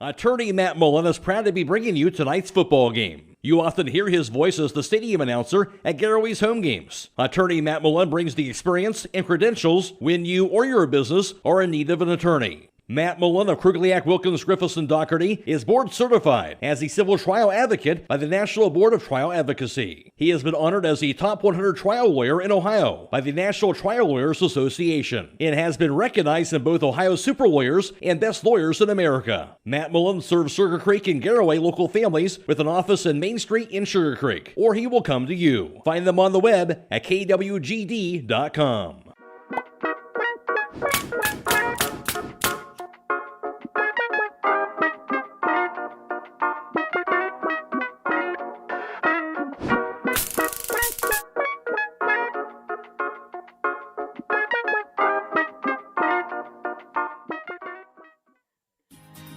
Attorney Matt Mullen is proud to be bringing you tonight's football game. You often hear his voice as the stadium announcer at Garaway's home games. Attorney Matt Mullen brings the experience and credentials when you or your business are in need of an attorney. Matt Mullen of Krugliak, Wilkins, Griffiths, and Doherty is board certified as a civil trial advocate by the National Board of Trial Advocacy. He has been honored as the top 100 trial lawyer in Ohio by the National Trial Lawyers Association and has been recognized in both Ohio Super Lawyers and Best Lawyers in America. Matt Mullen serves Sugarcreek and Garaway local families with an office in Main Street in Sugarcreek, or he will come to you. Find them on the web at kwgd.com.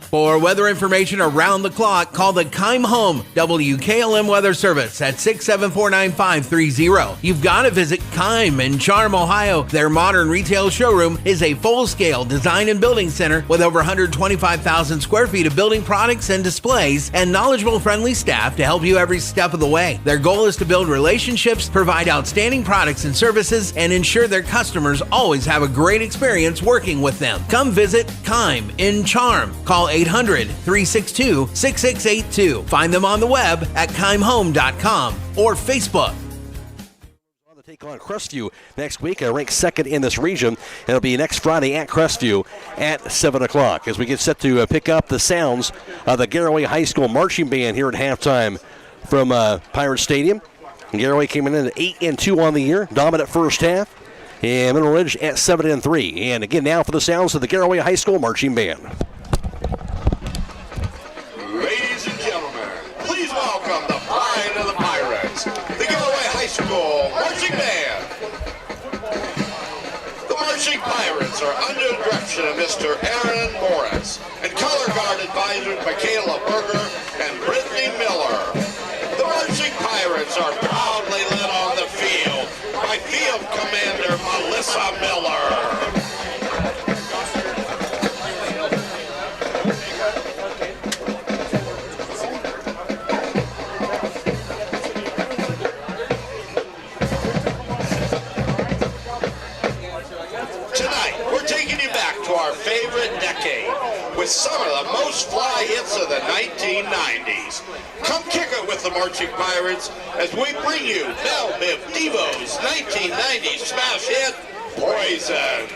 For weather information around the clock, call the Keim Home WKLM Weather Service at 674-9530. You've got to visit Keim in Charm, Ohio. Their modern retail showroom is a full-scale design and building center with over 125,000 square feet of building products and displays and knowledgeable, friendly staff to help you every step of the way. Their goal is to build relationships, provide outstanding products and services, and ensure their customers always have a great experience working with them. Come visit Keim in Charm. Call 800-362-6682. Find them on the web at keimhome.com or Facebook. Take on Crestview next week, ranked second in this region. It'll be next Friday at Crestview at 7 o'clock as we get set to pick up the sounds of the Garaway High School Marching Band here at halftime from Pirate Stadium. And Garaway came in at 8-2 on the year, dominant first half, and Mineral Ridge at 7-3. And again, now for the sounds of the Garaway High School Marching Band. Ladies and gentlemen, please welcome the pride of the Pirates, the Garaway High School Marching Band. The Marching Pirates are under the direction of Mr. Aaron Morris and color guard advisors Michaela Berger and Brittany Miller. The Marching Pirates are proudly led on the field by Field Commander Melissa Miller. With some of the most fly hits of the 1990s. Come kick it with the Marching Pirates as we bring you Bell Biv DeVoe's 1990 smash hit, Poison.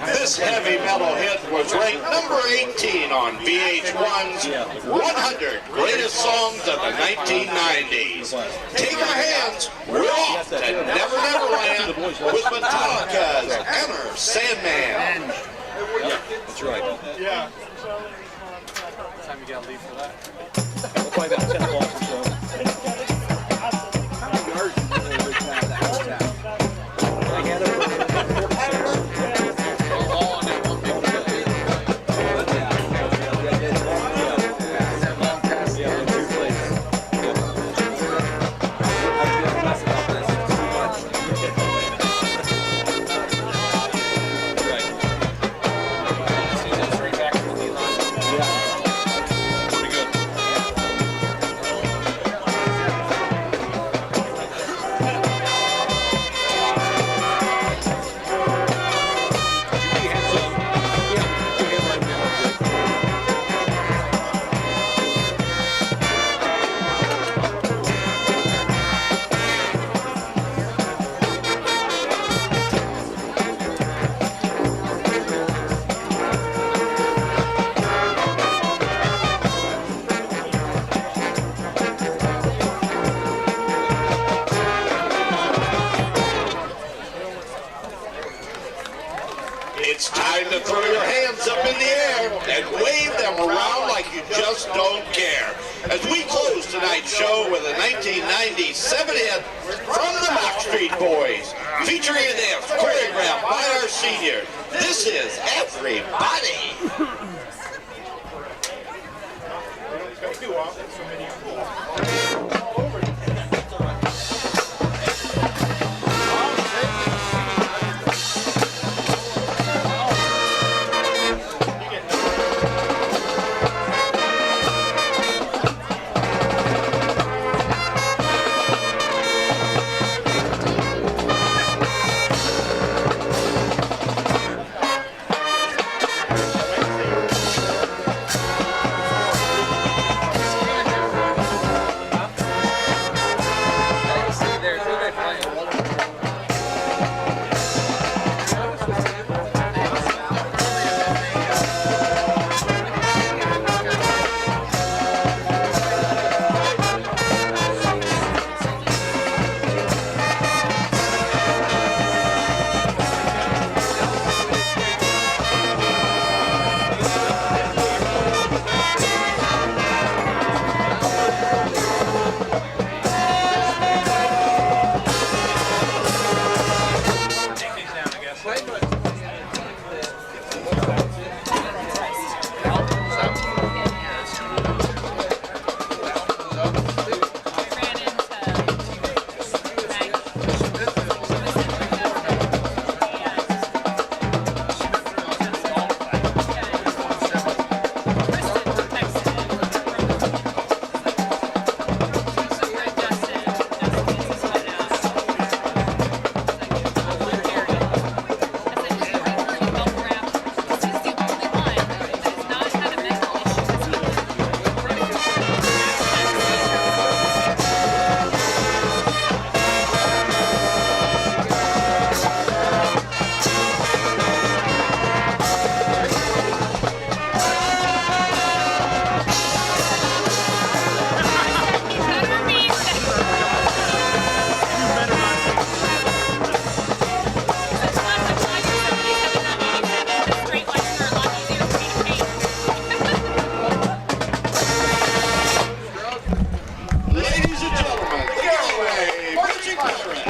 This heavy metal hit was ranked number 18 on VH1's 100 Greatest Songs of the 1990s. Take our hands, we're off to Never Never Land with Metallica's Enter Sandman. Yeah, that's right. Yeah. time you gotta leave for that? We'll play about 10 balls or so. How many yards do you really have the house down? I had it 46. All on that one big play. That long pass in 2 plays. I've been less about this too much. Right. See that straight back from the line. Yeah. Pretty good. It's time to throw your hands up in the air and wave them around like you just don't care. As we close tonight's show with a 1997 hit from the Backstreet Boys, featuring a dance choreographed by our seniors. This is Everybody.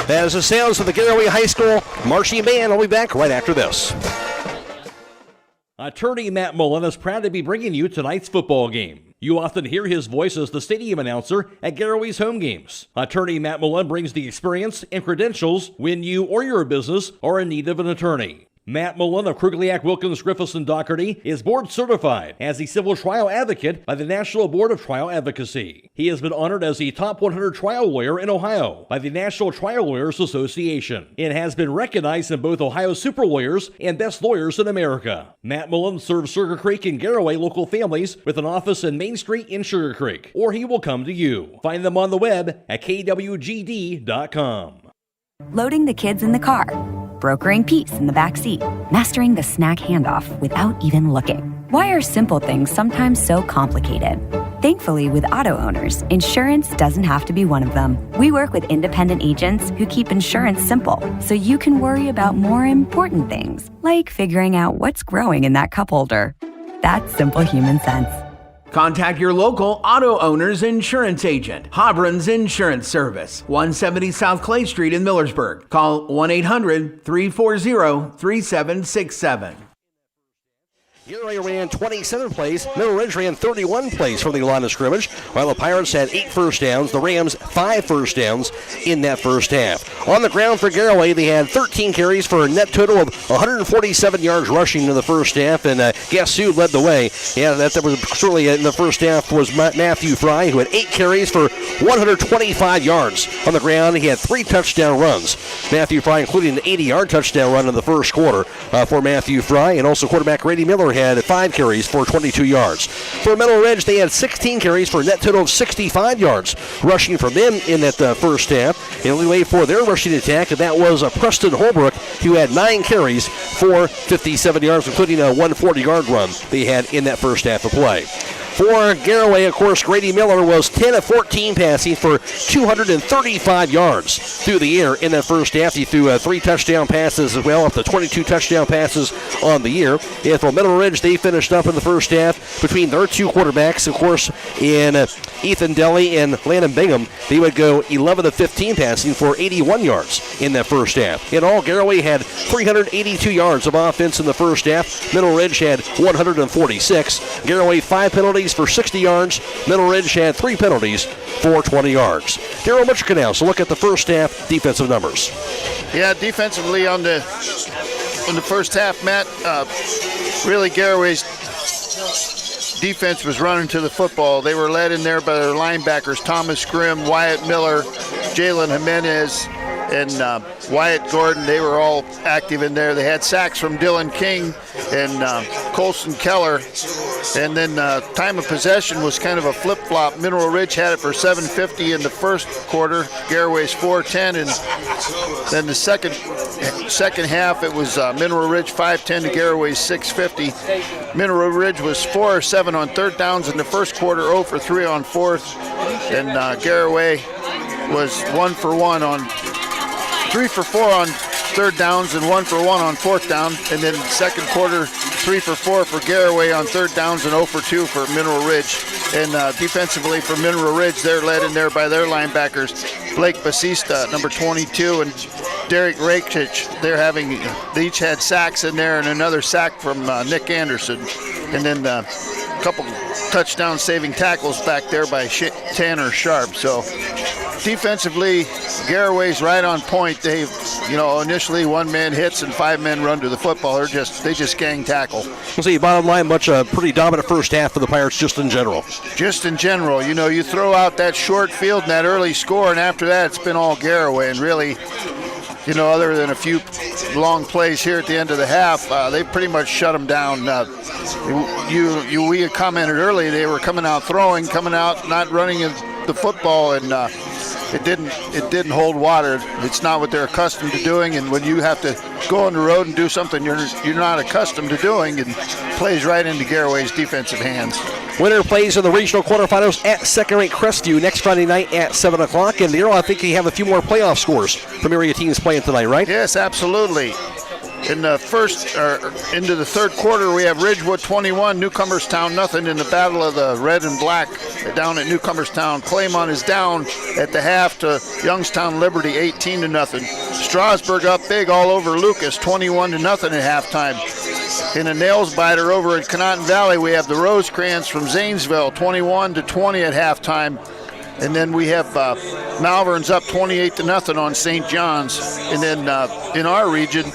That is the sounds of the Garaway High School marching band. I'll be back right after this. Attorney Matt Mullen is proud to be bringing you tonight's football game. You often hear his voice as the stadium announcer at Garaway's home games. Attorney Matt Mullen brings the experience and credentials when you or your business are in need of an attorney. Matt Mullen of Krugliak, Wilkins, Griffiths, and Doherty is board certified as a civil trial advocate by the National Board of Trial Advocacy. He has been honored as the top 100 trial lawyer in Ohio by the National Trial Lawyers Association and has been recognized in both Ohio Super Lawyers and Best Lawyers in America. Matt Mullen serves Sugarcreek and Garaway local families with an office in Main Street in Sugarcreek, or he will come to you. Find them on the web at kwgd.com. Loading the kids in the car, brokering peace in the back seat, mastering the snack handoff without even looking. Why are simple things sometimes so complicated? Thankfully, with auto owners, insurance doesn't have to be one of them. We work with independent agents who keep insurance simple, so you can worry about more important things, like figuring out what's growing in that cup holder. That's simple human sense. Contact your local auto owner's insurance agent, Hobron's Insurance Service, 170 South Clay Street in Millersburg. Call 1-800-340-3767. Garaway ran 27 plays. Middle Ridge ran 31 plays from the line of scrimmage, while the Pirates had 8 first downs. The Rams 5 first downs in that first half. On the ground for Garaway, they had 13 carries for a net total of 147 yards rushing in the first half, and guess who led the way? Yeah, that was certainly in the first half was Matthew Fry, who had 8 carries for 125 yards. On the ground, he had 3 touchdown runs. Matthew Fry, including an 80-yard touchdown run in the first quarter for Matthew Fry, and also quarterback Grady Miller had 5 carries for 22 yards. For Middle Ridge, they had 16 carries for a net total of 65 yards rushing from them in that first half. And the way for their rushing attack, and that was Preston Holbrook, who had 9 carries for 57 yards, including a 140-yard run they had in that first half of play. For Garaway, of course, Grady Miller was 10 of 14 passing for 235 yards through the air in that first half. He threw 3 touchdown passes as well, up to 22 touchdown passes on the year. And for Middle Ridge, they finished up in the first half between their 2 quarterbacks, of course, in Ethan Deli and Landon Bingham. They would go 11 of 15 passing for 81 yards in that first half. In all, Garaway had 382 yards of offense in the first half. Middle Ridge had 146. Garaway 5 penalties for 60 yards. Middle Ridge had 3 penalties for 20 yards. Daryl Butcher now, so look at the first half defensive numbers. Yeah, defensively on the first half, Matt, really Garaway's defense was running to the football. They were led in there by their linebackers, Thomas Grimm, Wyatt Miller, Jalen Jimenez, and Wyatt Gordon. They were all active in there. They had sacks from Dylan King and Colson Keller. And then time of possession was kind of a flip-flop. Mineral Ridge had it for 7:50 in the first quarter. Garaway's 4:10, and then the second half it was Mineral Ridge 5:10 to Garaway's 6:50. Mineral Ridge was 4 or 7 on third downs in the first quarter, 0 for 3 on fourth, and Garaway was 1 for 1 on 3 for 4 on third downs and 1 for 1 on fourth down. And then second quarter, 3 for 4 for Garaway on third downs and 0 for 2 for Mineral Ridge. And defensively for Mineral Ridge, they're led in there by their linebackers, Blake Basista, number 22, and Derek Rakich. They each had sacks in there, and another sack from Nick Anderson. And then a couple touchdown saving tackles back there by Tanner Sharp. So defensively, Garaway's right on point. They, initially 1 man hits and 5 men run to the football. They just gang tackle. We'll see, bottom line, much a pretty dominant first half for the Pirates just in general. Just in general. You throw out that short field and that early score, and after that it's been all Garaway. And really, other than a few long plays here at the end of the half, they pretty much shut them down. We had commented earlier they were coming out throwing, coming out not running the football, and it didn't hold water. It's not what they're accustomed to doing, and when you have to go on the road and do something you're not accustomed to doing, and plays right into Garaway's defensive hands. Winner plays in the regional quarterfinals at second-rate Crestview next Friday night at 7 o'clock. And Daryl, I think you have a few more playoff scores from area teams playing tonight, right? Yes, absolutely. In the into the third quarter, we have Ridgewood 21, Newcomerstown nothing in the battle of the red and black down at Newcomerstown. Claymont is down at the half to Youngstown Liberty 18-0. Strasburg up big all over Lucas 21-0 at halftime. In a nails biter over at Conotton Valley, we have the Rosecrans from Zanesville 21-20 at halftime. And then we have Malvern's up 28-0 on St. John's. And then in our region,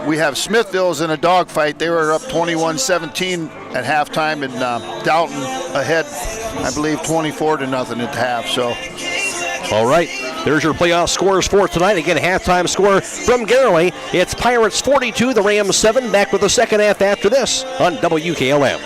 we have Smithville's in a dogfight. They were up 21-17 at halftime, and Dalton ahead, I believe, 24-0 at the half. So, all right, there's your playoff scores for tonight. Again, halftime score from Garaway. It's Pirates 42, the Rams 7. Back with the second half after this on WKLM.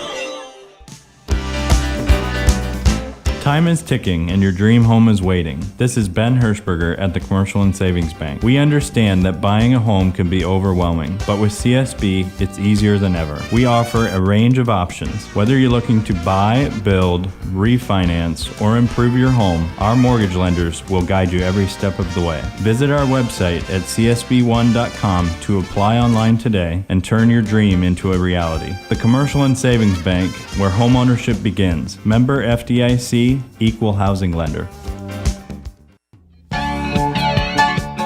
Time is ticking and your dream home is waiting. This is Ben Hirschberger at the Commercial and Savings Bank. We understand that buying a home can be overwhelming, but with CSB, it's easier than ever. We offer a range of options. Whether you're looking to buy, build, refinance, or improve your home, our mortgage lenders will guide you every step of the way. Visit our website at csb1.com to apply online today and turn your dream into a reality. The Commercial and Savings Bank, where homeownership begins. Member FDIC, Equal Housing Lender.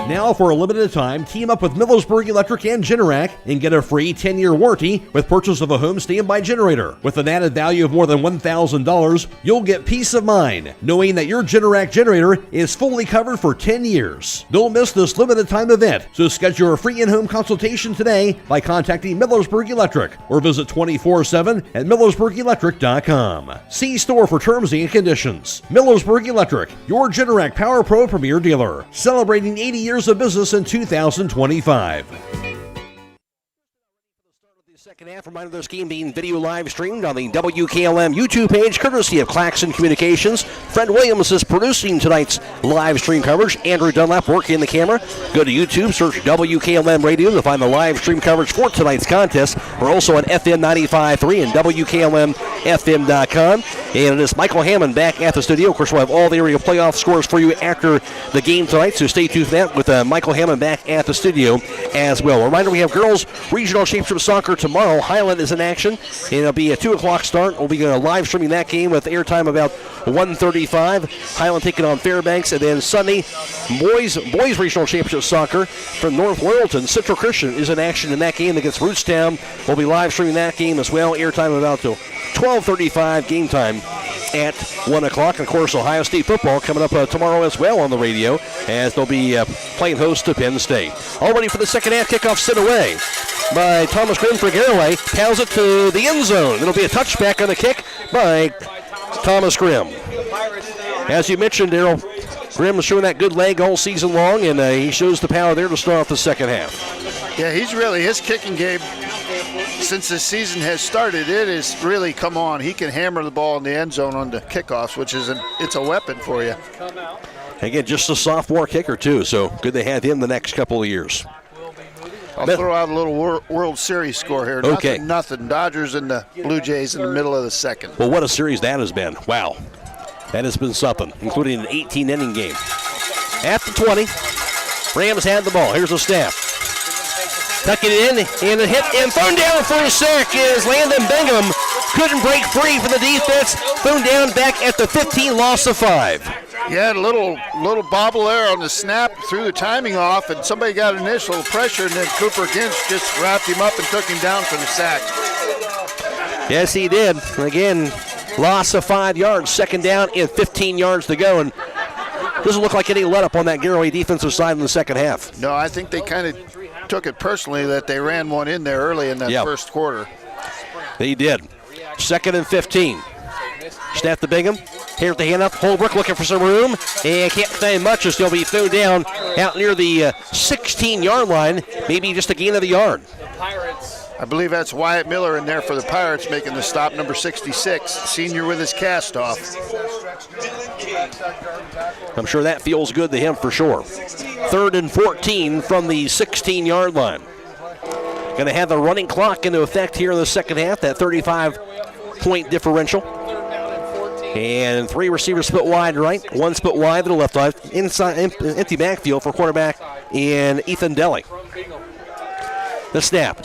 Now, for a limited time, team up with Millersburg Electric and Generac and get a free 10-year warranty with purchase of a home standby generator. With an added value of more than $1,000, you'll get peace of mind knowing that your Generac generator is fully covered for 10 years. Don't miss this limited time event, so schedule a free in-home consultation today by contacting Millersburg Electric or visit 24/7 at millersburgelectric.com. See store for terms and conditions. Millersburg Electric, your Generac Power Pro Premier dealer, celebrating 80 years of business in 2025. Second half, reminder of this game being video live streamed on the WKLM YouTube page, courtesy of Claxon Communications. Fred Williams is producing tonight's live stream coverage. Andrew Dunlap working the camera. Go to YouTube, search WKLM Radio to find the live stream coverage for tonight's contest. We're also on FM 95.3 and WKLM-FM.com. And it is Michael Hammond back at the studio. Of course, we'll have all the area playoff scores for you after the game tonight, so stay tuned for that with Michael Hammond back at the studio as well. A reminder, we have girls regional championship soccer tomorrow. Highland is in action, and it'll be a 2 o'clock start. We'll be live streaming that game with airtime about 1:35. Highland taking on Fairbanks, and then Sunday, boys regional championship soccer from North Royalton. Central Christian is in action in that game against Rootstown. We'll be live streaming that game as well. Airtime about till 12:35. Game time at 1 o'clock. And of course, Ohio State football coming up tomorrow as well on the radio, as they'll be playing host to Penn State. All ready for the second half. Kickoff sent away by Thomas Grimm for Garaway. Pounds it to the end zone. It'll be a touchback on the kick by Thomas Grimm. As you mentioned, Darryl, Grimm was showing that good leg all season long, and he shows the power there to start off the second half. Yeah, his kicking game, since the season has started, it has really come on. He can hammer the ball in the end zone on the kickoffs, which is it's a weapon for you. Again, just a sophomore kicker, too, so good to have him the next couple of years. I'll throw out a little World Series score here. Okay. Nothing. Dodgers and the Blue Jays in the middle of the second. Well, what a series that has been. Wow. That has been something, including an 18-inning game. At the 20, Rams had the ball. Here's the snap. Tucking it in, and a hit, and thrown down for a sack is Landon Bingham. Couldn't break free from the defense. Thrown down back at the 15, loss of 5. Yeah, a little bobble there on the snap, threw the timing off, and somebody got initial pressure, and then Cooper Ginch just wrapped him up and took him down for the sack. Yes, he did. Again, loss of 5 yards, second down and 15 yards to go, and doesn't look like any let-up on that Garaway defensive side in the second half. No, I think they kind of took it personally that they ran one in there early in that first quarter. They did. Second and 15. Snap to Bingham. Here's the handoff. Holbrook looking for some room, and can't find much. As he'll be thrown down out near the 16-yard line, maybe just a gain of the yard. I believe that's Wyatt Miller in there for the Pirates making the stop, number 66, senior with his cast-off. I'm sure that feels good to him for sure. 3rd and 14 from the 16-yard line. Going to have the running clock into effect here in the second half, that 35-point differential. And 3 receivers split wide right, 1 split wide to the left side. Inside empty backfield for quarterback in Ethan Deli. The snap.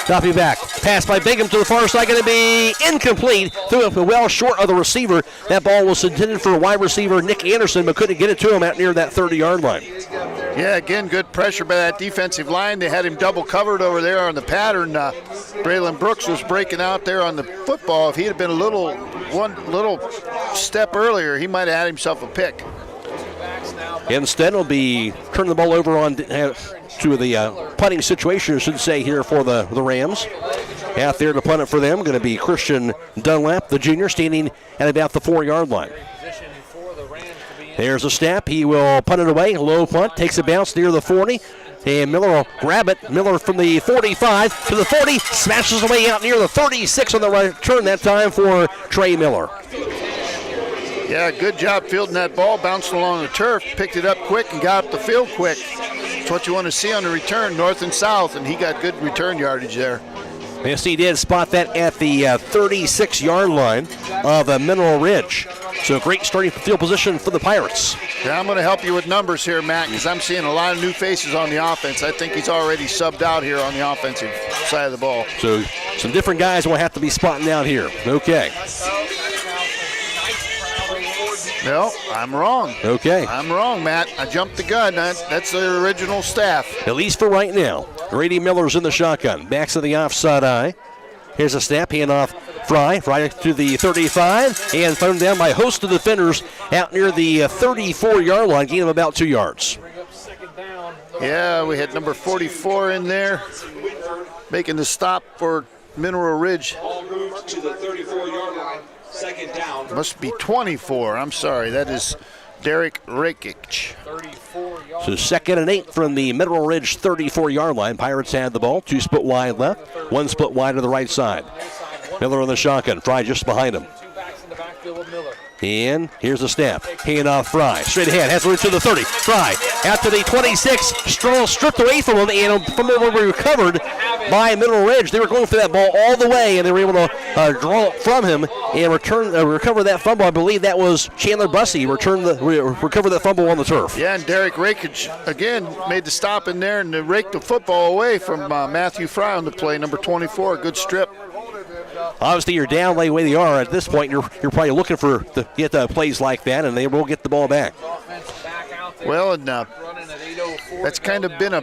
Dropping back. Pass by Bingham to the far side, going to be incomplete. Threw it well short of the receiver. That ball was intended for wide receiver Nick Anderson, but couldn't get it to him out near that 30-yard line. Yeah, again, good pressure by that defensive line. They had him double covered over there on the pattern. Braylon Brooks was breaking out there on the football. If he had been one little step earlier, he might have had himself a pick. Instead, will be turning the ball over on to the punting situation, I should say, here for the Rams. Out there to punt it for them, going to be Christian Dunlap, the junior, standing at about the 4-yard line. There's a snap. He will punt it away. Low punt. Takes a bounce near the 40. And Miller will grab it. Miller from the 45 to the 40. Smashes away out near the 36 on the return that time for Trey Miller. Yeah, good job fielding that ball, bounced along the turf, picked it up quick and got up the field quick. That's what you want to see on the return, north and south, and he got good return yardage there. Yes, he did spot that at the 36-yard line of Mineral Ridge. So great starting field position for the Pirates. Yeah, I'm going to help you with numbers here, Matt, because I'm seeing a lot of new faces on the offense. I think he's already subbed out here on the offensive side of the ball. So some different guys will have to be spotting out here. Okay. No, I'm wrong. Okay. I'm wrong, Matt. I jumped the gun. That's the original staff. At least for right now. Grady Miller's in the shotgun. Backs to the offside eye. Here's a snap. Hand off Fry. Fry to the 35. And thrown down by a host of defenders out near the 34-yard line. Gain of about 2 yards. Yeah, we had number 44 in there. Making the stop for Mineral Ridge. To the 34-yard line. Second down. Must be 24. I'm sorry. That is Derek Rakic. So 2nd and 8 from the Mineral Ridge 34-yard line. Pirates had the ball. 2 split wide left. 1 split wide to the right side. Miller on the shotgun. Fry just behind him. And here's the snap. Hand off Fry. Straight ahead. Has to reach to the 30. Fry out to the 26. Stroll stripped away from him. And from over recovered by Mineral Ridge. They were going for that ball all the way, and they were able to draw it from him and recover that fumble. I believe that was Chandler Bussey. Recovered that fumble on the turf. Yeah, and Derek Rakic, again, made the stop in there and raked the football away from Matthew Fry on the play, number 24. Good strip. Obviously, you're down the way they are at this point. You're probably looking for to get plays like that, and they will get the ball back. Well, and that's kind of been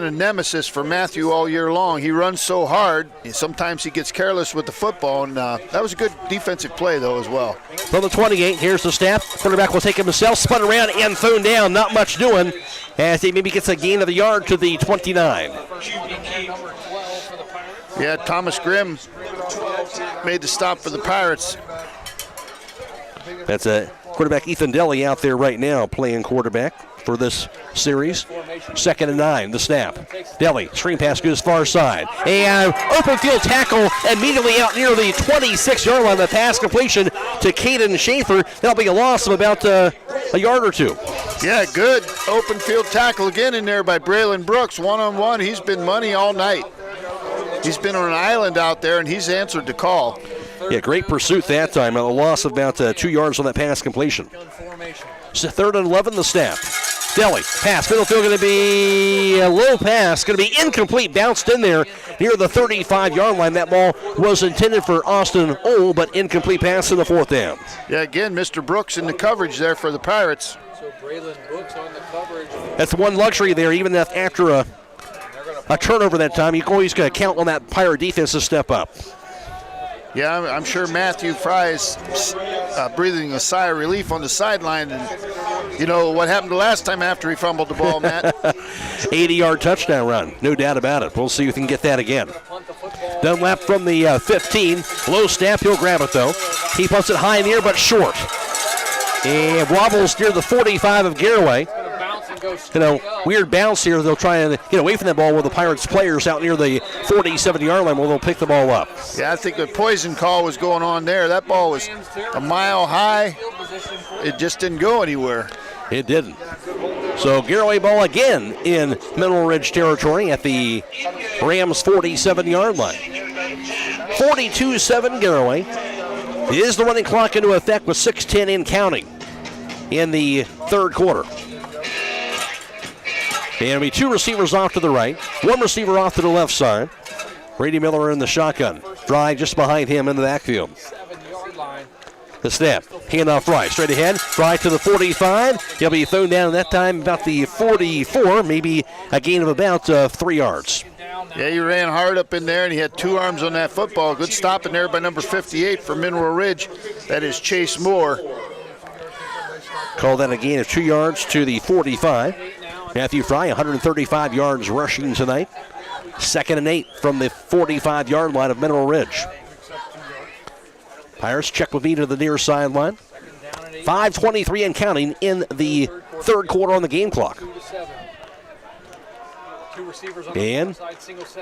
a nemesis for Matthew all year long. He runs so hard, sometimes he gets careless with the football, and that was a good defensive play, though, as well. From the 28, here's the snap. Quarterback will take him himself, spun around and thrown down. Not much doing as he maybe gets a gain of a yard to the 29. Yeah, Thomas Grimm made the stop for the Pirates. That's a quarterback Ethan Deli out there right now playing quarterback for this series. 2nd and 9, the snap. Deli, screen pass goes far side. And open field tackle immediately out near the 26-yard line. The pass completion to Caden Schaefer. That'll be a loss of about a yard or 2. Yeah, good open field tackle again in there by Braylon Brooks. One-on-one, he's been money all night. He's been on an island out there, and he's answered the call. Yeah, great pursuit that time. A loss of about 2 yards on that pass completion. So 3rd and 11, the snap. Deli, pass, middle field going to be a low pass, going to be incomplete, bounced in there near the 35-yard line. That ball was intended for Austin Ohl, but incomplete pass in the 4th down. Yeah, again, Mr. Brooks in the coverage there for the Pirates. So Braylon Brooks on the coverage. That's one luxury there, even after a turnover that time. You can always count on that Pirate defense to step up. Yeah, I'm sure Matthew Fry is breathing a sigh of relief on the sideline. And you know what happened the last time after he fumbled the ball, Matt? 80-yard touchdown run, no doubt about it. We'll see if he can get that again. Dunlap from the 15. Low snap, he'll grab it though. He punts it high in the air but short. And wobbles near the 45 of Garaway. Weird bounce here. They'll try and get away from that ball with the Pirates players out near the 47-yard line where they'll pick the ball up. Yeah, I think the poison call was going on there. That ball was a mile high. It just didn't go anywhere. It didn't. So Garaway ball again in Mineral Ridge territory at the Rams 47-yard line. 42-7 Garaway. Is the running clock into effect with 6:10 in counting in the 3rd quarter. And it'll be 2 receivers off to the right, 1 receiver off to the left side. Grady Miller in the shotgun. Fry just behind him in the backfield. The snap. Hand off Fry. Straight ahead. Fry to the 45. He'll be thrown down that time about the 44. Maybe a gain of about 3 yards. Yeah, he ran hard up in there, and he had 2 arms on that football. Good stop in there by number 58 for Mineral Ridge. That is Chase Moore. Call that a gain of 2 yards to the 45. Matthew Fry, 135 yards rushing tonight. 2nd and 8 from the 45-yard line of Mineral Ridge. Pirates check with me to the near sideline. 5:23 and counting in the 3rd quarter on the game clock. And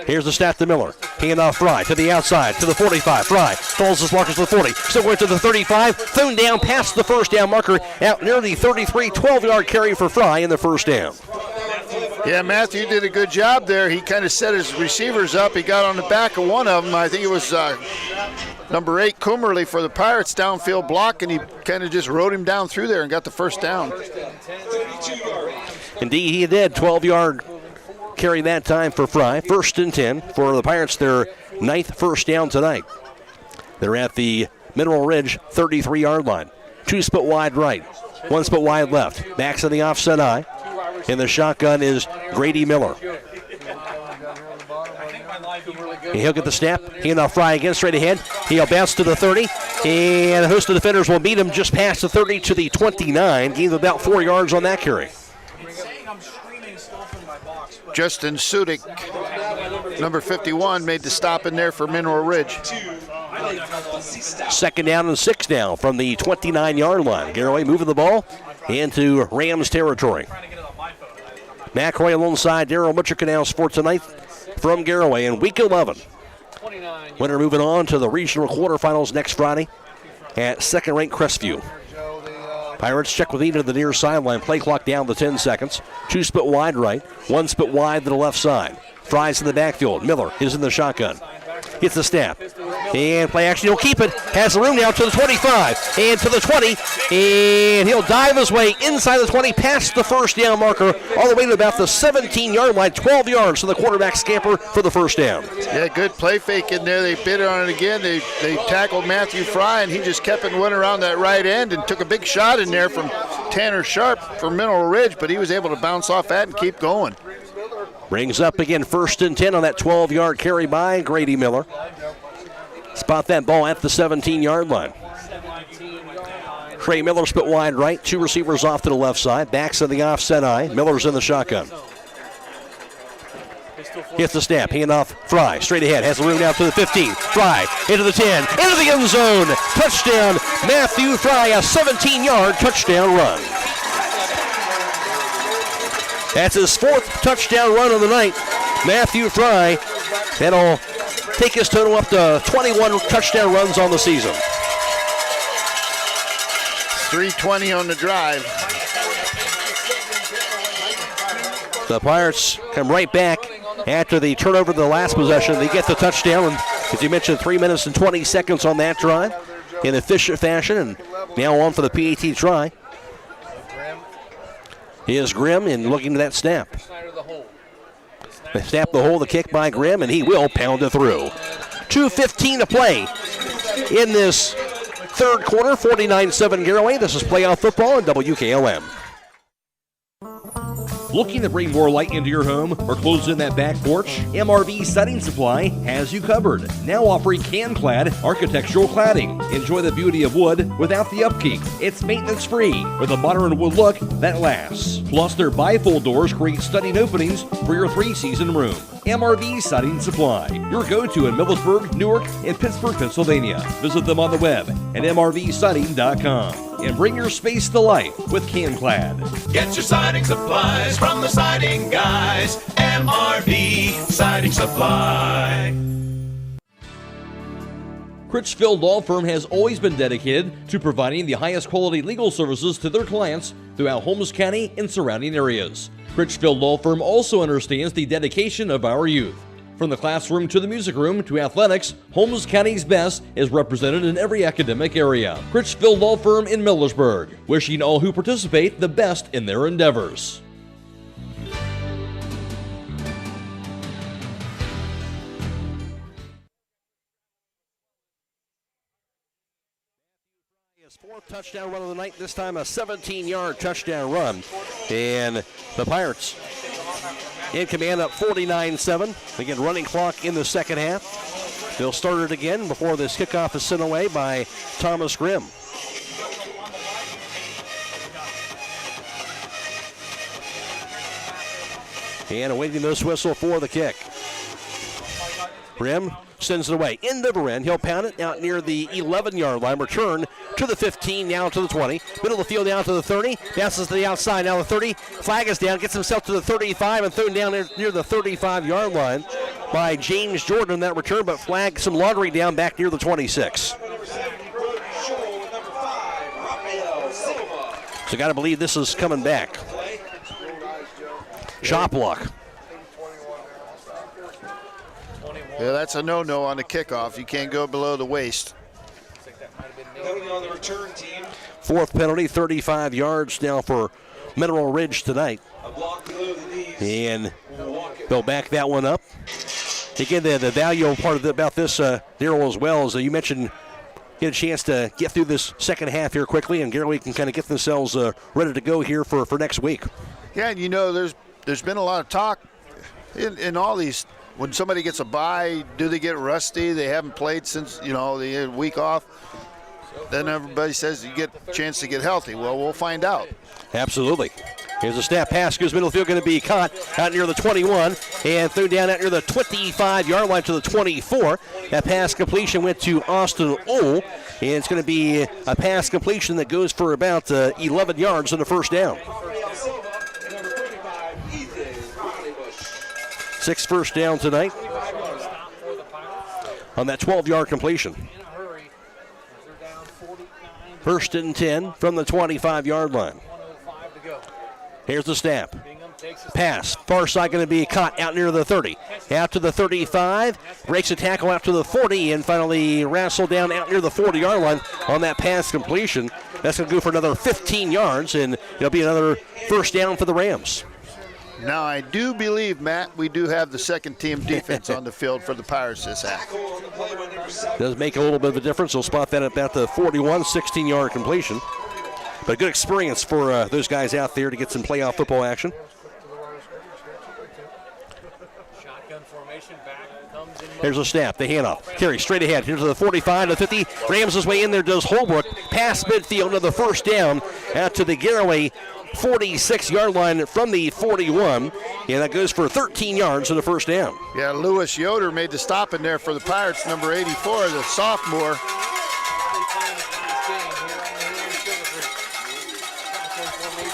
here's the snap to Miller. Hand off Fry to the outside, to the 45. Fry falls his blockers to the 40. Still going to the 35. Thrown down past the first down marker out near the 33. 12-yard carry for Fry in the first down. Yeah, Matthew did a good job there. He kind of set his receivers up. He got on the back of one of them. I think it was number 8, Coomerly for the Pirates, downfield block, and he kind of just rode him down through there and got the first down. Indeed, he did. 12-yard carry that time for Fry. 1st and 10 for the Pirates, their 9th first down tonight. They're at the Mineral Ridge 33-yard line. 2 split wide right, 1 split wide left. Backs in the offset eye. In the shotgun is Grady Miller. He'll get the snap. Hand off Fry again, straight ahead. He'll bounce to the 30. And a host of defenders will meet him just past the 30 to the 29. Gain about 4 yards on that carry. Justin Sudik, number 51, made the stop in there for Mineral Ridge. 2nd down and 6 down from the 29-yard line. Garaway moving the ball into Rams territory. Matt Croy alongside Darryl Butcher-Canals for tonight from Garaway in Week 11. Winner moving on to the regional quarterfinals next Friday at second-ranked Crestview. Pirates check with E to the near sideline. Play clock down to 10 seconds. 2 split wide right, 1 split wide to the left side. Fries in the backfield. Miller is in the shotgun. Gets the snap. And play action. He'll keep it. Has the room now to the 25. And to the 20. And he'll dive his way inside the 20, past the first down marker, all the way to about the 17-yard line. 12 yards to the quarterback scamper for the first down. Yeah, good play fake in there. They bid on it again. They tackled Matthew Fry, and he just kept it and went around that right end and took a big shot in there from Tanner Sharp from Mineral Ridge, but he was able to bounce off that and keep going. Brings up again 1st and 10 on that 12-yard carry by Grady Miller. Spot that ball at the 17-yard line. Trey Miller split wide right. 2 receivers off to the left side. Backs in the offset eye. Miller's in the shotgun. Gets the snap. Hand off Fry. Straight ahead. Has the room now to the 15. Fry into the 10. Into the end zone. Touchdown. Matthew Fry, a 17-yard touchdown run. That's his 4th touchdown run of the night. Matthew Fry. That'll take his total up to 21 touchdown runs on the season. 3:20 on the drive. The Pirates come right back after the turnover of the last possession. They get the touchdown, and as you mentioned, 3 minutes and 20 seconds on that drive in efficient fashion, and now on for the PAT try. Here's Grimm and looking to that snap. They snap the hole, the kick by Grimm, and he will pound it through. 2:15 to play in this third quarter. 49-7 Garaway. This is playoff football on WKLM. Looking to bring more light into your home or close in that back porch? MRV Siding Supply has you covered. Now offering can-clad architectural cladding. Enjoy the beauty of wood without the upkeep. It's maintenance-free with a modern wood look that lasts. Plus, their bifold doors create stunning openings for your 3-season room. MRV Siding Supply, your go-to in Millersburg, Newark, and Pittsburgh, Pennsylvania. Visit them on the web at mrvsiding.com. And bring your space to life with CanClad. Get your siding supplies from the siding guys. MRV Siding Supply. Critchfield Law Firm has always been dedicated to providing the highest quality legal services to their clients throughout Holmes County and surrounding areas. Critchfield Law Firm also understands the dedication of our youth. From the classroom to the music room to athletics, Holmes County's best is represented in every academic area. Critchfield Law Firm in Millersburg, wishing all who participate the best in their endeavors. His 4th touchdown run of the night, this time a 17-yard touchdown run. And the Pirates in command up 49-7. Again, running clock in the second half. They'll start it again before this kickoff is sent away by Thomas Grimm. And awaiting this whistle for the kick. Grimm sends it away. In the end, he'll pound it out near the 11-yard line. Return to the 15, now to the 20. Middle of the field down to the 30. Passes to the outside, now the 30. Flag is down, gets himself to the 35 and thrown down near the 35-yard line by James Jordan on that return, but flag some lottery down back near the 26. So got to believe this is coming back. Shot block. Yeah, that's a no-no on the kickoff. You can't go below the waist. Fourth penalty, 35 yards now for Mineral Ridge tonight. And they'll back that one up. Again, the value part about this, Darryl, as well, is you mentioned get a chance to get through this second half here quickly, and Garaway can kind of get themselves ready to go here for next week. Yeah, and there's been a lot of talk in all these. When somebody gets a bye, do they get rusty? They haven't played since, they had a week off. Then everybody says you get a chance to get healthy. Well, we'll find out. Absolutely. Here's a snap pass. Goes middle field, going to be caught out near the 21 and threw down out near the 25-yard line to the 24. That pass completion went to Austin Ohl, and it's going to be a pass completion that goes for about 11 yards on the first down. 6 first down tonight on that 12-yard completion. First and 10 from the 25-yard line. Here's the snap. Pass. Far side going to be caught out near the 30. Out to the 35. Breaks a tackle out to the 40 and finally wrestled down out near the 40-yard line on that pass completion. That's going to go for another 15 yards, and it'll be another first down for the Rams. Now, I do believe, Matt, we do have the second-team defense on the field for the Pirates this half. Does make a little bit of a difference. We'll spot that at about the 41, 16-yard completion. But good experience for those guys out there to get some playoff football action. Here's a snap, the handoff. Carry straight ahead. Here's the 45 to 50. Rams his way in there, does Holbrook. Pass midfield to the first down out to the Garaway 46-yard line from the 41. And that goes for 13 yards in the first down. Yeah, Lewis Yoder made the stop in there for the Pirates, number 84, the sophomore.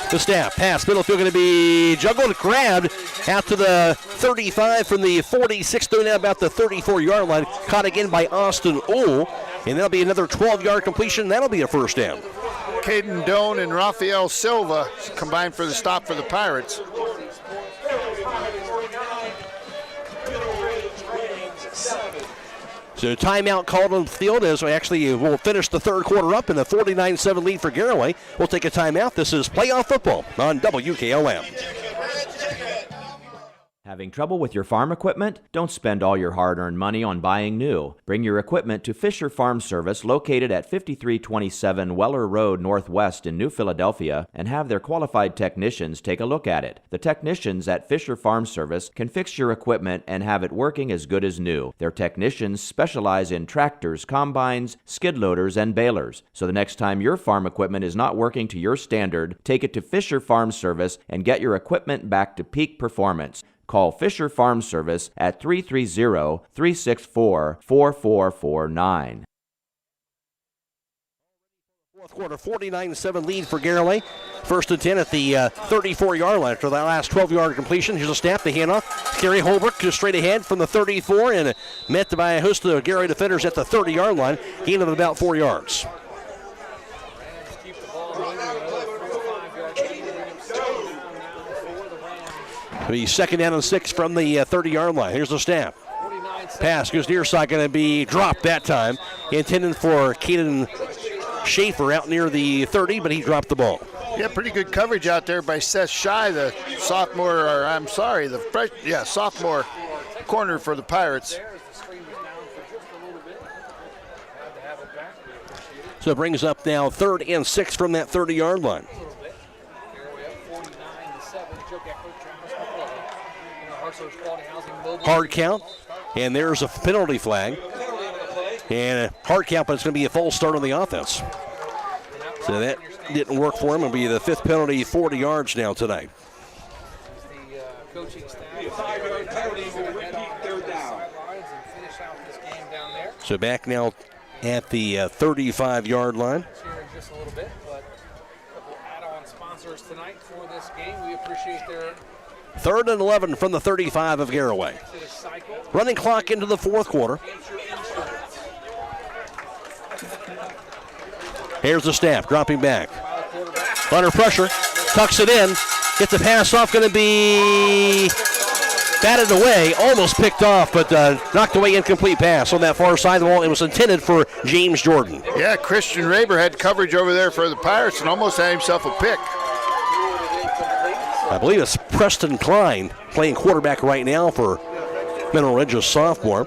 The snap, pass, middle field going to be juggled, grabbed out to the 35 from the 46, thrown out about the 34-yard line. Caught again by Austin Ohl, and that'll be another 12-yard completion. That'll be a first down. Caden Doan and Rafael Silva combined for the stop for the Pirates. So timeout called on the field as we actually will finish the third quarter up in a 49-7 lead for Garaway. We'll take a timeout. This is Playoff Football on WKLM. Having trouble with your farm equipment? Don't spend all your hard-earned money on buying new. Bring your equipment to Fisher Farm Service, located at 5327 Weller Road Northwest in New Philadelphia, and have their qualified technicians take a look at it. The technicians at Fisher Farm Service can fix your equipment and have it working as good as new. Their technicians specialize in tractors, combines, skid loaders, and balers. So the next time your farm equipment is not working to your standard, take it to Fisher Farm Service and get your equipment back to peak performance. Call Fisher Farm Service at 330-364-4449. Fourth quarter, 49-7 lead for Garaway. First and 10 at the 34-yard line after that last 12-yard completion. Here's a snap, the handoff. Kerry Holbrook just straight ahead from the 34 and met by a host of Garaway defenders at the 30-yard line. Gain of about 4 yards. The second down and 6 from the 30-yard line. Here's the snap. Pass goes near side, going to be dropped that time. Intended for Keaton Schaefer out near the 30, but he dropped the ball. Yeah, pretty good coverage out there by Seth Shy, the sophomore corner for the Pirates. So it brings up now 3rd and 6 from that 30-yard line. Hard count, and there's a penalty flag. And a hard count, but it's going to be a false start on the offense. So that didn't work for him. It'll be the 5th penalty, 40 yards now tonight. So back now at the 35-yard line. Just a little bit, but a couple add-on sponsors tonight for this game. We appreciate their 3rd and 11 from the 35 of Garaway. Running clock into the fourth quarter. Here's the snap, dropping back. Under pressure, tucks it in. Gets the pass off, going to be batted away, almost picked off, but knocked away, incomplete pass on that far side of the ball. It was intended for James Jordan. Yeah, Christian Raber had coverage over there for the Pirates and almost had himself a pick. I believe it's Preston Klein playing quarterback right now for Mineral Ridge, a sophomore.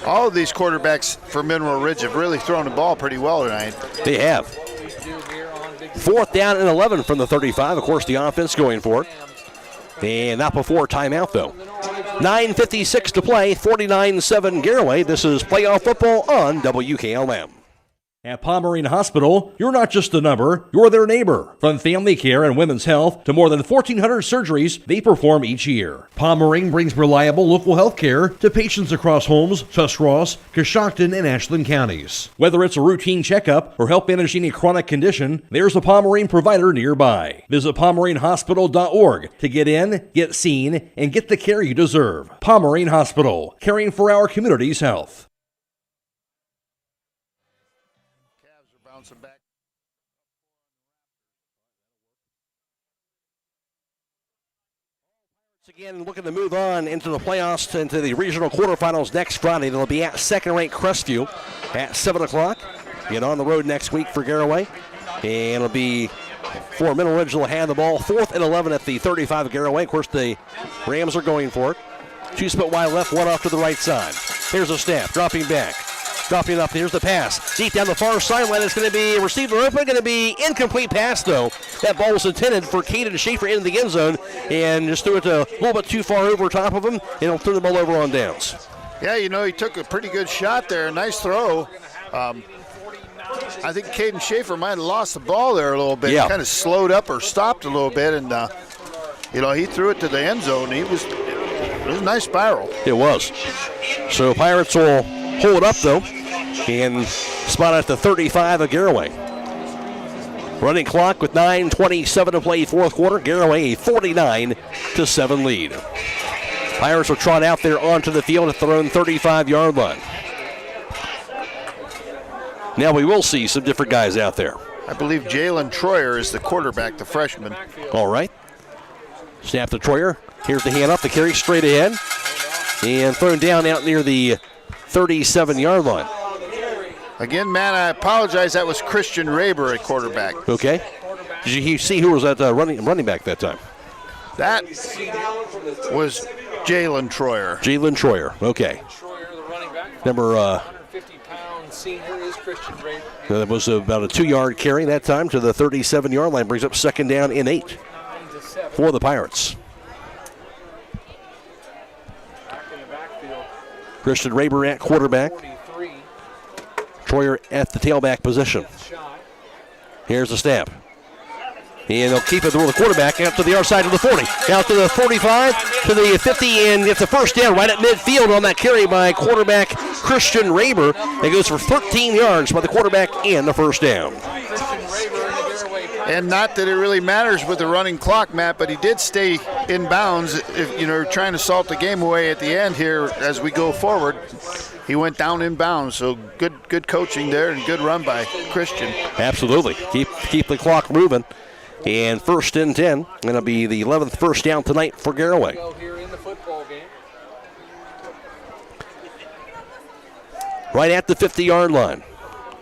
All of these quarterbacks for Mineral Ridge have really thrown the ball pretty well tonight. They have. 4th down and 11 from the 35. Of course, the offense going for it. And not before timeout, though. 9:56 to play, 49-7 Garaway. This is playoff football on WKLM. At Pomerene Hospital, you're not just a number, you're their neighbor. From family care and women's health to more than 1,400 surgeries they perform each year. Pomerene brings reliable local health care to patients across Holmes, Tuscarawas, Coshocton, and Ashland counties. Whether it's a routine checkup or help managing a chronic condition, there's a Pomerene provider nearby. Visit PomereneHospital.org to get in, get seen, and get the care you deserve. Pomerene Hospital, caring for our community's health. Again, looking to move on into the playoffs, into the regional quarterfinals next Friday. They'll be at second-ranked Crestview at 7 o'clock. Get on the road next week for Garaway. And it'll be for Mineral Ridge. They'll have the ball 4th and 11 at the 35 of Garaway. Of course, the Rams are going for it. 2 split wide left, 1 off to the right side. Here's the snap, dropping back. Dropping up, here's the pass. Deep down the far sideline, it's going to be receiver open, going to be incomplete pass, though. That ball was intended for Caden Schaefer into the end zone, and just threw it a little bit too far over top of him, and he'll throw the ball over on downs. Yeah, you know, he took a pretty good shot there. Nice throw. I think Caden Schaefer might have lost the ball there a little bit. Yeah. He kind of slowed up or stopped a little bit, and, you know, he threw it to the end zone. It was a nice spiral. It was. So Pirates will hold up, though, and spot at the 35 of Garaway. Running clock with 9:27 to play fourth quarter. Garaway a 49-7 lead. Pirates will trot out there onto the field at their own 35-yard line. Now we will see some different guys out there. I believe Jalen Troyer is the quarterback, the freshman. All right. Snap to Troyer. Here's the hand up, the carry straight ahead. And thrown down out near the 37-yard line. Again, Matt, I apologize. That was Christian Raber at quarterback. Okay. Did you see who was at running back that time? That was Jalen Troyer. Jalen Troyer. Okay. Number 150-pound senior is Christian Raber. that was about a 2-yard carry that time to the 37-yard line. Brings up 2nd down and 8 for the Pirates. Christian Raber at quarterback. Troyer at the tailback position. Here's the snap. And they'll keep it with the quarterback out to the other side of the 40. Out to the 45, to the 50, and gets a first down right at midfield on that carry by quarterback Christian Raber. It goes for 13 yards by the quarterback and the first down. And not that it really matters with the running clock, Matt, but he did stay in bounds. If you know, trying to salt the game away at the end here as we go forward. He went down in bounds, so good coaching there and good run by Christian. Absolutely. Keep the clock moving. And 1st and 10. It'll be the 11th first down tonight for Garaway. Right at the 50-yard line.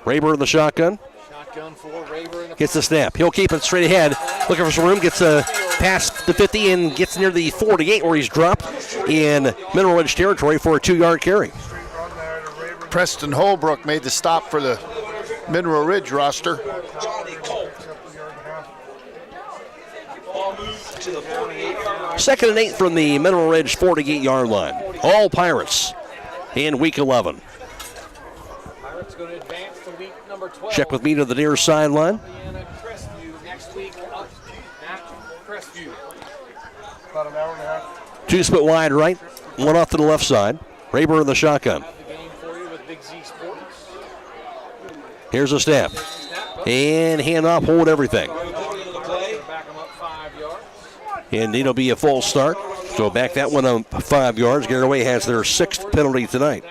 Raber in the shotgun. Gets the snap. He'll keep it straight ahead. Looking for some room. Gets a pass the 50 and gets near the 48 where he's dropped in Mineral Ridge territory for a 2-yard carry. Preston Holbrook made the stop for the Mineral Ridge roster. Second and 8 from the Mineral Ridge 48-yard line. All Pirates in Week 11. Pirates going to advance to week number 12. Check with me to the near sideline. Next week up at Crestview. About an hour and a half. 2 split wide right, 1 off to the left side. Raber in the shotgun. Here's a snap. And hand off, hold everything. And it'll be a full start. So back that one on 5 yards. Garaway has their 6th penalty tonight.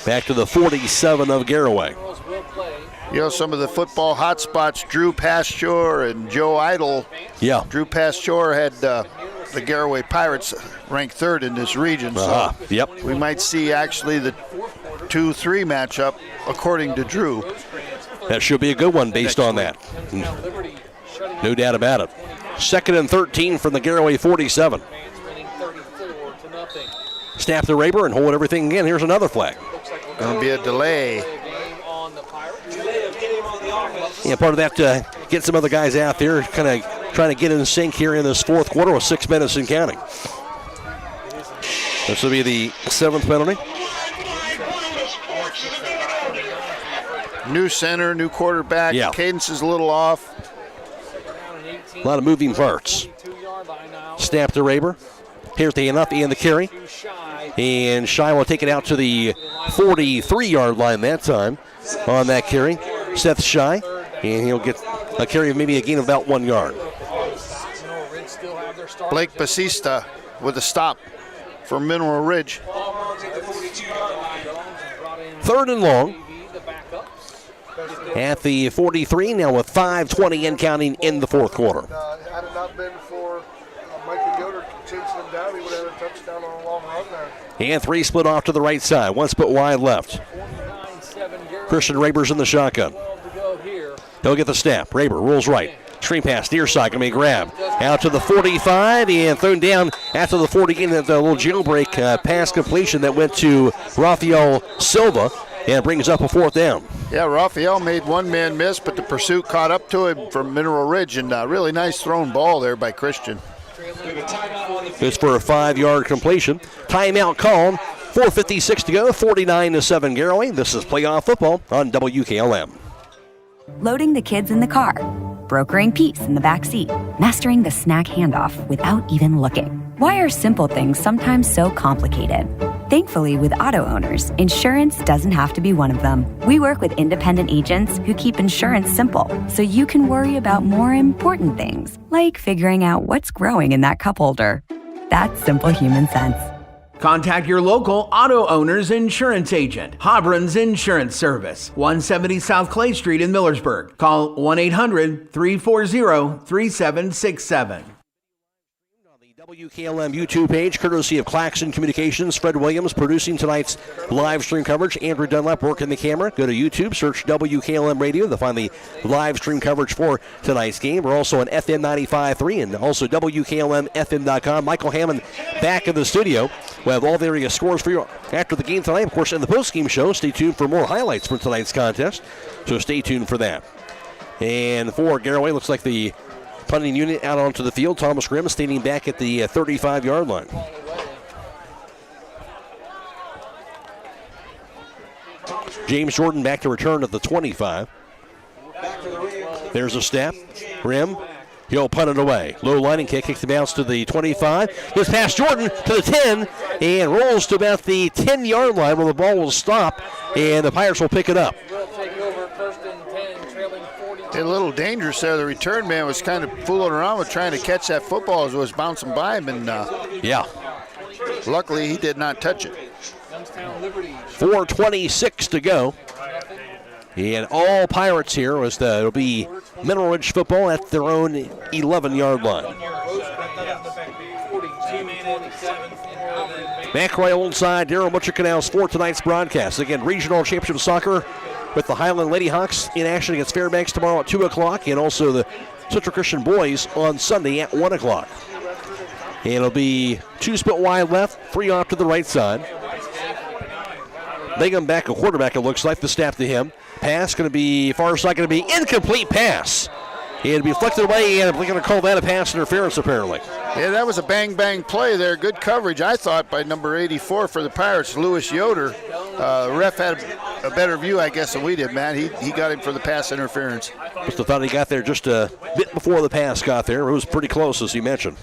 Back to the 47 of Garaway. You know, some of the football hotspots, Drew Pasteur and Joe Idle. Yeah. Drew Pasteur had the Garaway Pirates ranked 3rd in this region. So yep. We might see actually the 2-3 matchup according to Drew. That should be a good one based on that. No doubt about it. 2nd and 13 from the Garaway 47. Snap the Raber and hold everything again. Here's another flag. Going to be a delay. Yeah, part of that, get some other guys out there, kind of trying to get in sync here in this 4th quarter with 6 minutes and counting. This will be the 7th penalty. New center, new quarterback. Yeah. Cadence is a little off. A lot of moving parts. Snap to Raber. Here's the handoff and the carry. And Shy will take it out to the 43-yard line that time on that carry. Seth Shy, and he'll get a carry of maybe a gain of about 1 yard. Blake Basista with a stop for Mineral Ridge. 3rd and long at the 43, now with 5:20 and counting in the 4th quarter. Had it not been for Micah Yoder chasing him down, he would have had a touchdown on a long run there. And 3 split off to the right side, 1 split wide left. Christian Raber's in the shotgun. He'll get the snap. Raber rolls right. Screen pass, near side, going to be grabbed. Out to the 45 and thrown down after the 40. Again, that little jailbreak pass completion that went to Rafael Silva and brings up a 4th down. Yeah, Rafael made one man miss, but the pursuit caught up to him from Mineral Ridge, and really nice thrown ball there by Christian. It's for a 5-yard completion. Timeout called. 4:56 to go. 49-7 Garaway. This is playoff football on WKLM. Loading the kids in the car, brokering peace in the back seat, mastering the snack handoff without even looking. Why are simple things sometimes so complicated? Thankfully, with auto owners, insurance doesn't have to be one of them. We work with independent agents who keep insurance simple, so you can worry about more important things, like figuring out what's growing in that cup holder. That's simple human sense. Contact your local auto owner's insurance agent. Hobron's Insurance Service, 170 South Clay Street in Millersburg. Call 1-800-340-3767. WKLM YouTube page, courtesy of Claxon Communications. Fred Williams producing tonight's live stream coverage. Andrew Dunlap working the camera. Go to YouTube, search WKLM Radio to find the live stream coverage for tonight's game. We're also on FM 95.3 and also WKLM-FM.com. Michael Hammond back in the studio. We'll have all the area scores for you after the game tonight. Of course, in the post-game show, stay tuned for more highlights from tonight's contest. So stay tuned for that. And for Garaway, looks like the punting unit out onto the field. Thomas Grimm standing back at the 35-yard line. James Jordan back to return at the 25. There's a snap. Grimm, he'll punt it away. Low lining kick, kicks the bounce to the 25. Goes past Jordan to the 10 and rolls to about the 10-yard line where the ball will stop and the Pirates will pick it up. A little dangerous there. The return man was kind of fooling around with trying to catch that football as it was bouncing by him, and luckily he did not touch it. 4:26 to go. And all Pirates here it'll be Mineral Ridge football at their own 11-yard line. Matt Croy alongside Darryl Butcher-Canals for tonight's broadcast. Again, regional championship soccer with the Highland Lady Hawks in action against Fairbanks tomorrow at 2 o'clock, and also the Central Christian boys on Sunday at 1 o'clock. And it'll be 2 split wide left, 3 off to the right side. Bingham back a quarterback, it looks like. The snap to him. Pass going to be far side, going to be incomplete pass. It'll be flicked away, and we're going to call that a pass interference, apparently. Yeah, that was a bang-bang play there. Good coverage, I thought, by number 84 for the Pirates, Lewis Yoder. The ref had a better view, I guess, than we did, Matt. He got him for the pass interference. Must have thought he got there just a bit before the pass got there. It was pretty close, as you mentioned.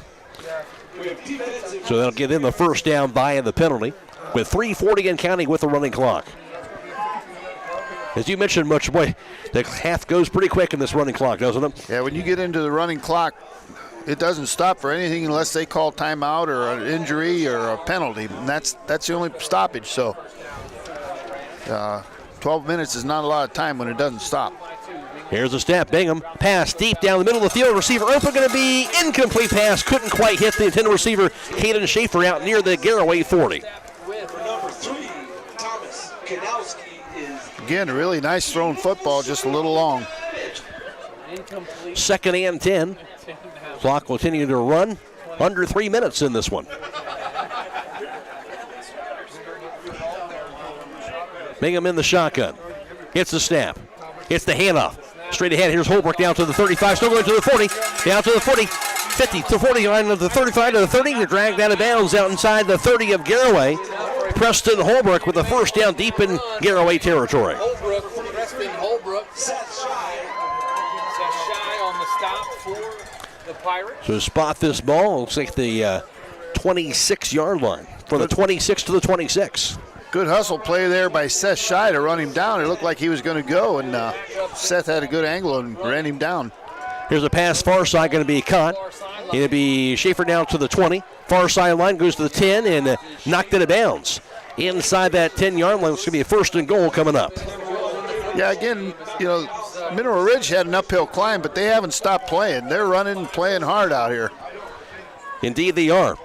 So that'll give them the first down via the penalty with 3:40 and counting with the running clock. As you mentioned, Much boy, the half goes pretty quick in this running clock, doesn't it? Yeah, when you get into the running clock, it doesn't stop for anything unless they call timeout or an injury or a penalty. And that's the only stoppage. So 12 minutes is not a lot of time when it doesn't stop. Here's a snap. Bingham pass deep down the middle of the field. Receiver open, going to be incomplete pass. Couldn't quite hit the intended receiver, Caden Schaefer, out near the Garaway 40. Again, a really nice thrown football, just a little long. 2nd and 10. Clock continuing to run. Under 3 minutes in this one. Bingham in the shotgun. Hits the snap. Hits the handoff. Straight ahead, here's Holbrook down to the 35, still going to the 40, down to the 40, 50 to 40, line of the 35 to the 30. They're dragged out of bounds out inside the 30 of Garaway. Preston Holbrook with the first down deep in Garaway territory. Preston Holbrook set shy on the stop for the Pirates. So to spot this ball, looks like the 26-yard line, from the 26 to the 26. Good hustle play there by Seth Shy to run him down. It looked like he was going to go, and Seth had a good angle and ran him down. Here's a pass far side, going to be caught. It'll be Schaefer down to the 20. Far side line goes to the 10 and knocked it out of bounds. Inside that 10-yard line, it's going to be a 1st and goal coming up. Yeah, again, Mineral Ridge had an uphill climb, but they haven't stopped playing. They're running and playing hard out here. Indeed they are.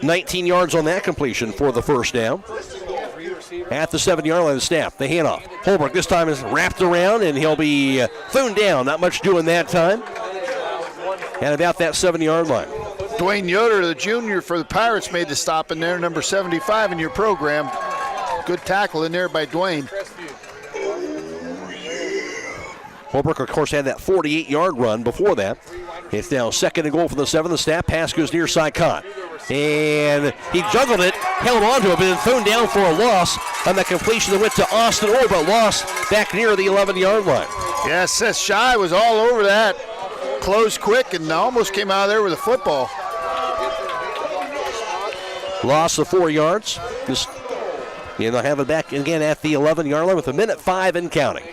19 yards on that completion for the first down. At the 7-yard line, the snap, the handoff. Holbrook this time is wrapped around, and he'll be thrown down. Not much doing that time. And about that 7-yard line. Dwayne Yoder, the junior for the Pirates, made the stop in there, number 75 in your program. Good tackle in there by Dwayne. Holbrook, of course, had that 48-yard run before that. It's now 2nd and goal for the 7. The snap pass goes near side, caught. And he juggled it, held on to it, but then thrown down for a loss on that completion that went to Austin Orr, but lost back near the 11-yard line. Yeah, Seth Shy was all over that. Closed quick and almost came out of there with a football. Loss of 4 yards. They'll have it back again at the 11-yard line with 1:05 and counting.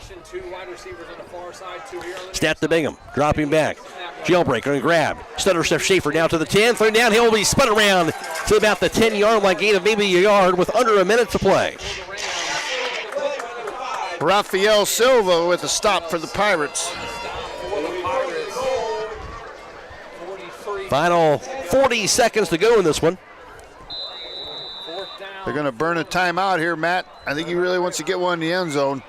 Snap to Bingham, dropping back. Jailbreak going to grab. Stutter step Schaefer down to the 10. Thrown down, he'll be spun around to about the 10-yard line, gain of maybe a yard with under a minute to play. Rafael Silva with a stop for the Pirates. Final 40 seconds to go in this one. They're going to burn a timeout here, Matt. I think he really wants to get one in the end zone.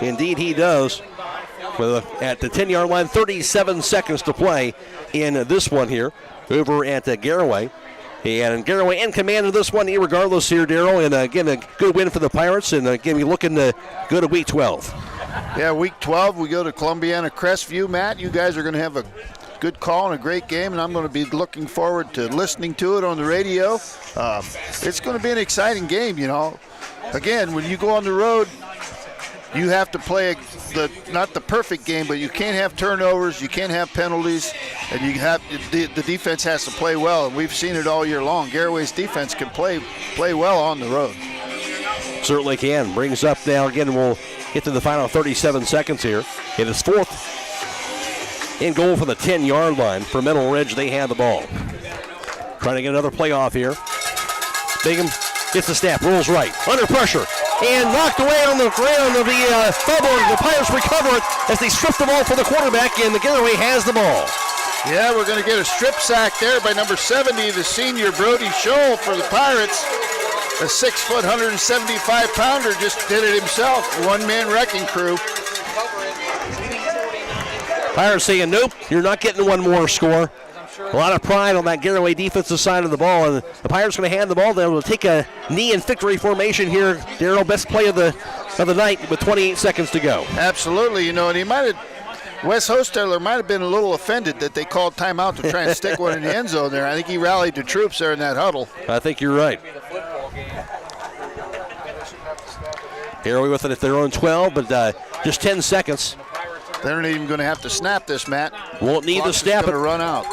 Indeed he does. At the 10-yard line, 37 seconds to play in this one here over at Garaway. And Garaway in command of this one, irregardless here, Darryl. And again, a good win for the Pirates. And again, we're looking to go to Week 12. Yeah, Week 12, we go to Columbiana Crestview. Matt, you guys are going to have a good call and a great game, and I'm going to be looking forward to listening to it on the radio. It's going to be an exciting game, Again, when you go on the road, you have to play not the perfect game, but you can't have turnovers, you can't have penalties, and the defense has to play well, and we've seen it all year long. Garaway's defense can play well on the road. Certainly can. Brings up now again. We'll get to the final 37 seconds here. It is 4th and goal for the 10-yard line. For Mineral Ridge, they have the ball. Trying to get another play off here. Bingham gets the snap, rolls right, under pressure, and knocked away on the ground of the fumble. The Pirates recover it as they strip the ball for the quarterback, and the Garaway has the ball. Yeah, we're going to get a strip sack there by number 70, the senior Brody Scholl for the Pirates. A 6-foot, 175-pounder just did it himself. One-man wrecking crew. Pirates saying, nope, you're not getting one more score. A lot of pride on that Garaway defensive side of the ball, and the Pirates going to hand the ball. They'll take a knee in victory formation here. Darryl, best play of the night with 28 seconds to go. Absolutely, and Wes Hosteller might have been a little offended that they called timeout to try and stick one in the end zone there. I think he rallied the troops there in that huddle. I think you're right. Garaway with it at their own 12, but just 10 seconds. They're not even going to have to snap this, Matt. Won't need to snap it. Run out.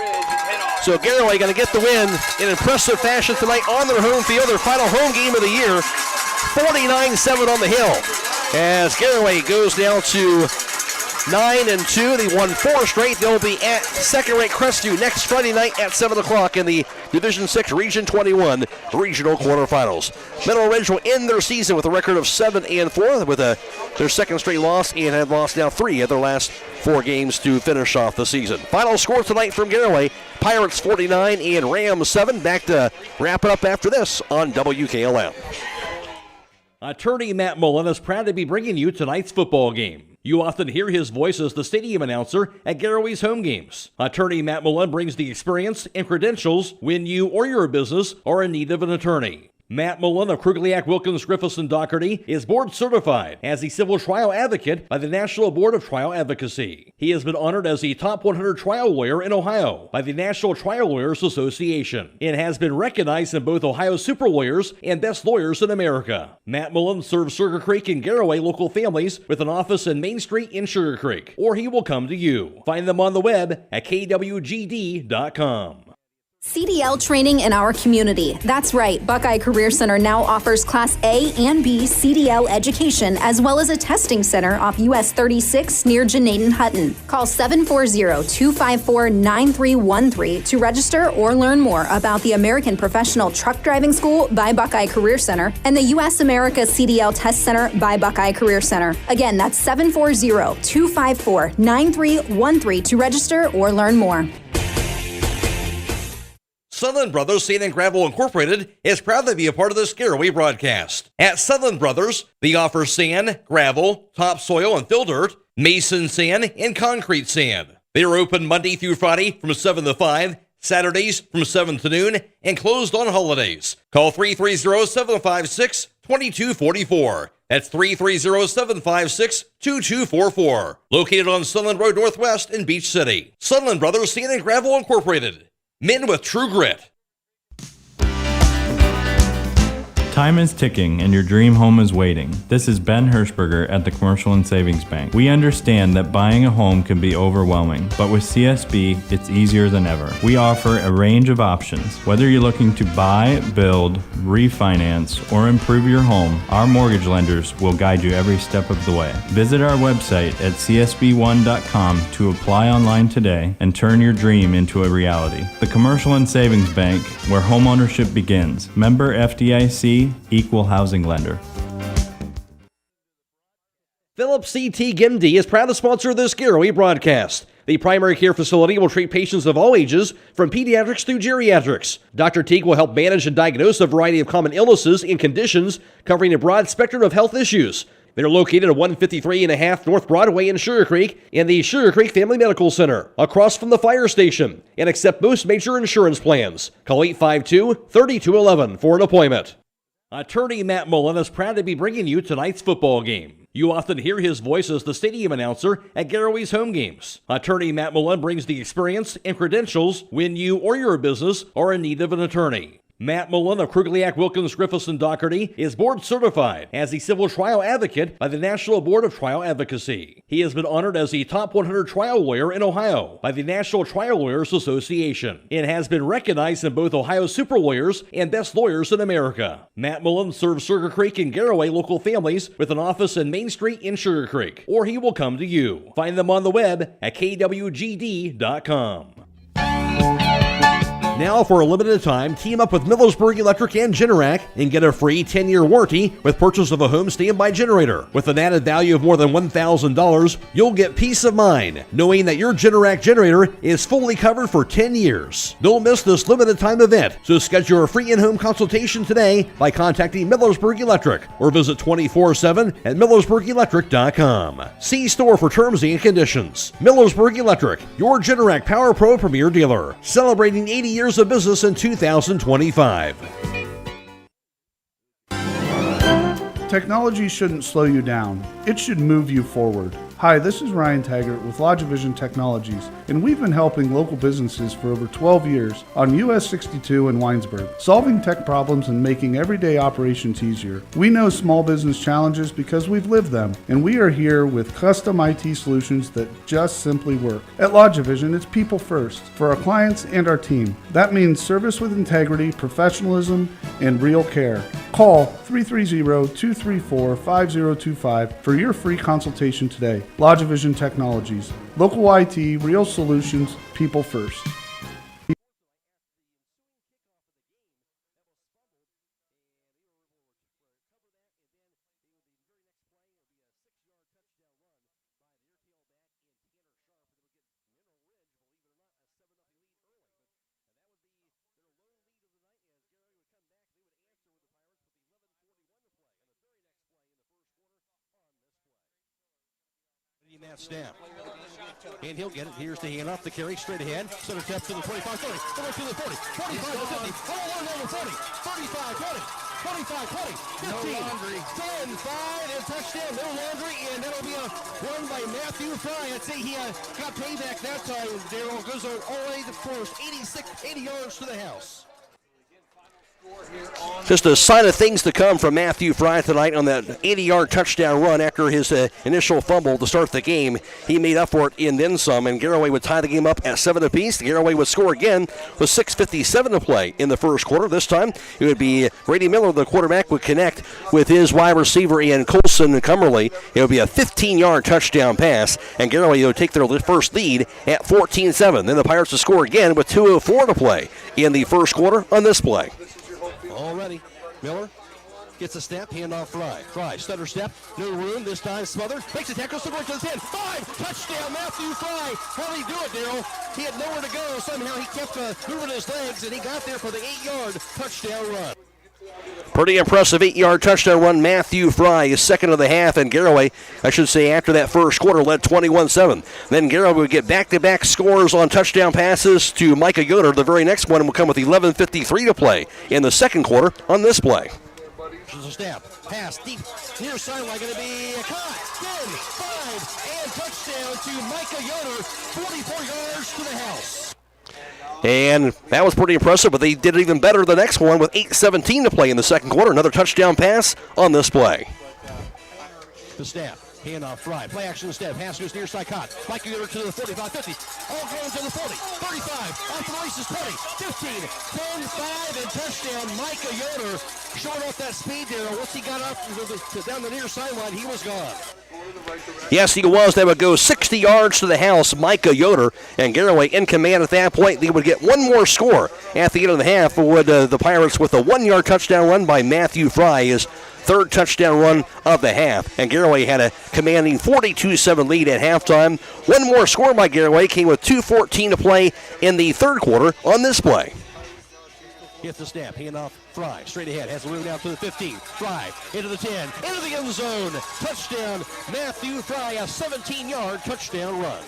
So Garaway going to get the win in impressive fashion tonight on their home field, their final home game of the year, 49-7 on the hill. As Garaway goes now to 9-2. They won 4 straight. They'll be at second-ranked Crestview next Friday night at 7 o'clock in the Division VI Region 21 regional quarterfinals. Mineral Ridge will end their season with a record of 7-4 with their second straight loss and have lost now 3 of their last 4 games to finish off the season. Final score tonight from Garaway, Pirates 49 and Rams 7. Back to wrap it up after this on WKLM. Attorney Matt Mullen is proud to be bringing you tonight's football game. You often hear his voice as the stadium announcer at Garaway's home games. Attorney Matt Mullen brings the experience and credentials when you or your business are in need of an attorney. Matt Mullen of Krugliak, Wilkins, Griffiths, and Doherty is board certified as a civil trial advocate by the National Board of Trial Advocacy. He has been honored as the top 100 trial lawyer in Ohio by the National Trial Lawyers Association and has been recognized in both Ohio Super Lawyers and Best Lawyers in America. Matt Mullen serves Sugarcreek and Garaway local families with an office in Main Street in Sugarcreek, or he will come to you. Find them on the web at kwgd.com. CDL training in our community. That's right, Buckeye Career Center now offers Class A and B CDL education as well as a testing center off US 36 near Janaden Hutton. Call 740-254-9313 to register or learn more about the American Professional Truck Driving School by Buckeye Career Center and the US America CDL Test Center by Buckeye Career Center. Again, that's 740-254-9313 to register or learn more. Sunland Brothers Sand and Gravel Incorporated is proud to be a part of this Garaway broadcast. At Sunland Brothers, they offer sand, gravel, topsoil, and fill dirt, mason sand, and concrete sand. They are open Monday through Friday from 7 to 5, Saturdays from 7 to noon, and closed on holidays. Call 330-756-2244. That's 330-756-2244. Located on Sunland Road Northwest in Beach City. Sunland Brothers Sand and Gravel Incorporated. Men with true grit. Time is ticking and your dream home is waiting. This is Ben Hirschberger at the Commercial and Savings Bank. We understand that buying a home can be overwhelming, but with CSB, it's easier than ever. We offer a range of options. Whether you're looking to buy, build, refinance, or improve your home, our mortgage lenders will guide you every step of the way. Visit our website at csb1.com to apply online today and turn your dream into a reality. The Commercial and Savings Bank, where homeownership begins. Member FDIC, Equal Housing Lender. Phillips CT GIMD is proud to sponsor this Garaway broadcast. The primary care facility will treat patients of all ages, from pediatrics through geriatrics. Dr. Teague will help manage and diagnose a variety of common illnesses and conditions, covering a broad spectrum of health issues. They're located at 153.5 North Broadway in Sugarcreek and the Sugarcreek Family Medical Center, across from the fire station, and accept most major insurance plans. Call 852-3211 for an appointment. Attorney Matt Mullen is proud to be bringing you tonight's football game. You often hear his voice as the stadium announcer at Garaway's home games. Attorney Matt Mullen brings the experience and credentials when you or your business are in need of an attorney. Matt Mullen of Krugliak, Wilkins, Griffiths, and Doherty is board certified as a civil trial advocate by the National Board of Trial Advocacy. He has been honored as the top 100 trial lawyer in Ohio by the National Trial Lawyers Association and has been recognized in both Ohio Super Lawyers and Best Lawyers in America. Matt Mullen serves Sugarcreek and Garaway local families with an office in Main Street in Sugarcreek, or he will come to you. Find them on the web at kwgd.com. Now, for a limited time, team up with Millersburg Electric and Generac and get a free 10-year warranty with purchase of a home standby generator. With an added value of more than $1,000, you'll get peace of mind knowing that your Generac generator is fully covered for 10 years. Don't miss this limited time event, so schedule a free in-home consultation today by contacting Millersburg Electric or visit 24/7 at millersburgelectric.com. See store for terms and conditions. Millersburg Electric, your Generac Power Pro Premier dealer, celebrating 80 years of business in 2025. Technology shouldn't slow you down. It should move you forward. Hi, this is Ryan Taggart with Law Division Technologies, and we've been helping local businesses for over 12 years on US 62 in Winesburg, solving tech problems and making everyday operations easier. We know small business challenges because we've lived them, and we are here with custom IT solutions that just simply work. At Law Division, it's people first for our clients and our team. That means service with integrity, professionalism, and real care. Call 330-234-5025 for your free consultation today. Law Division Technologies. Local IT, real solutions, people first. That snap. And he'll get it. Here's the handoff. The carry straight ahead. Center step to the 25, 30. Over to the 40. 45 to 50. Over 40. 35, 20. 25, 20. 15. 10, 5, and touchdown. No laundry. And that'll be a run by Matthew Fry. I'd say he got payback that time. Darrell goes on all the way to the first. 80 yards to the house. Just a sign of things to come from Matthew Fry tonight on that 80-yard touchdown run after his initial fumble to start the game. He made up for it in then some, and Garaway would tie the game up at 7 apiece. Garaway would score again with 6:57 to play in the first quarter. This time it would be Grady Miller, the quarterback, would connect with his wide receiver Ian Colson Cumberly. It would be a 15-yard touchdown pass, and Garaway would take their first lead at 14-7. Then the Pirates would score again with 2:04 to play in the first quarter on this play. Already, Miller gets a step, handoff Fry. Fry, stutter step, no room, this time smothered, makes a tackle, right to the 10, 5, touchdown, Matthew Fry. How did he do it, Darrell? He had nowhere to go. Somehow he kept moving his legs, and he got there for the 8-yard touchdown run. Pretty impressive 8-yard touchdown run. Matthew Fry is second of the half, and Garaway, I should say, after that first quarter, led 21-7. Then Garaway would get back-to-back scores on touchdown passes to Micah Yoder. The very next one will come with 11:53 to play in the second quarter on this play. There's a snap, pass, deep, near sideline, going to be caught, 10, 5, and touchdown to Micah Yoder, 44 yards to the house. And that was pretty impressive, but they did it even better the next one with 8:17 to play in the second quarter. Another touchdown pass on this play. The snap, handoff, Fry, play action step, pass goes near side, caught. Mike Yoder to the 45, 50, all going to the 40, 35, off the races, 20, 15, 10, 5, and touchdown, Micah Yoder. Short off that speed there. Once he got up down the near sideline, he was gone. Yes, he was. They would go 60 yards to the house, Micah Yoder, and Garaway in command at that point. They would get one more score at the end of the half. Would the Pirates with a 1-yard touchdown run by Matthew Fry, his third touchdown run of the half. And Garaway had a commanding 42-7 lead at halftime. One more score by Garaway came with 2:14 to play in the third quarter on this play. Gets the snap, handoff, Fry, straight ahead, has a room down to the 15, Fry, into the 10, into the end zone, touchdown, Matthew Fry, a 17-yard touchdown run.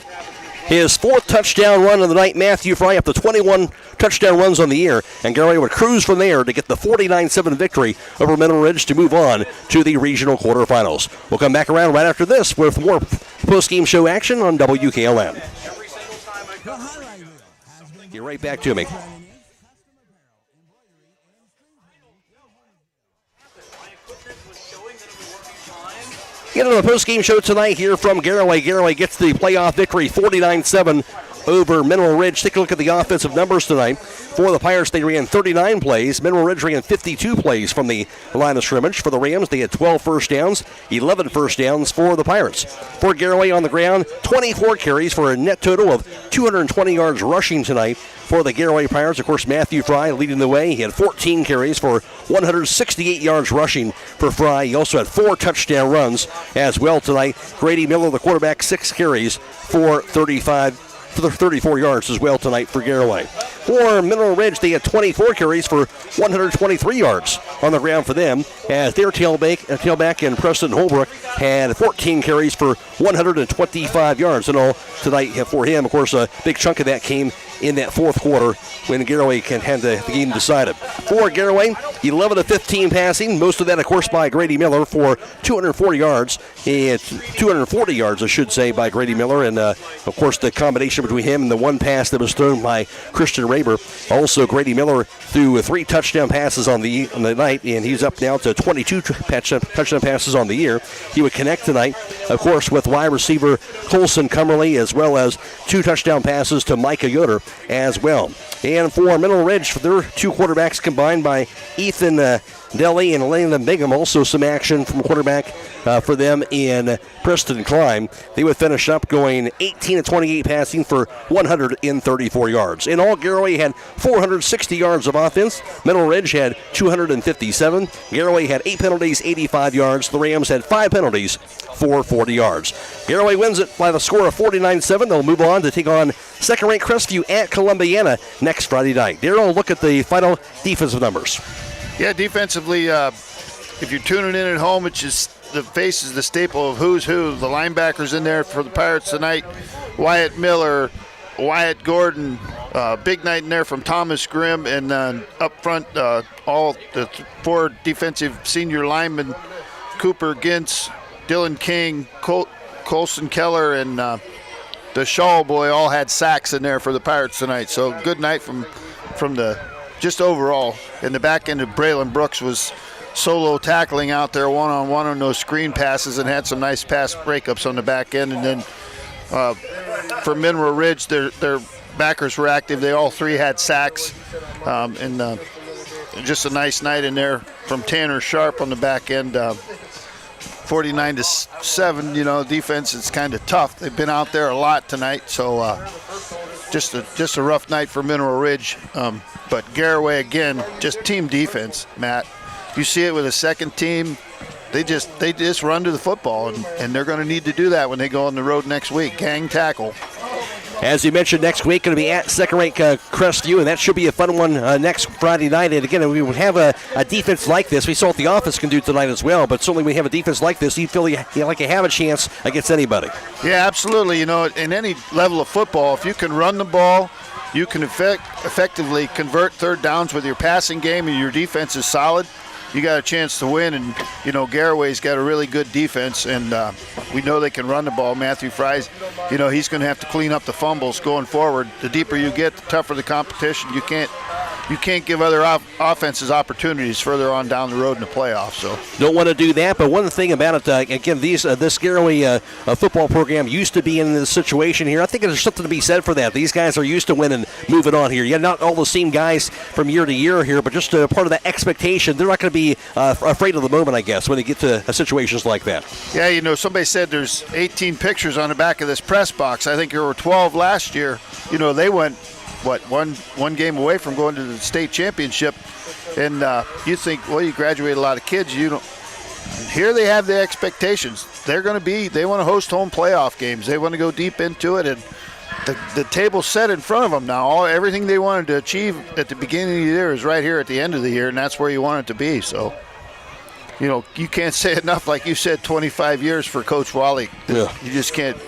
His fourth touchdown run of the night, Matthew Fry, up to 21 touchdown runs on the year, and Garaway would cruise from there to get the 49-7 victory over Mineral Ridge to move on to the regional quarterfinals. We'll come back around right after this with more post-game show action on WKLM. Get right back to me. Get on the post-game show tonight here from Garaway. Garaway gets the playoff victory 49-7 over Mineral Ridge. Take a look at the offensive numbers tonight. For the Pirates, they ran 39 plays. Mineral Ridge ran 52 plays from the line of scrimmage. For the Rams, they had 12 first downs, 11 first downs for the Pirates. For Garaway on the ground, 24 carries for a net total of 220 yards rushing tonight for the Garaway Pirates. Of course, Matthew Fry leading the way. He had 14 carries for 168 yards rushing for Fry. He also had 4 touchdown runs as well tonight. Grady Miller, the quarterback, 6 carries for 34 yards as well tonight for Garaway. For Mineral Ridge, they had 24 carries for 123 yards on the ground for them, as their tailback and Preston Holbrook had 14 carries for 125 yards in all tonight for him. Of course, a big chunk of that came in that fourth quarter when Garaway can have the game decided. For Garaway, 11 of 15 passing, most of that, of course, by Grady Miller for 240 yards. 240 yards, I should say, by Grady Miller. And, of course, the combination between him and the one pass that was thrown by Christian Raber. Also, Grady Miller threw 3 touchdown passes on the night, and he's up now to 22 touchdown passes on the year. He would connect tonight, of course, with wide receiver Colson Cumberly, as well as 2 touchdown passes to Micah Yoder as well. And for Mineral Ridge, for their 2 quarterbacks combined by Ethan Deli and Landon Bingham, also some action from quarterback for them in Preston Klein. They would finish up going 18 of 28 passing for 134 yards. In all, Garaway had 460 yards of offense. Mineral Ridge had 257. Garaway had 8 penalties, 85 yards. The Rams had 5 penalties for 40 yards. Garaway wins it by the score of 49-7. They'll move on to take on second-ranked Crestview at Columbiana next Friday night. Darryl, look at the final defensive numbers. Yeah, defensively, if you're tuning in at home, it's just the face is the staple of who's who. The linebackers in there for the Pirates tonight, Wyatt Miller, Wyatt Gordon, big night in there from Thomas Grimm, and up front, all the 4 defensive senior linemen, Cooper Gintz, Dylan King, Colson Keller, and the Shaw boy all had sacks in there for the Pirates tonight. So good night from the just overall. In the back end of Braylon Brooks was solo tackling out there one-on-one on those screen passes and had some nice pass breakups on the back end. And then for Mineral Ridge, their backers were active. They all 3 had sacks. And just a nice night in there from Tanner Sharp on the back end. 49-7, defense is kind of tough. They've been out there a lot tonight, so just a rough night for Mineral Ridge. But Garaway, again, just team defense, Matt. You see it with a second team. They just run to the football, and they're going to need to do that when they go on the road next week. Gang tackle. As you mentioned, next week going to be at second-ranked Crestview, and that should be a fun one next Friday night. And again, we would have a defense like this. We saw what the offense can do tonight as well, but certainly when you have a defense like this, you feel like you have a chance against anybody. Yeah, absolutely. In any level of football, if you can run the ball, you can effectively convert third downs with your passing game and your defense is solid, you got a chance to win. And, Garaway's got a really good defense, and we know they can run the ball. Matthew Fry's, he's going to have to clean up the fumbles going forward. The deeper you get, the tougher the competition. You can't give other offenses opportunities further on down the road in the playoffs. So don't want to do that. But one thing about it, again, this Garaway football program used to be in this situation here. I think there's something to be said for that. These guys are used to winning, moving on here. Yeah, not all the same guys from year to year here, but just part of that expectation. They're not going to be afraid of the moment, I guess, when they get to situations like that. Yeah, somebody said there's 18 pictures on the back of this press box. I think there were 12 last year. They went one game away from going to the state championship, and you think, well, you graduate a lot of kids. Here they have the expectations. They want to host home playoff games. They want to go deep into it, and the table's set in front of them now. Everything they wanted to achieve at the beginning of the year is right here at the end of the year, and that's where you want it to be. So, you can't say enough, like you said, 25 years for Coach Wally. Yeah. You just can't.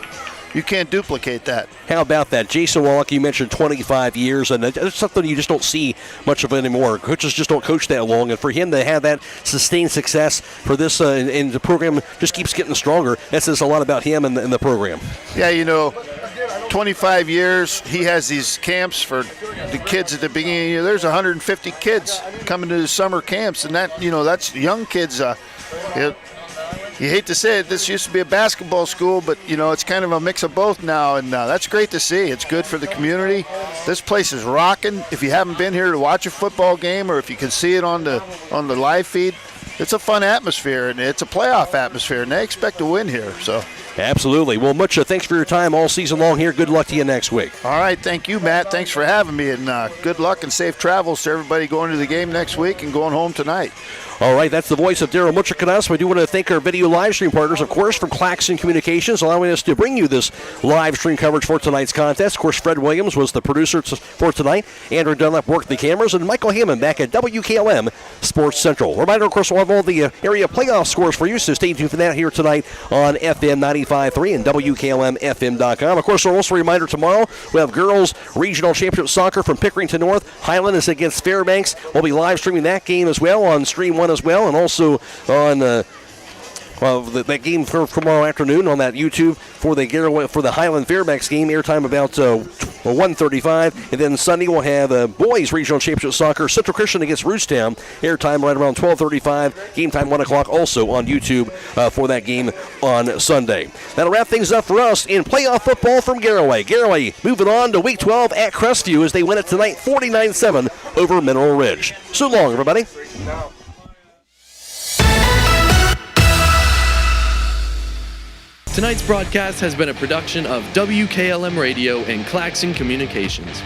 You can't duplicate that. How about that? Jason Wallach, you mentioned 25 years, and it's something you just don't see much of anymore. Coaches just don't coach that long, and for him to have that sustained success for this, and the program just keeps getting stronger, that says a lot about him and the program. Yeah, 25 years, he has these camps for the kids at the beginning of the year. There's 150 kids coming to the summer camps, and that's young kids. You hate to say it, this used to be a basketball school, but, it's kind of a mix of both now, and that's great to see. It's good for the community. This place is rocking. If you haven't been here to watch a football game, or if you can see it on the live feed, it's a fun atmosphere, and it's a playoff atmosphere, and they expect to win here. So. Absolutely. Well, Much, thanks for your time all season long here. Good luck to you next week. All right. Thank you, Matt. Thanks for having me, and good luck and safe travels to everybody going to the game next week and going home tonight. All right, that's the voice of Darryl Mutchikanas. We do want to thank our video live stream partners, of course, from Claxon Communications, allowing us to bring you this live stream coverage for tonight's contest. Of course, Fred Williams was the producer for tonight. Andrew Dunlap worked the cameras, and Michael Hammond back at WKLM Sports Central. Reminder, of course, we'll have all the area playoff scores for you, so stay tuned for that here tonight on FM 93. 95.3 and WKLM-FM.com. Of course, also a reminder tomorrow, we have girls regional championship soccer from Pickerington North. Highland is against Fairbanks. We'll be live streaming that game as well on Stream 1 as well, and also on that game for tomorrow afternoon on that YouTube for the Garaway, for the Highland Fairbanks game. Airtime about 1:35, and then Sunday we'll have boys regional championship soccer, Central Christian against Rootstown. Airtime right around 12:35. Game time 1 o'clock also on YouTube for that game on Sunday. That'll wrap things up for us in playoff football from Garaway. Garaway moving on to Week 12 at Crestview as they win it tonight 49-7 over Mineral Ridge. So long, everybody. Tonight's broadcast has been a production of WKLM Radio and Claxon Communications.